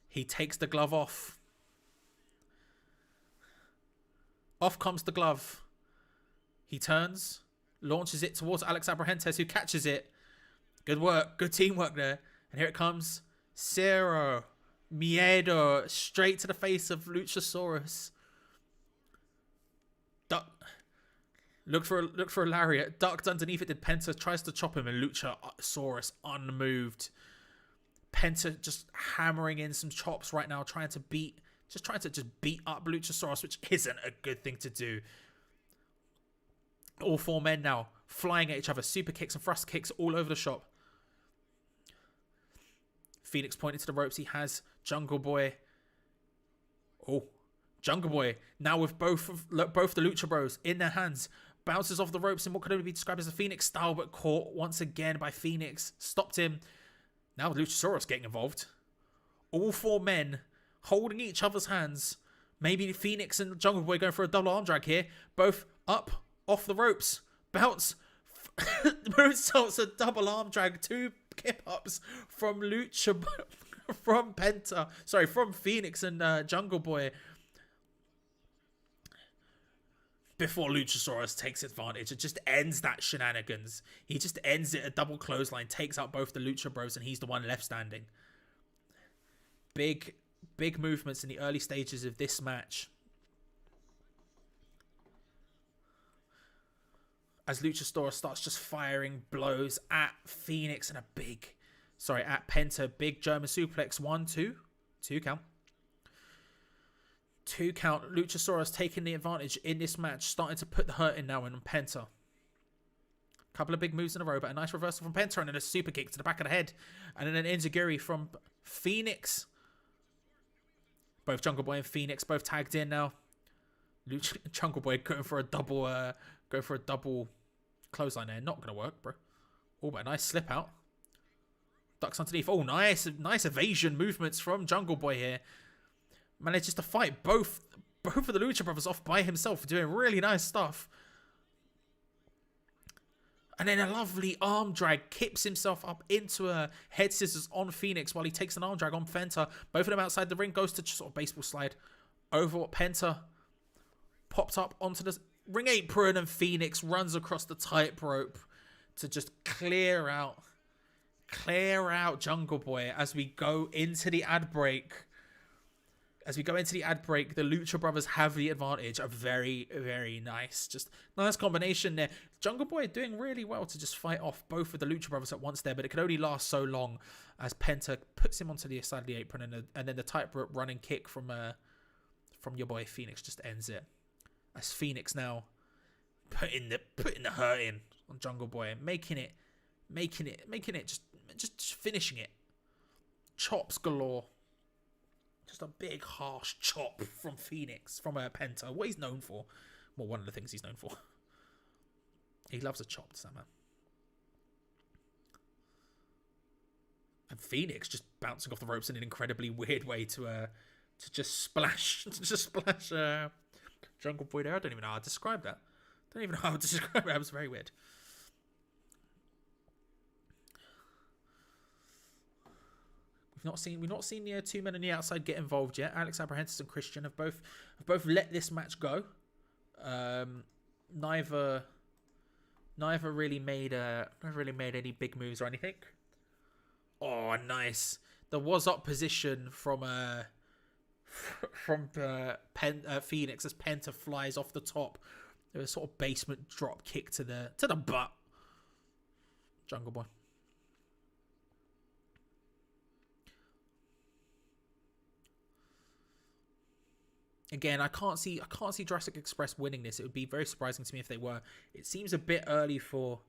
He takes the glove off. Off comes the glove. He turns, launches it towards Alex Abrahantes, who catches it. Good work, good teamwork there. And here it comes. Zero Miedo straight to the face of Luchasaurus. Look for a lariat. Ducked underneath it. Did Penta tries to chop him, and Luchasaurus unmoved. Penta just hammering in some chops right now, trying to beat up Luchasaurus, which isn't a good thing to do. All four men now flying at each other. Super kicks and thrust kicks all over the shop. Phoenix pointing to the ropes. He has Jungle Boy. Oh, Jungle Boy now with both the Lucha Bros in their hands. Bounces off the ropes in what could only be described as a Phoenix style, but caught once again by Phoenix. Stopped him. Now Luchasaurus getting involved. All four men holding each other's hands. Maybe Phoenix and Jungle Boy going for a double arm drag here. Both up, off the ropes. Bounce. Moonsaults a double arm drag. 2 kip-ups from Penta. Sorry, from Phoenix and Jungle Boy. Before Luchasaurus takes advantage, it just ends that shenanigans. He just ends it, a double clothesline, takes out both the Lucha Bros, and he's the one left standing. Big movements in the early stages of this match. As Luchasaurus starts just firing blows at Phoenix and at Penta. Big German suplex. 1, 2. 2 count. 2 count. Luchasaurus taking the advantage in this match, starting to put the hurt in now on Penta. Couple of big moves in a row, but a nice reversal from Penta and then a super kick to the back of the head. And then an enziguri from Phoenix. Both Jungle Boy and Phoenix both tagged in now. Jungle Boy going for a double clothesline there. Not going to work, bro. Oh, but a nice slip out. Ducks underneath. Oh, nice evasion movements from Jungle Boy here. Manages to fight both of the Lucha Brothers off by himself, doing really nice stuff. And then a lovely arm drag, kips himself up into a head scissors on Phoenix while he takes an arm drag on Penta. Both of them outside the ring, goes to sort of baseball slide over what Penta popped up onto the ring apron, and Phoenix runs across the tightrope to just clear out Jungle Boy as we go into the ad break. The Lucha Brothers have the advantage. A very, very nice combination there. Jungle Boy doing really well to just fight off both of the Lucha Brothers at once there, but it could only last so long as Penta puts him onto the side of the apron, and then the tightrope running kick from your boy Phoenix just ends it. As Phoenix now putting the hurt in on Jungle Boy, making it just finishing it. chops galore. Just a big, harsh chop from Phoenix, from Penta. What he's known for. Well, one of the things he's known for. He loves a chop, does that man? And Phoenix just bouncing off the ropes in an incredibly weird way to just splash, Jungle Boy there. I don't even know how to describe that. That was very weird. We've not seen the two men on the outside get involved yet. Alex Abrahantes and Christian have both let this match go. Neither really made any big moves or anything. Oh, nice! The was up position from Phoenix as Penta flies off the top. There was a sort of basement drop kick to the butt. Jungle Boy. Again, I can't see Jurassic Express winning this. It would be very surprising to me if they were. It seems a bit early The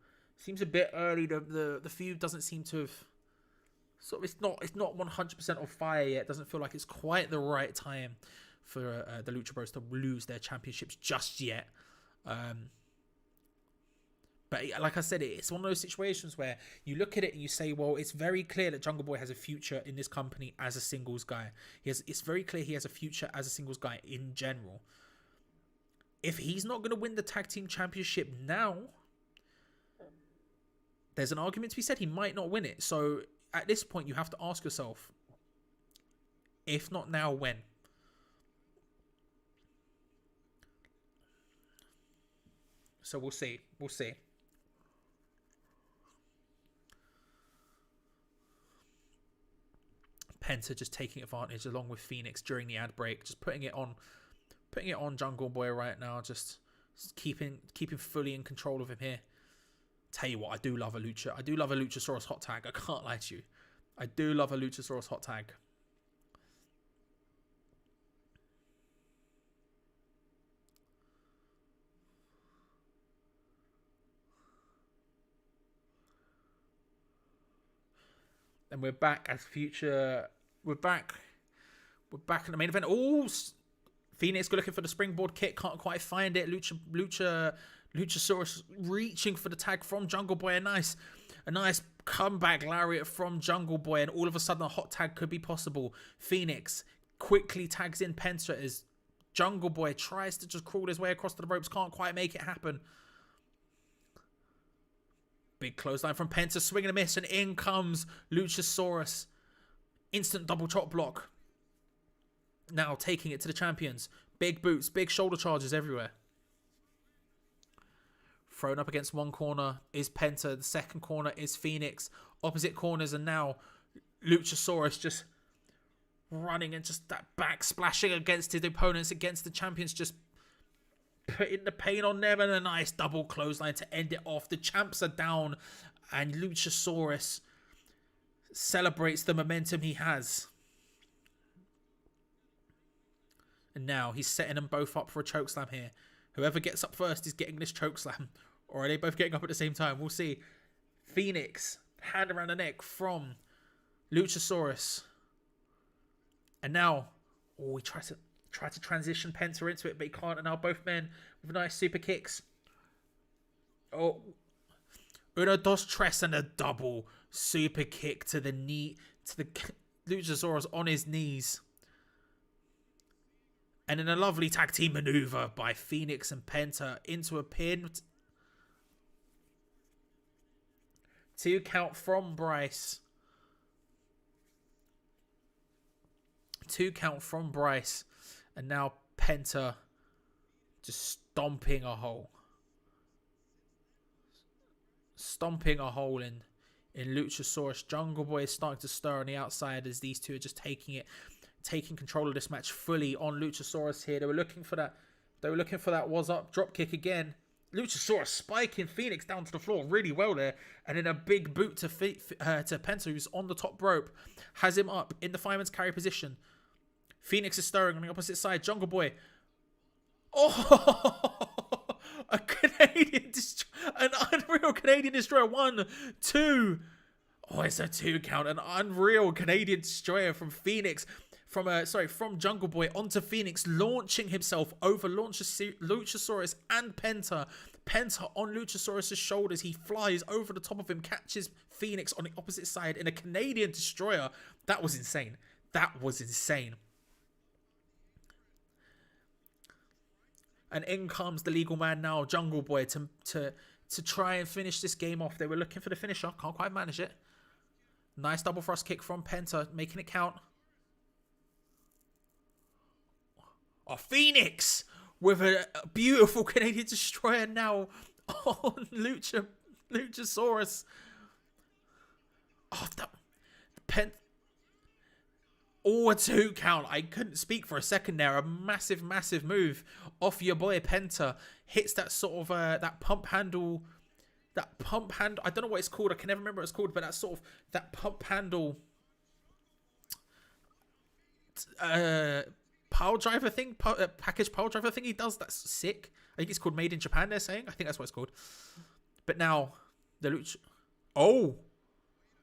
feud doesn't seem to have. So it's not 100% on fire yet. It doesn't feel like it's quite the right time for the Lucha Bros to lose their championships just yet. But like I said, it's one of those situations where you look at it and you say, well, it's very clear that Jungle Boy has a future in this company as a singles guy. It's very clear he has a future as a singles guy in general. If he's not going to win the tag team championship now, there's an argument to be said he might not win it. So at this point, you have to ask yourself, if not now, when? So we'll see. Penta just taking advantage along with Phoenix during the ad break, just putting it on Jungle Boy right now, just keeping fully in control of him here. Tell you what, I do love a Luchasaurus hot tag. I can't lie to you. I do love a Luchasaurus hot tag. And we're back as future. We're back in the main event. Oh, Phoenix looking for the springboard kick. Can't quite find it. Luchasaurus reaching for the tag from Jungle Boy. A nice comeback lariat from Jungle Boy. And all of a sudden a hot tag could be possible. Phoenix quickly tags in Penta as Jungle Boy tries to just crawl his way across to the ropes. Can't quite make it happen. Big clothesline from Penta, swing and a miss, and in comes Luchasaurus. Instant double chop block. Now taking it to the champions. Big boots, big shoulder charges everywhere. Thrown up against one corner is Penta. The second corner is Phoenix. Opposite corners, and now Luchasaurus just running and just that back splashing against his opponents, against the champions, just putting the pain on them, and a nice double clothesline to end it off. The champs are down, and Luchasaurus celebrates the momentum he has. And now he's setting them both up for a chokeslam here. Whoever gets up first is getting this chokeslam. Or are they both getting up at the same time? We'll see. Phoenix, hand around the neck from Luchasaurus. And now, he tries to transition Penta into it, but he can't. And now both men with nice super kicks. Oh, uno, dos, tres, and a double super kick to the knee, to the Luchasaurus on his knees. And then a lovely tag team maneuver by Phoenix and Penta into a pin. 2 count from Bryce. 2 count from Bryce. And now Penta just stomping a hole. Stomping a hole in Luchasaurus. Jungle Boy is starting to stir on the outside as these two are just taking control of this match fully on Luchasaurus here. They were looking for that was up drop kick again. Luchasaurus spiking Phoenix down to the floor really well there. And then a big boot to Penta, who's on the top rope. Has him up in the fireman's carry position. Phoenix is stirring on the opposite side. Jungle Boy. Oh! An unreal Canadian Destroyer. 1, 2. Oh, it's a 2 count. An unreal Canadian destroyer from Phoenix. From Jungle Boy onto Phoenix, launching himself over Luchasaurus and Penta. Penta on Luchasaurus' shoulders. He flies over the top of him, catches Phoenix on the opposite side in a Canadian destroyer. That was insane. And in comes the legal man now, Jungle Boy, to try and finish this game off. They were looking for the finisher. Can't quite manage it. Nice double thrust kick from Penta, making it count. Oh, Phoenix with a beautiful Canadian destroyer now on Luchasaurus. Oh, a 2 count. I couldn't speak for a second there. A massive, massive move off your boy Penta. Hits that sort of that pump handle. I don't know what it's called. I can never remember what it's called, but that pump handle pile driver thing, package pile driver thing he does. That's sick. I think it's called Made in Japan, they're saying. I think that's what it's called. But now, the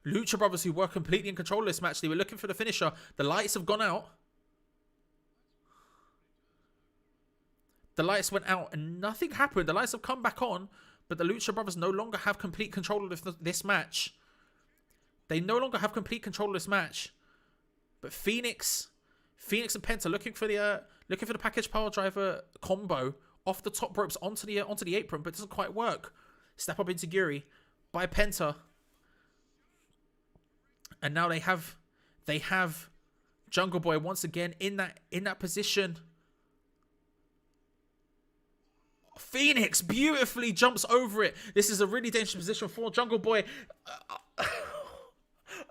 Lucha Brothers, who were completely in control of this match, they were looking for the finisher. The lights have gone out. The lights went out and nothing happened. The lights have come back on, but the Lucha Brothers no longer have complete control of this match. They no longer have complete control of this match. But Phoenix and Penta looking for the package power driver combo off the top ropes onto the apron, but it doesn't quite work. Step up into Guri by Penta. And now they have Jungle Boy once again in that position. Phoenix beautifully jumps over it. This is a really dangerous position for Jungle Boy.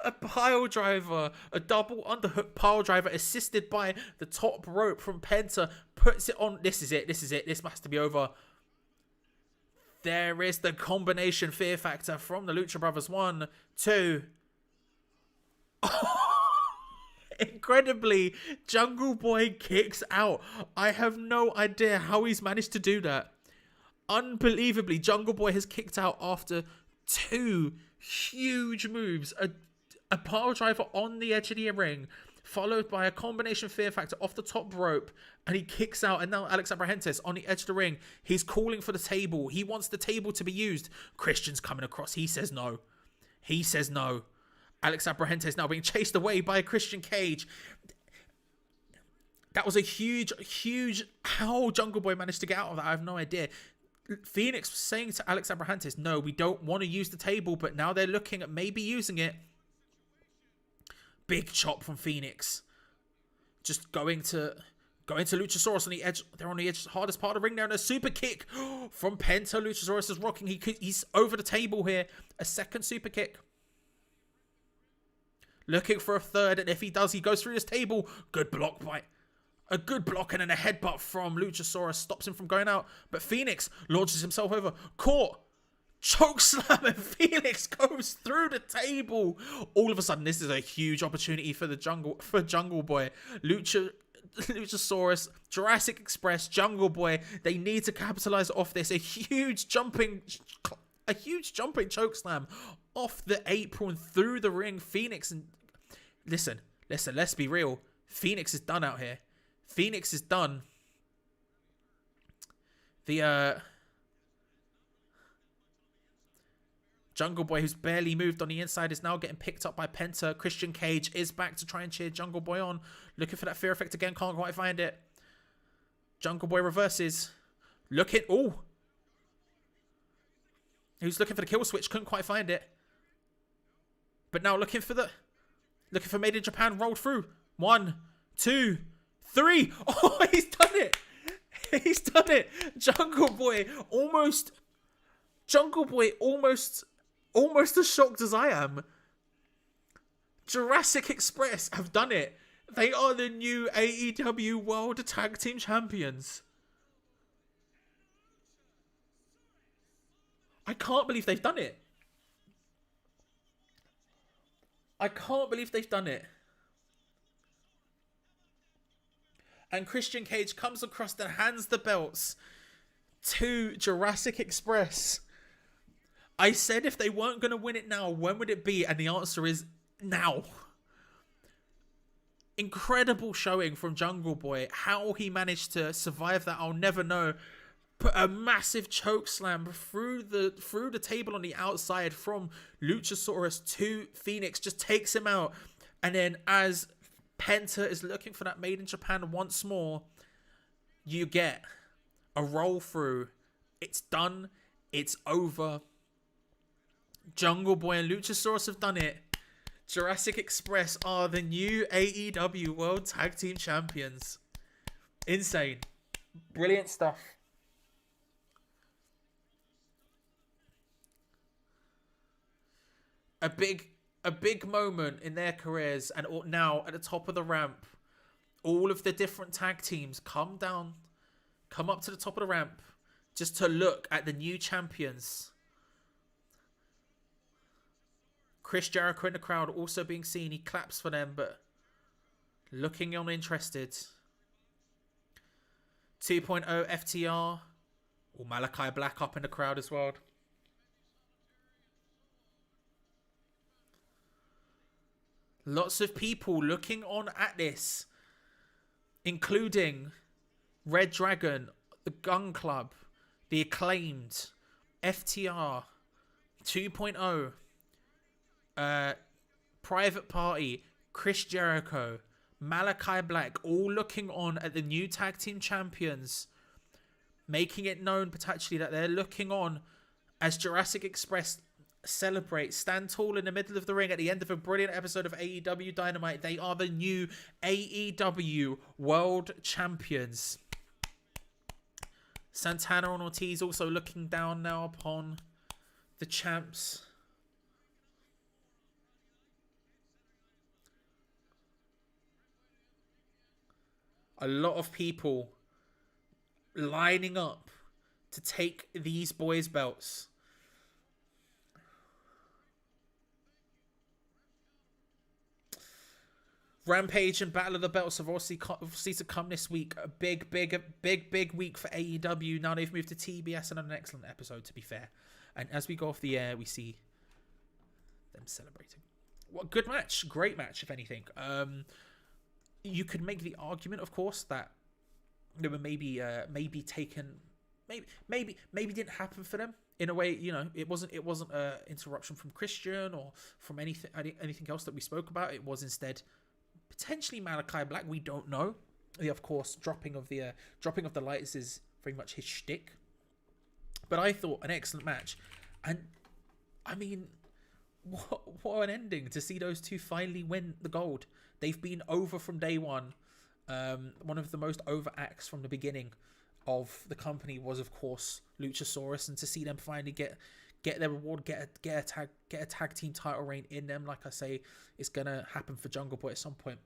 A pile driver, a double underhook pile driver assisted by the top rope from Penta, puts it on. This is it. This has to be over. There is the combination fear factor from the Lucha Brothers. 1, 2. Incredibly, Jungle Boy kicks out. I have no idea how he's managed to do that. Unbelievably, Jungle Boy has kicked out after 2 huge moves. A pile driver on the edge of the ring, followed by a combination fear factor off the top rope, and he kicks out. And now Alex Abrahantes on the edge of the ring. He's calling for the table. He wants the table to be used. Christian's coming across. He says no. Alex Abrahantes now being chased away by Christian Cage. That was a huge... How Jungle Boy managed to get out of that, I have no idea. Phoenix was saying to Alex Abrahantes, no, we don't want to use the table, but now they're looking at maybe using it. Big chop from Phoenix. Just going to Luchasaurus on the edge. They're on the edge, hardest part of the ring now. And a super kick from Penta. Luchasaurus is rocking. He's over the table here. A second super kick. Looking for a third. And if he does, he goes through this table. Good block by... A good block and then a headbutt from Luchasaurus stops him from going out. But Phoenix launches himself over. Caught. Choke slam, and Phoenix goes through the table. All of a sudden, this is a huge opportunity for Jungle Boy. Luchasaurus, Jurassic Express, Jungle Boy. They need to capitalize off this. A huge jumping choke slam off the apron through the ring. Phoenix and listen. Let's be real. Phoenix is done out here. Phoenix is done. Jungle Boy, who's barely moved on the inside, is now getting picked up by Penta. Christian Cage is back to try and cheer Jungle Boy on. Looking for that fear effect again. Can't quite find it. Jungle Boy reverses. Looking. Oh. Who's looking for the kill switch. Couldn't quite find it. But now looking for Made in Japan. Rolled through. 1, 2, 3. Oh, he's done it. He's done it. Jungle Boy almost as shocked as I am. Jurassic Express have done it. They are the new AEW World Tag Team Champions. I can't believe they've done it. And Christian Cage comes across and hands the belts to Jurassic Express. I said if they weren't going to win it now, when would it be? And the answer is now. Incredible showing from Jungle Boy. How he managed to survive that, I'll never know. Put a massive choke slam through the table on the outside from Luchasaurus to Phoenix. Just takes him out. And then as Penta is looking for that Made in Japan once more, you get a roll through. It's done. It's over. Jungle Boy and Luchasaurus have done it. Jurassic Express are the new AEW World Tag Team Champions. Insane. Brilliant stuff. A big moment in their careers, and now at the top of the ramp, all of the different tag teams come up to the top of the ramp just to look at the new champions. Chris Jericho in the crowd also being seen. He claps for them, but looking uninterested. 2.0 FTR. Or Malakai Black up in the crowd as well. Lots of people looking on at this, including Red Dragon, the Gun Club, the Acclaimed, FTR, 2.0, Private Party, Chris Jericho, Malakai Black, all looking on at the new tag team champions, making it known potentially that they're looking on as Jurassic Express celebrate, stand tall in the middle of the ring at the end of a brilliant episode of AEW Dynamite. They are the new AEW World Champions. Santana and Ortiz also looking down now upon the champs. A lot of people lining up to take these boys' belts. Rampage and Battle of the Belts have obviously to come this week. A big week for AEW. Now they've moved to TBS, and an excellent episode, to be fair. And as we go off the air, we see them celebrating. What good match. Great match, if anything. You could make the argument, of course, that they were maybe taken, maybe didn't happen for them in a way. You know, it wasn't an interruption from Christian or from anything else that we spoke about. It was instead potentially Malakai Black. We don't know. Yeah, of course, dropping of the lights is very much his shtick. But I thought an excellent match, and I mean, what an ending to see those two finally win the gold. They've been over from day one. One of the most over acts from the beginning of the company was, of course, Luchasaurus, and to see them finally get their reward, get a tag team title reign in them, like I say, it's gonna happen for Jungle Boy at some point.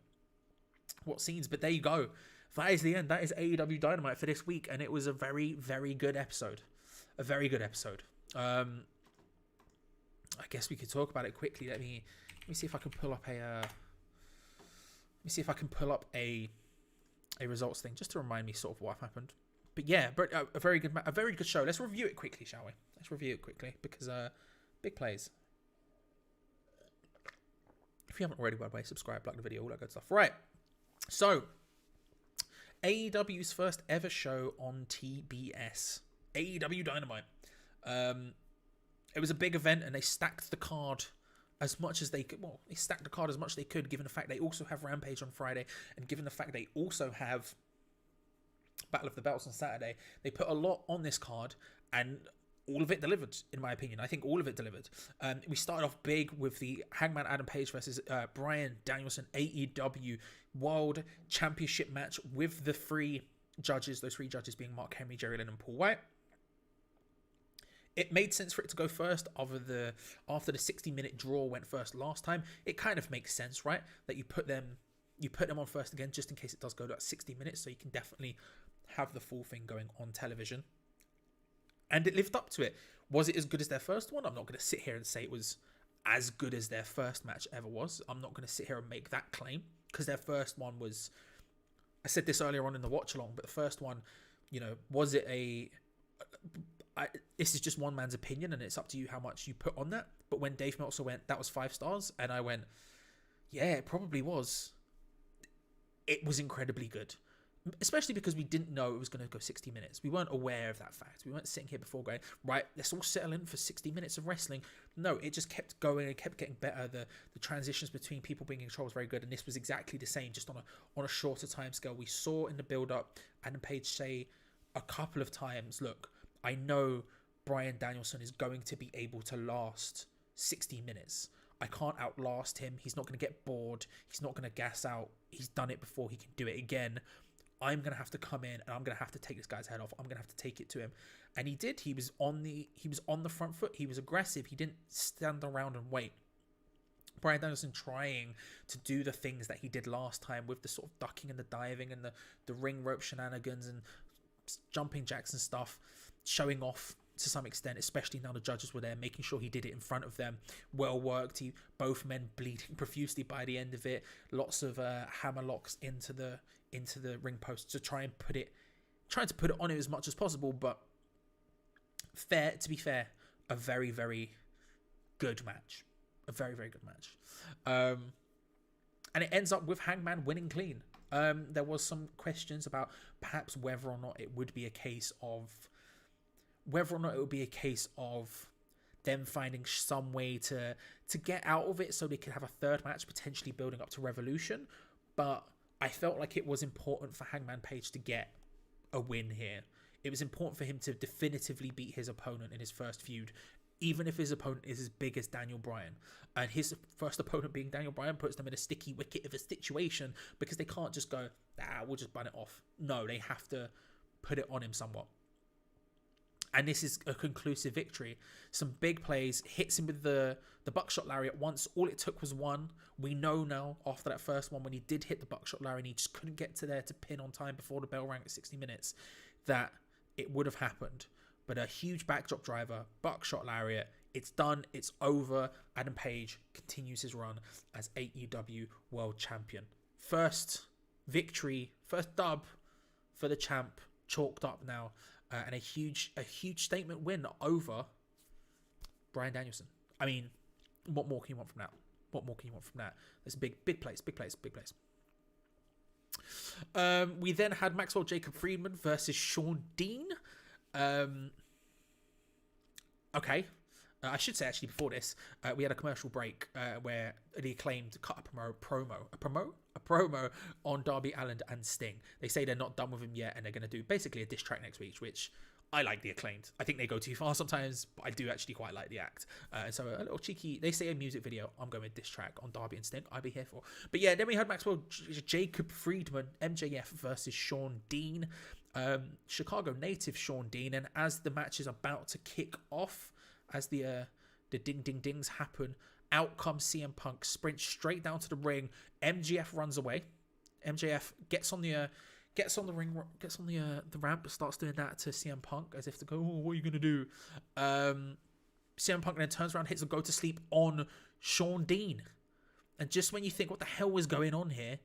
What scenes? But there you go. That is the end. That is AEW Dynamite for this week, and it was a very, very good episode. A very good episode. I guess we could talk about it quickly. Let me see if I can pull up a results thing just to remind me sort of what happened. But yeah, a very good show. Let's review it quickly, shall we? Let's review it quickly because big plays. If you haven't already, by the way, subscribe, like the video, all that good stuff. Right. So, AEW's first ever show on TBS, AEW Dynamite. It was a big event, and they stacked the card as much as they could. Well, they stacked the card as much as they could, given the fact they also have Rampage on Friday, and given the fact they also have Battle of the Belts on Saturday. They put a lot on this card, and all of it delivered, in my opinion. I think all of it delivered. We started off big with the Hangman Adam Page versus Bryan Danielson AEW World Championship match with the three judges. Those three judges being Mark Henry, Jerry Lynn, and Paul White. It made sense for it to go first after the 60-minute draw went first last time. It kind of makes sense, right? That you put them on first again, just in case it does go to 60 minutes, so you can definitely have the full thing going on television. And it lived up to it. Was it as good as their first one? I'm not going to sit here and say it was as good as their first match ever was. I'm not going to sit here and make that claim, because their first one was, I said this earlier on in the watch along, but the first one, you know, was it this is just one man's opinion, and it's up to you how much you put on that. But when Dave Meltzer went, that was 5 stars, and I went, yeah, it probably was. It was incredibly good, especially because we didn't know it was going to go 60 minutes. We weren't aware of that fact. We weren't sitting here before going, right, let's all settle in for 60 minutes of wrestling. No, it just kept going and kept getting better. The transitions between people being in control was very good, and this was exactly the same, just on a shorter time scale. We saw in the build-up, Adam Page say a couple of times, look, I know Bryan Danielson is going to be able to last 60 minutes. I can't outlast him. He's not going to get bored. He's not going to gas out. He's done it before. He can do it again. I'm going to have to come in and I'm going to have to take this guy's head off. I'm going to have to take it to him. And he did. He was on the front foot. He was aggressive. He didn't stand around and wait. Bryan Danielson trying to do the things that he did last time with the sort of ducking and the diving and the ring rope shenanigans and jumping jacks and stuff, showing off to some extent, especially now the judges were there, making sure he did it in front of them. Well worked. Both men bleeding profusely by the end of it. Lots of hammer locks into the ring post to trying to put it on him as much as possible. But to be fair, a very, very good match. A very, very good match. And it ends up with Hangman winning clean. There was some questions about perhaps whether or not it would be a case of them finding some way to get out of it so they could have a third match potentially building up to Revolution. But I felt like it was important for Hangman Page to get a win here. It was important for him to definitively beat his opponent in his first feud, even if his opponent is as big as Daniel Bryan. And his first opponent being Daniel Bryan puts them in a sticky wicket of a situation because they can't just go, we'll just bun it off. No, they have to put it on him somewhat. And this is a conclusive victory. Some big plays, hits him with the buckshot lariat once. All it took was one. We know now after that first one when he did hit the buckshot lariat and he just couldn't get to there to pin on time before the bell rang at 60 minutes that it would have happened. But a huge backdrop driver, buckshot lariat, it's done, it's over. Adam Page continues his run as AEW World Champion. First victory, first dub for the champ, chalked up now. And a huge statement win over Bryan Danielson. I mean, what more can you want from that? There's big place. We then had Maxwell Jacob Friedman versus Sean Dean. Okay. I should say actually before this, we had a commercial break where the Acclaimed cut a promo on Darby Allin and Sting. They say they're not done with him yet and they're going to do basically a diss track next week, which I like the Acclaimed. I think they go too far sometimes, but I do actually quite like the act. So a little cheeky, they say a music video, I'm going with diss track on Darby and Sting. I'd be here for. But yeah, then we had Maxwell Jacob Friedman, MJF versus Sean Dean. Chicago native Sean Dean. And as the match is about to kick off, as the ding ding dings happen, out comes CM Punk, sprints straight down to the ring. MJF runs away. MJF gets on the ramp, starts doing that to CM Punk as if to go, what are you gonna do? CM Punk then turns around, hits a go to sleep on Sean Dean, and just when you think what the hell was going on here,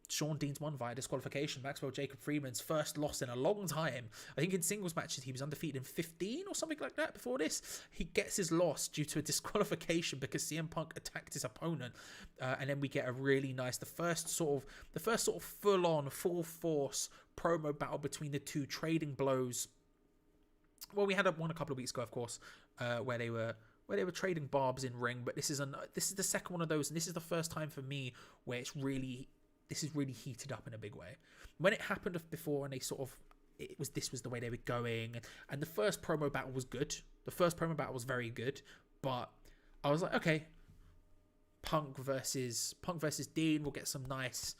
Sean Dean's won via disqualification. Maxwell Jacob Friedman's first loss in a long time. I think in singles matches he was undefeated in 15 or something like that before this. He gets his loss due to a disqualification because CM Punk attacked his opponent, and then we get a really nice, the first sort of full-on, full-force promo battle between the two, trading blows. Well, we had one a couple of weeks ago, of course, where they were trading barbs in ring, but this is the second one of those, and this is the first time for me where this is really heated up in a big way. When it happened before and this was the way they were going, and the first promo battle was good. The first promo battle was very good, but I was like, okay, Punk versus Dean, we'll get some nice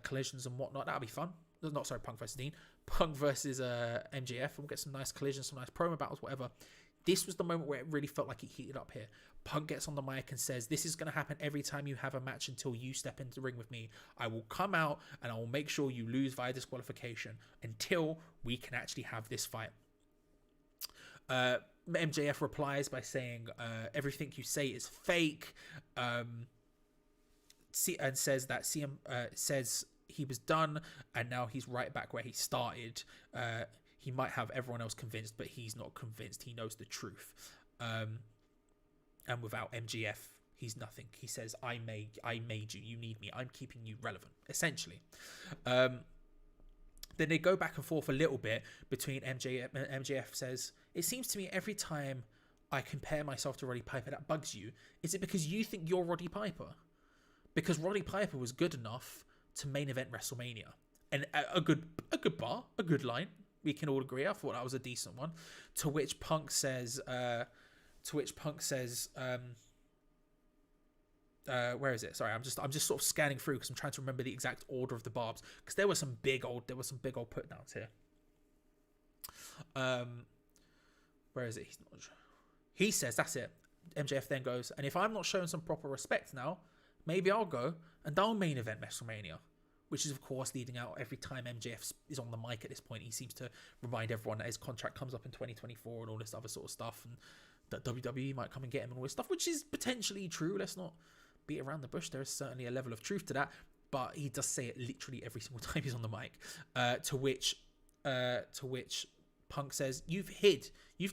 collisions and whatnot. That'll be fun. Not sorry, Punk versus Dean. Punk versus MJF, we'll get some nice collisions, some nice promo battles, whatever. This was the moment where it really felt like it heated up here. Punk gets on the mic and says, this is going to happen every time you have a match until you step into the ring with me. I will come out and I will make sure you lose via disqualification until we can actually have this fight. MJF replies by saying, everything you say is fake. And says that CM says he was done and now he's right back where he started. he might have everyone else convinced, but he's not convinced. He knows the truth. And without MGF, he's nothing. He says, I made you. You need me. I'm keeping you relevant, essentially. Then they go back and forth a little bit between MJF and MJF says, it seems to me every time I compare myself to Roddy Piper, that bugs you. Is it because you think you're Roddy Piper? Because Roddy Piper was good enough to main event WrestleMania. And a good bar, a good line. We can all agree. I thought that was a decent one. To which Punk says, where is it? Sorry, I'm just sort of scanning through because I'm trying to remember the exact order of the barbs, because there were some big old put downs here. Where is it? He says, that's it. MJF then goes, and if I'm not showing some proper respect now, maybe I'll go and I'll main event WrestleMania. Which is, of course, leading out every time MJF is on the mic at this point. He seems to remind everyone that his contract comes up in 2024 and all this other sort of stuff, and that WWE might come and get him and all this stuff, which is potentially true. Let's not beat around the bush. There is certainly a level of truth to that, but he does say it literally every single time he's on the mic. To which Punk says, you've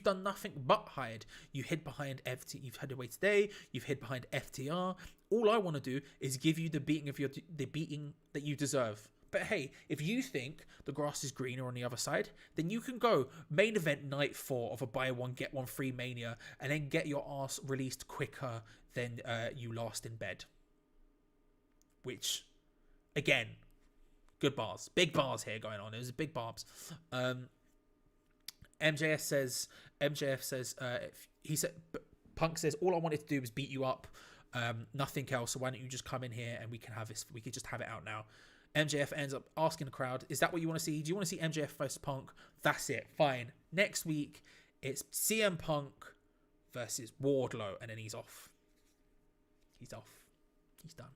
done nothing but hide. You hid behind FT. You've hid away today. You've hid behind FTR. All I want to do is give you the beating that you deserve. But hey, if you think the grass is greener on the other side, then you can go main event night 4 of a buy one get one free Mania, and then get your ass released quicker than you last in bed. Which, again, good bars, big bars here going on. There's big barbs. MJF says, Punk says, all I wanted to do was beat you up, nothing else. So why don't you just come in here and we can have this? We could just have it out now. MJF ends up asking the crowd, is that what you want to see? Do you want to see MJF versus Punk? That's it. Fine. Next week, it's CM Punk versus Wardlow, and then he's off. He's off. He's done.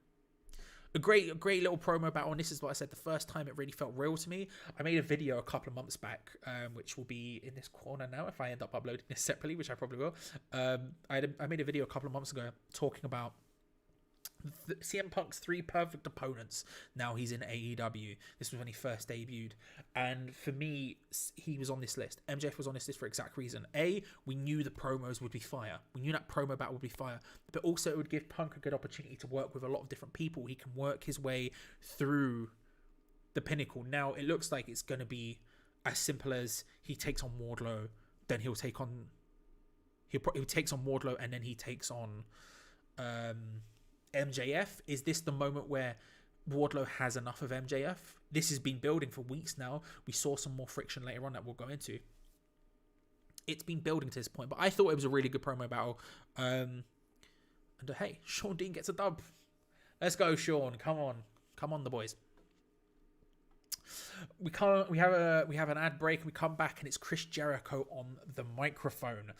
A great little promo battle, and this is what I said, the first time it really felt real to me. I made a video a couple of months back, which will be in this corner now if I end up uploading this separately, which I probably will. I made a video a couple of months ago talking about CM Punk's 3 perfect opponents. Now he's in AEW. This was when he first debuted, and for me, he was on this list. MJF was on this list for exact reason. We knew the promos would be fire. We knew that promo battle would be fire, but also it would give Punk a good opportunity to work with a lot of different people. He can work his way through the pinnacle. Now it looks like it's going to be as simple as he takes on Wardlow, then he takes on Wardlow, and then he takes on MJF. Is this the moment where Wardlow has enough of MJF? This has been building for weeks now. We saw some more friction later on that we'll go into. It's been building to this point, but I thought it was a really good promo battle. And hey, Sean Dean gets a dub. Let's go, Sean. Come on, the boys. We have an ad break, and we come back, and it's Chris Jericho on the microphone.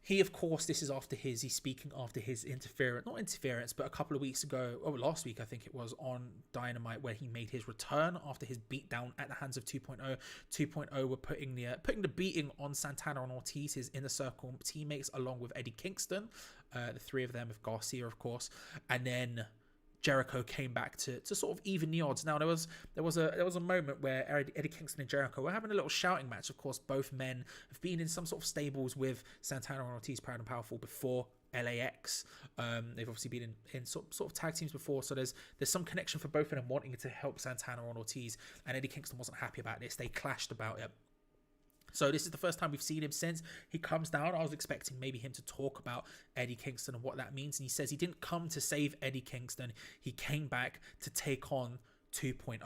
He, of course, he's speaking after his not interference, but a couple of weeks ago, last week, I think it was, on Dynamite, where he made his return after his beatdown at the hands of 2.0. 2.0 were putting the beating on Santana and Ortiz, his Inner Circle teammates, along with Eddie Kingston, the 3 of them, with Garcia, of course, and then Jericho came back to sort of even the odds. Now there was a moment where Eddie Kingston and Jericho were having a little shouting match. Of course, both men have been in some sort of stables with Santana and Ortiz, Proud and Powerful, before LAX. They've obviously been in sort of tag teams before, so there's some connection for both of them wanting to help Santana and Ortiz. And Eddie Kingston wasn't happy about this. They clashed about it. So this is the first time we've seen him since he comes down. I was expecting maybe him to talk about Eddie Kingston and what that means. And he says he didn't come to save Eddie Kingston. He came back to take on 2.0.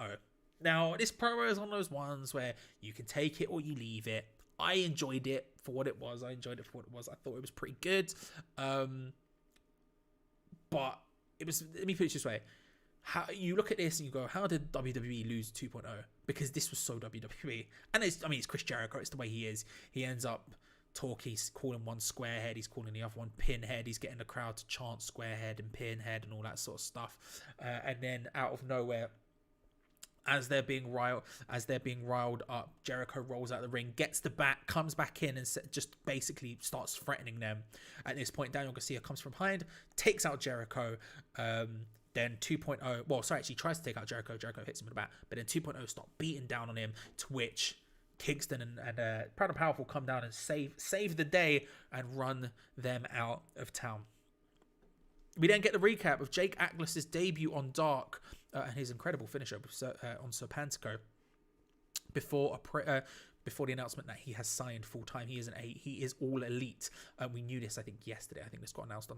Now, this promo is one of those ones where you can take it or you leave it. I enjoyed it for what it was. I thought it was pretty good. But it was, let me put it this way. How you look at this and you go, how did WWE lose 2.0? Because this was so WWE. And it's Chris Jericho. It's the way he is. He ends up he's calling one squarehead, he's calling the other one pinhead, he's getting the crowd to chant squarehead and pinhead and all that sort of stuff. And then out of nowhere, as they're being riled up, Jericho rolls out the ring, gets the bat, comes back in, and just basically starts threatening them. At this point, Daniel Garcia comes from behind, takes out Jericho. Then 2.0, well, sorry, actually tries to take out Jericho. Jericho hits him in the back. But then 2.0 start beating down on him, to which Kingston and Proud and Powerful come down and save the day and run them out of town. We then get the recap of Jake Atlas's debut on Dark and his incredible finisher on Serpentico before the announcement that he has signed full time. He is all elite. We knew this, I think, yesterday. I think this got announced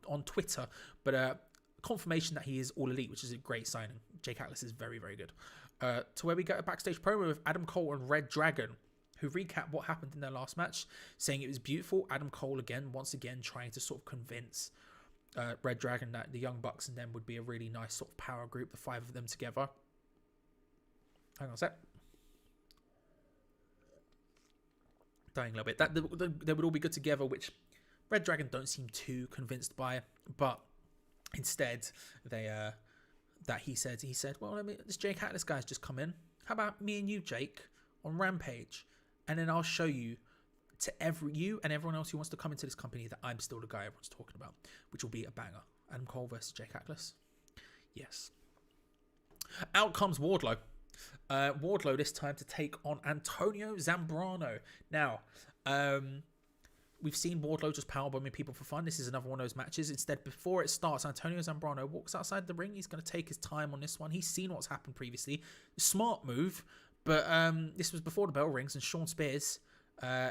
on Twitter, but confirmation that he is all elite, which is a great signing. Jake Atlas is very, very good. To where we get a backstage promo with Adam Cole and Red Dragon, who recap what happened in their last match, saying it was beautiful. Adam Cole once again trying to sort of convince Red Dragon that the Young Bucks and them would be a really nice sort of power group, the 5 of them together. Hang on a sec. Dying a little bit. That they would all be good together, which Red Dragon don't seem too convinced by, but instead he said, well, this Jake Atlas guy's just come in. How about me and you, Jake, on Rampage, and then I'll show you to you and everyone else who wants to come into this company that I'm still the guy everyone's talking about, which will be a banger. Adam Cole versus Jake Atlas. Yes. Out comes Wardlow. Wardlow this time to take on Antonio Zambrano. Now, we've seen Wardlow just powerbombing people for fun. This is another one of those matches. Instead, before it starts, Antonio Zambrano walks outside the ring. He's going to take his time on this one. He's seen what's happened previously. Smart move, but this was before the bell rings, and Sean Spears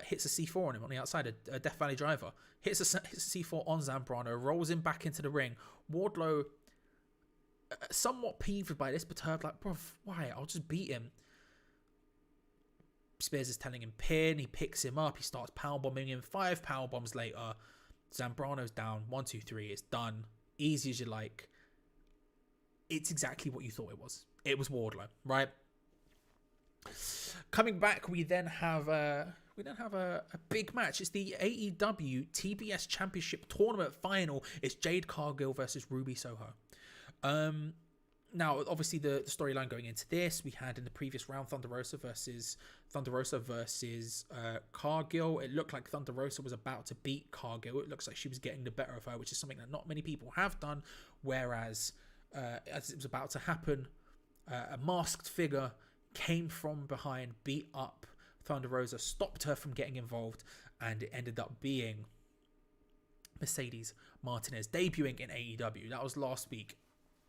hits a C4 on him on the outside, a Death Valley driver. Hits a C4 on Zambrano, rolls him back into the ring. Wardlow, somewhat peeved by this, perturbed, like, bruv, why? I'll just beat him. Spears is telling him pin. He picks him up. He starts powerbombing him. 5 powerbombs later, Zambrano's down. 1, 2, 3. It's done. Easy as you like. It's exactly what you thought it was. It was Wardlow, right? Coming back, we then have a big match. It's the AEW TBS Championship Tournament final. It's Jade Cargill versus Ruby Soho. Now, obviously, the storyline going into this, we had in the previous round Thunder Rosa versus Cargill. It looked like Thunder Rosa was about to beat Cargill. It looks like she was getting the better of her, which is something that not many people have done. Whereas, as it was about to happen, a masked figure came from behind, beat up Thunder Rosa, stopped her from getting involved, and it ended up being Mercedes Martinez debuting in AEW. That was last week.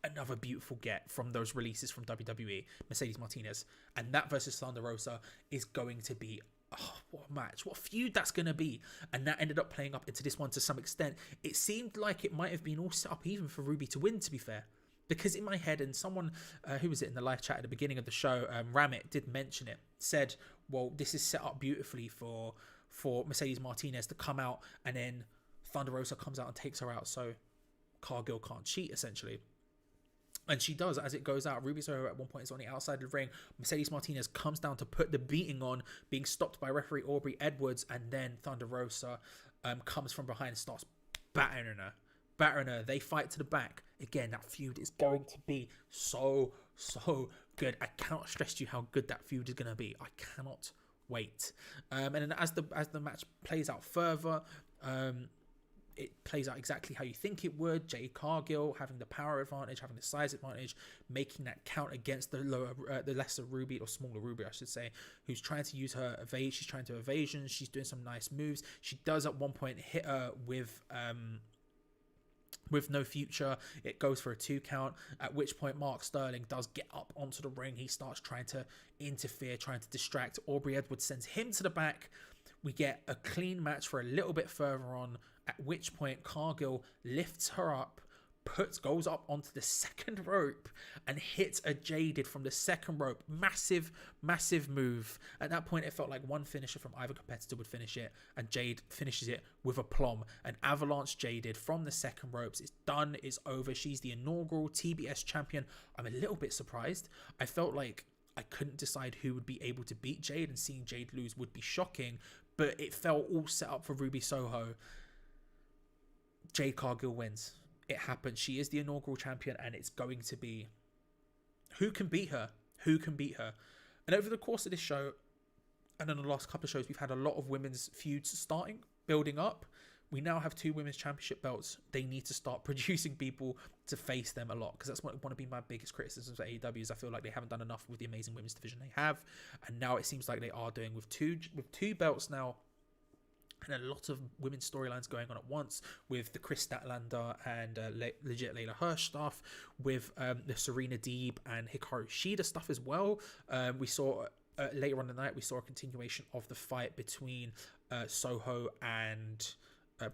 Another beautiful get from those releases from WWE, Mercedes Martinez, and that versus Thunder Rosa is going to be, what a match, what a feud that's going to be. And that ended up playing up into this one to some extent. It seemed like it might have been all set up even for Ruby to win, to be fair, because in my head, and someone who was it in the live chat at the beginning of the show, Ramit did mention it, said, well, this is set up beautifully for Mercedes Martinez to come out, and then Thunder Rosa comes out and takes her out, so Cargill can't cheat, essentially. And she does as it goes out. Ruby Soho at one point is on the outside of the ring. Mercedes Martinez comes down to put the beating on, being stopped by referee Aubrey Edwards, and then Thunder Rosa comes from behind and starts battering her. They fight to the back. Again, that feud is going to be so good. I cannot stress to you how good that feud is going to be. I cannot wait. And then as the match plays out further, it plays out exactly how you think it would. Jade Cargill having the power advantage, having the size advantage, making that count against the lesser Ruby, or smaller Ruby, I should say, who's trying to use her evade. She's trying to evasion. She's doing some nice moves. She does at one point hit her with no future. It goes for a 2 count, at which point Mark Sterling does get up onto the ring. He starts trying to interfere, trying to distract. Aubrey Edwards sends him to the back. We get a clean match for a little bit further on, at which point Cargill lifts her up, goes up onto the second rope and hits a Jaded from the second rope. Massive move. At that point, it felt like one finisher from either competitor would finish it, and Jade finishes it with aplomb. An avalanche Jaded from the second ropes. It's done. It's over. She's the inaugural TBS champion. I'm a little bit surprised. I felt like I couldn't decide who would be able to beat Jade, and seeing Jade lose would be shocking, but it felt all set up for Ruby Soho. Jade Cargill wins. It happened. She is the inaugural champion, and it's going to be who can beat her? And over the course of this show, and in the last couple of shows, we've had a lot of women's feuds starting, building up. we now have 2 women's championship belts. They need to start producing people to face them a lot, because that's what one of my biggest criticisms of AEW is I feel like they haven't done enough with the amazing women's division they have, and now it seems like they are doing with two belts now. And a lot of women's storylines going on at once with the Chris Statlander and legit Layla Hirsch stuff, with the Serena Deeb and Hikaru Shida stuff as well. We saw later on in the night, we saw a continuation of the fight between Soho and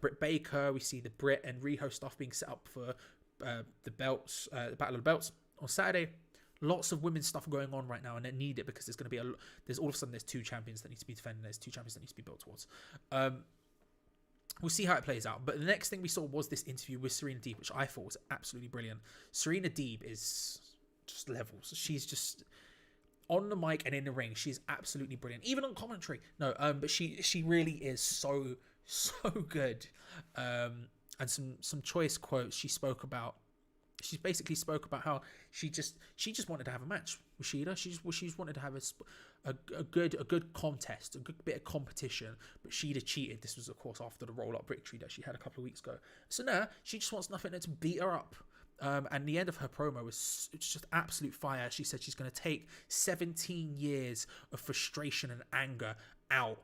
Britt Baker. We see the Britt and Riho stuff being set up for the belts, the Battle of the Belts on Saturday. Lots of women's stuff going on right now, and they need it because there's going to be there's all of a sudden there's 2 champions that need to be defended. There's 2 champions that need to be built towards. We'll see how it plays out. But the next thing we saw was this interview with Serena Deeb, which I thought was absolutely brilliant. Serena Deeb is just levels. She's just on the mic and in the ring. She's absolutely brilliant. Even on commentary. No, but she really is so good. And some choice quotes she spoke about. She basically spoke about how she just wanted to have a match with Shida. She just wanted to have a good contest, a good bit of competition. But Shida cheated. This was, of course, after the roll-up victory that she had a couple of weeks ago. So now she just wants nothing to beat her up. And the end of her promo was just absolute fire. She said she's going to take 17 years of frustration and anger out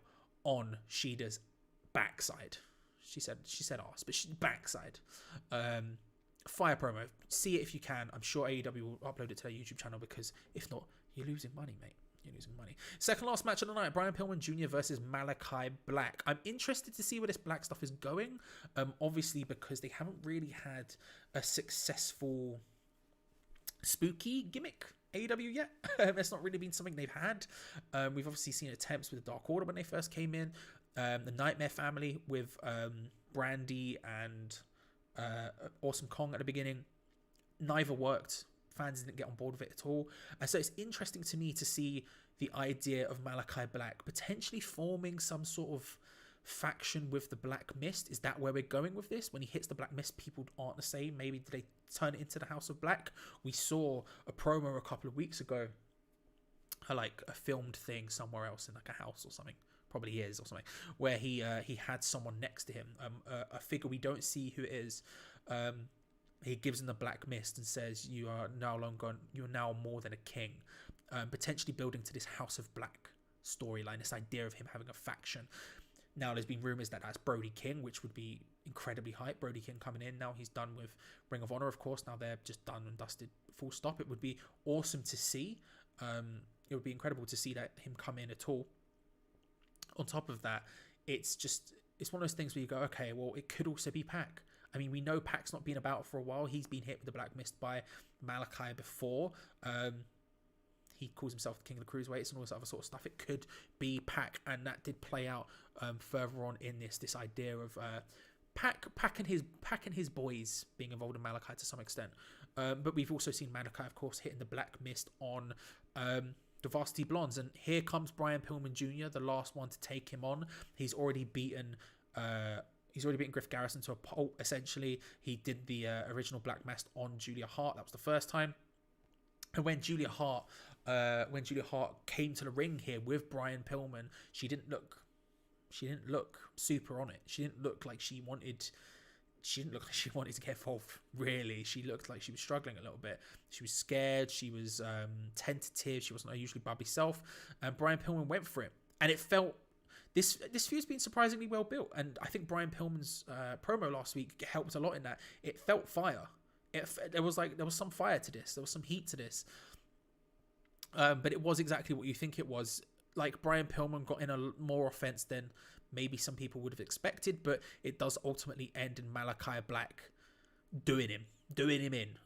on Shida's backside. She said ass, but she's backside. Fire promo. See it if you can. I'm sure AEW will upload it to their YouTube channel, because if not, you're losing money, mate. You're losing money. Second last match of the night, Bryan Pillman Jr. versus Malakai Black. I'm interested to see where this Black stuff is going. Obviously, because they haven't really had a successful spooky gimmick AEW yet. It's not really been something they've had. We've obviously seen attempts with the Dark Order when they first came in. The Nightmare Family with Brandy and Awesome Kong at the beginning. Neither worked. Fans didn't get on board with it at all. And so it's interesting to me to see the idea of Malakai Black potentially forming some sort of faction with the Black Mist. Is that where we're going with this? When he hits the Black Mist, people aren't the same. Maybe do they turn it into the House of Black? We saw a promo a couple of weeks ago, like a filmed thing somewhere else in like a house or something. Probably is or something, where he had someone next to him, a figure we don't see who it is. He gives him the Black Mist and says, "You are now more than a king." Potentially building to this House of Black storyline, this idea of him having a faction. Now, there's been rumors that that's Brody King, which would be incredibly hype. Brody King coming in now. He's done with Ring of Honor, of course. Now they're just done and dusted. Full stop. It would be awesome to see. It would be incredible to see that him come in at all. On top of that, it's one of those things where you go, okay, well, it could also be Pac. I mean, we know Pac's not been about for a while. He's been hit with the Black Mist by Malakai before. He calls himself the King of the Cruiserweights and all this other sort of stuff. It could be Pac, and that did play out further on in this idea of Pac and his boys being involved in Malakai to some extent. But we've also seen Malakai, of course, hitting the Black Mist on the Varsity Blondes, and here comes Bryan Pillman Jr., the last one to take him on. He's already beaten Griff Garrison to a pulp, essentially. He did the original Black Mask on Julia Hart. That was the first time. And when Julia Hart came to the ring here with Bryan Pillman, she didn't look super on it. She didn't look like she wanted to get involved, really. She looked like she was struggling a little bit. She was scared. She was tentative. She wasn't her usually bubbly self. And Bryan Pillman went for it. And it felt... This feud's been surprisingly well built. And I think Bryan Pillman's promo last week helped a lot in that. It felt fire. There was some fire to this. There was some heat to this. But it was exactly what you think it was. Like, Bryan Pillman got in a more offense than maybe some people would have expected, but it does ultimately end in Malakai Black doing him in.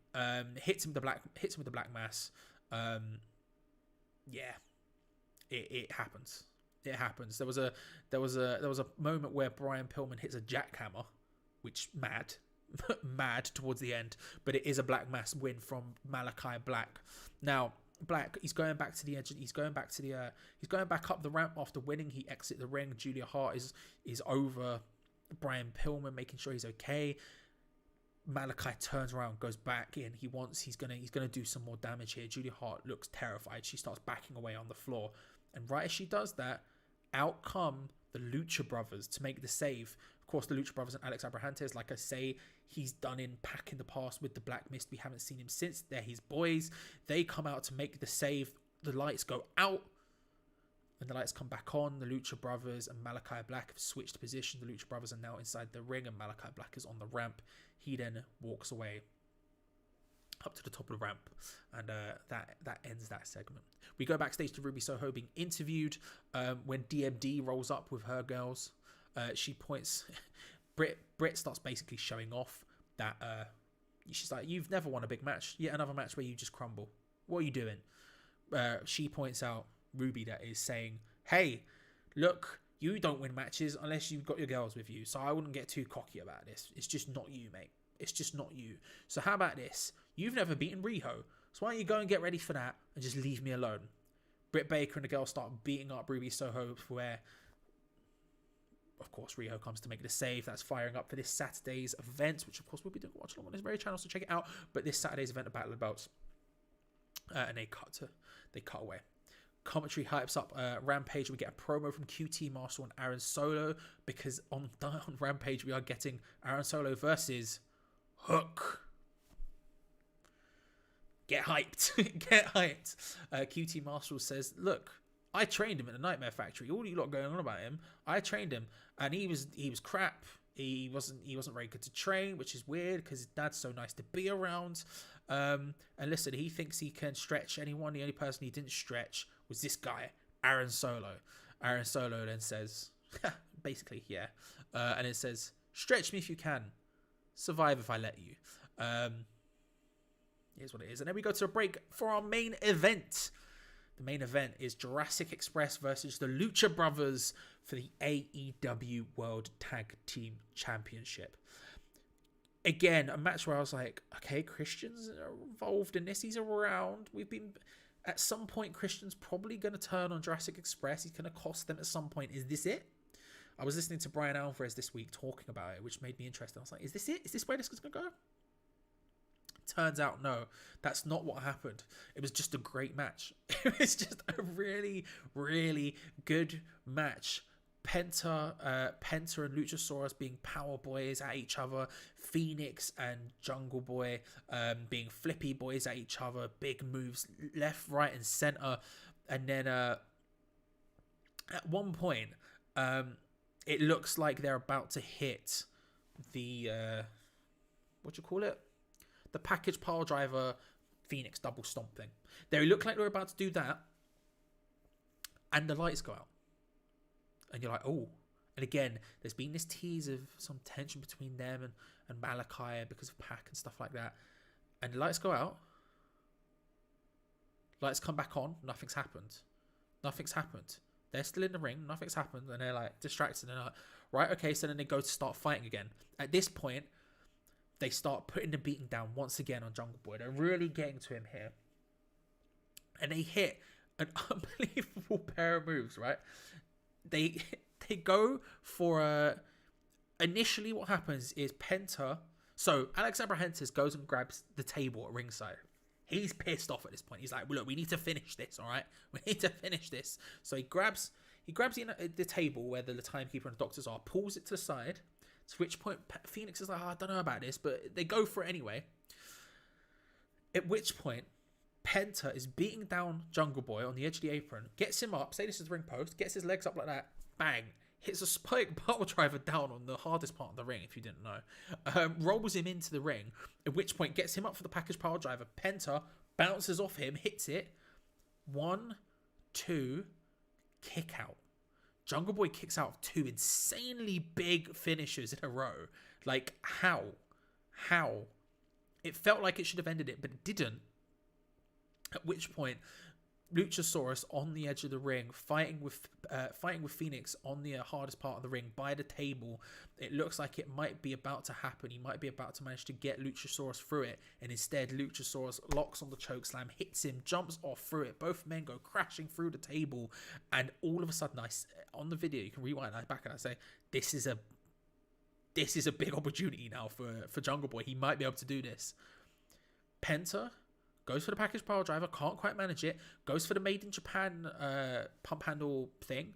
Hits him with the Black Mass. It happens. It happens. There was a moment where Bryan Pillman hits a jackhammer, which mad towards the end, but it is a Black Mass win from Malakai Black. Now, Black, he's going back to the edge. He's going back up the ramp after winning. He exits the ring. Julia Hart is over Bryan Pillman, making sure he's okay. Malakai turns around, goes back in. He's gonna do some more damage here. Julia Hart looks terrified. She starts backing away on the floor, and right as she does that, out come the Lucha Brothers to make the save Of course, the Lucha Brothers and Alex Abrahantes, like I say, he's done in Pac in the past with the Black Mist. We haven't seen him since. They're his boys. They come out to make the save. The lights go out. When the lights come back on, the Lucha Brothers and Malakai Black have switched position. The Lucha Brothers are now inside the ring and Malakai Black is on the ramp. He then walks away up to the top of the ramp, and that ends that segment. We go backstage to Ruby Soho being interviewed. When DMD rolls up with her girls, she points. Britt starts basically showing off that she's like, "You've never won a big match. Yet another match where you just crumble. What are you doing?" She points out Ruby, that is, saying, "Hey, look, you don't win matches unless you've got your girls with you. So I wouldn't get too cocky about this. It's just not you, mate. It's just not you. So how about this? You've never beaten Riho. So why don't you go and get ready for that and just leave me alone?" Britt Baker and the girls start beating up Ruby Soho, where, of course, Riho comes to make the save. That's firing up for this Saturday's event, which, of course, we'll be doing watch along on this very channel, so check it out. But this Saturday's event of Battle of the Belts. And they cut away. Commentary hypes up Rampage. We get a promo from QT Marshall and Aaron Solo, because on Rampage we are getting Aaron Solo versus Hook. Get hyped. Get hyped. QT Marshall says, "Look, I trained him at the Nightmare Factory. All you lot going on about him, I trained him, and he was crap. He wasn't very good to train, which is weird because his dad's so nice to be around. And listen, he thinks he can stretch anyone. The only person he didn't stretch was this guy, Aaron Solo." Aaron Solo then says, basically, yeah. And it says, "Stretch me if you can. Survive if I let you." Here's what it is. And then we go to a break for our main event. The main event is Jurassic Express versus the Lucha Brothers for the AEW World Tag Team Championship. Again, a match where I was like, okay, Christian's involved in this. He's around. At some point, Christian's probably going to turn on Jurassic Express. He's going to cost them at some point. Is this it? I was listening to Bryan Alvarez this week talking about it, which made me interested. I was like, is this it? Is this where this is going to go? Turns out, no, that's not what happened. It was just a great match. It was just a really, really good match. Penta and Luchasaurus being power boys at each other. Phoenix and Jungle Boy being flippy boys at each other. Big moves left, right, and center. And then at one point, it looks like they're about to hit the what do you call it? The package pile driver Phoenix double stomp thing. They look like they're about to do that, and the lights go out. And you're like, oh. And again, there's been this tease of some tension between them and Malakai because of Pac and stuff like that. And the lights go out. Lights come back on. Nothing's happened. Nothing's happened. They're still in the ring. Nothing's happened. And they're like distracted. And they're like, right, okay. So then they go to start fighting again. At this point, they start putting the beating down once again on Jungle Boy. They're really getting to him here. And they hit an unbelievable pair of moves, right? They go for initially what happens is Penta. So Alex Abrahantes goes and grabs the table at ringside. He's pissed off at this point. He's like, well, look, we need to finish this, all right? We need to finish this. So he grabs the table where the timekeeper and the doctors are, pulls it to the side. To which point Phoenix is like, I don't know about this, but they go for it anyway. At which point Penta is beating down Jungle Boy on the edge of the apron, gets him up, say this is the ring post, gets his legs up like that, bang, hits a spike pile driver down on the hardest part of the ring, if you didn't know, rolls him into the ring, at which point gets him up for the package pile driver. Penta bounces off him, hits it, 1, 2, kick out. Jungle Boy kicks out 2 insanely big finishes in a row. Like, how? It felt like it should have ended it, but it didn't. At which point, Luchasaurus on the edge of the ring, fighting with Phoenix on the hardest part of the ring by the table. It looks like it might be about to happen. He might be about to manage to get Luchasaurus through it, and instead Luchasaurus locks on the chokeslam, hits him, jumps off through it. Both men go crashing through the table, and all of a sudden, on the video, you can rewind that back, and I say, this is a big opportunity now for Jungle Boy. He might be able to do this. Penta goes for the package pile driver, can't quite manage it, goes for the Made in Japan pump handle thing,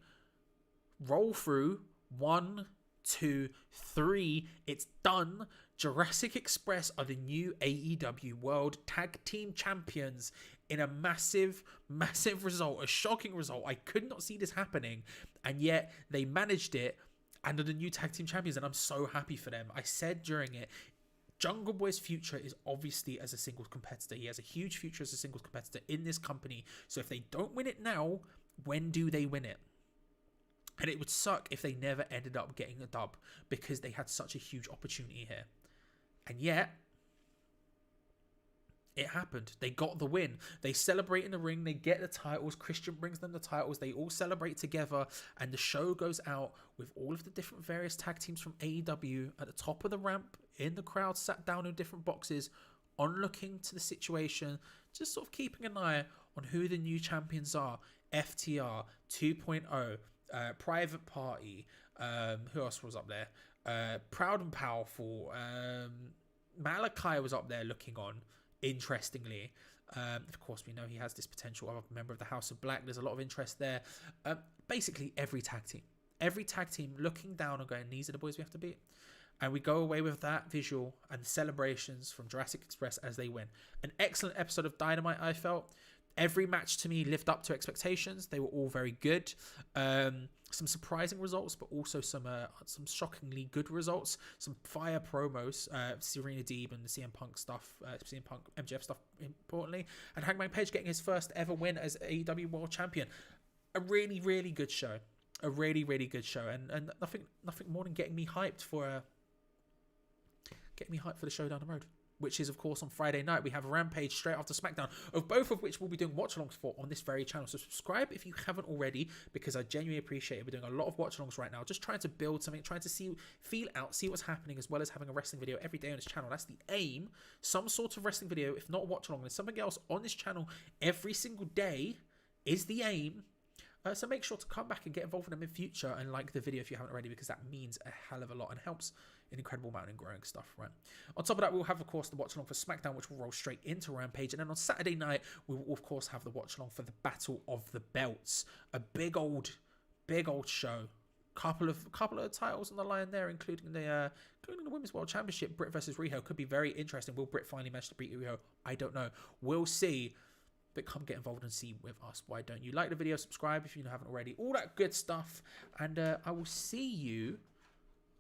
roll through, 1, 2, 3. It's done. Jurassic Express are the new AEW World Tag Team Champions in a massive result, a shocking result. I could not see this happening, and yet they managed it and are the new tag team champions, and I'm so happy for them. I said during it, Jungle Boy's future is obviously as a singles competitor. He has a huge future as a singles competitor in this company. So if they don't win it now, when do they win it? And it would suck if they never ended up getting a dub, because they had such a huge opportunity here. And yet, it happened. They got the win. They celebrate in the ring. They get the titles. Christian brings them the titles. They all celebrate together. And the show goes out with all of the different various tag teams from AEW at the top of the ramp, in the crowd, sat down in different boxes, onlooking to the situation, just sort of keeping an eye on who the new champions are. FTR 2.0, Private Party. Who else was up there? Proud and Powerful. Malakai was up there looking on. Interestingly, of course, we know he has this potential other member of the House of Black. There's a lot of interest there. Basically, every tag team looking down and going, these are the boys we have to beat. And we go away with that visual and celebrations from Jurassic Express as they win. An excellent episode of Dynamite, I felt. Every match to me lived up to expectations. They were all very good. Some surprising results, but also some shockingly good results. Some fire promos. Serena Deeb and the CM Punk stuff. CM Punk, MJF stuff, importantly. And Hangman Page getting his first ever win as AEW World Champion. A really, really good show. A really, really good show. And nothing more than getting me hyped for the show down the road, which is, of course, on Friday night. We have Rampage straight after SmackDown, of both of which we'll be doing watch-alongs for on this very channel. So subscribe if you haven't already, because I genuinely appreciate it. We're doing a lot of watch-alongs right now, just trying to build something, trying to see what's happening, as well as having a wrestling video every day on this channel. That's the aim. Some sort of wrestling video, if not watch-along, there's something else on this channel every single day is the aim. So make sure to come back and get involved in them in future, and like the video if you haven't already, because that means a hell of a lot and helps an incredible amount in growing stuff, right? On top of that, we'll have, of course, the watch-along for SmackDown, which will roll straight into Rampage. And then on Saturday night, we will, of course, have the watch-along for the Battle of the Belts. A big old show. Couple of titles on the line there, including the Women's World Championship. Britt versus Riho could be very interesting. Will Britt finally manage to beat Riho? I don't know. We'll see. But come get involved and see with us. Why don't you like the video, subscribe if you haven't already, all that good stuff. And I will see you.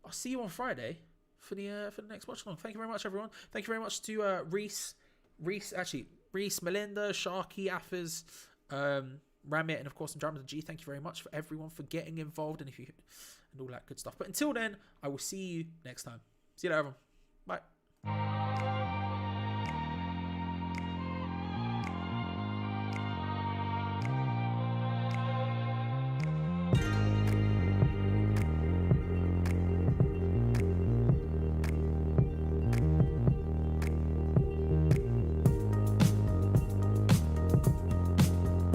I'll see you on Friday for the next watch along. Thank you very much, everyone. Thank you very much to Reese, Melinda, Sharky, Affers, Ramit, and of course, Andromeda G. Thank you very much for everyone for getting involved and all that good stuff. But until then, I will see you next time. See you later, everyone. Bye.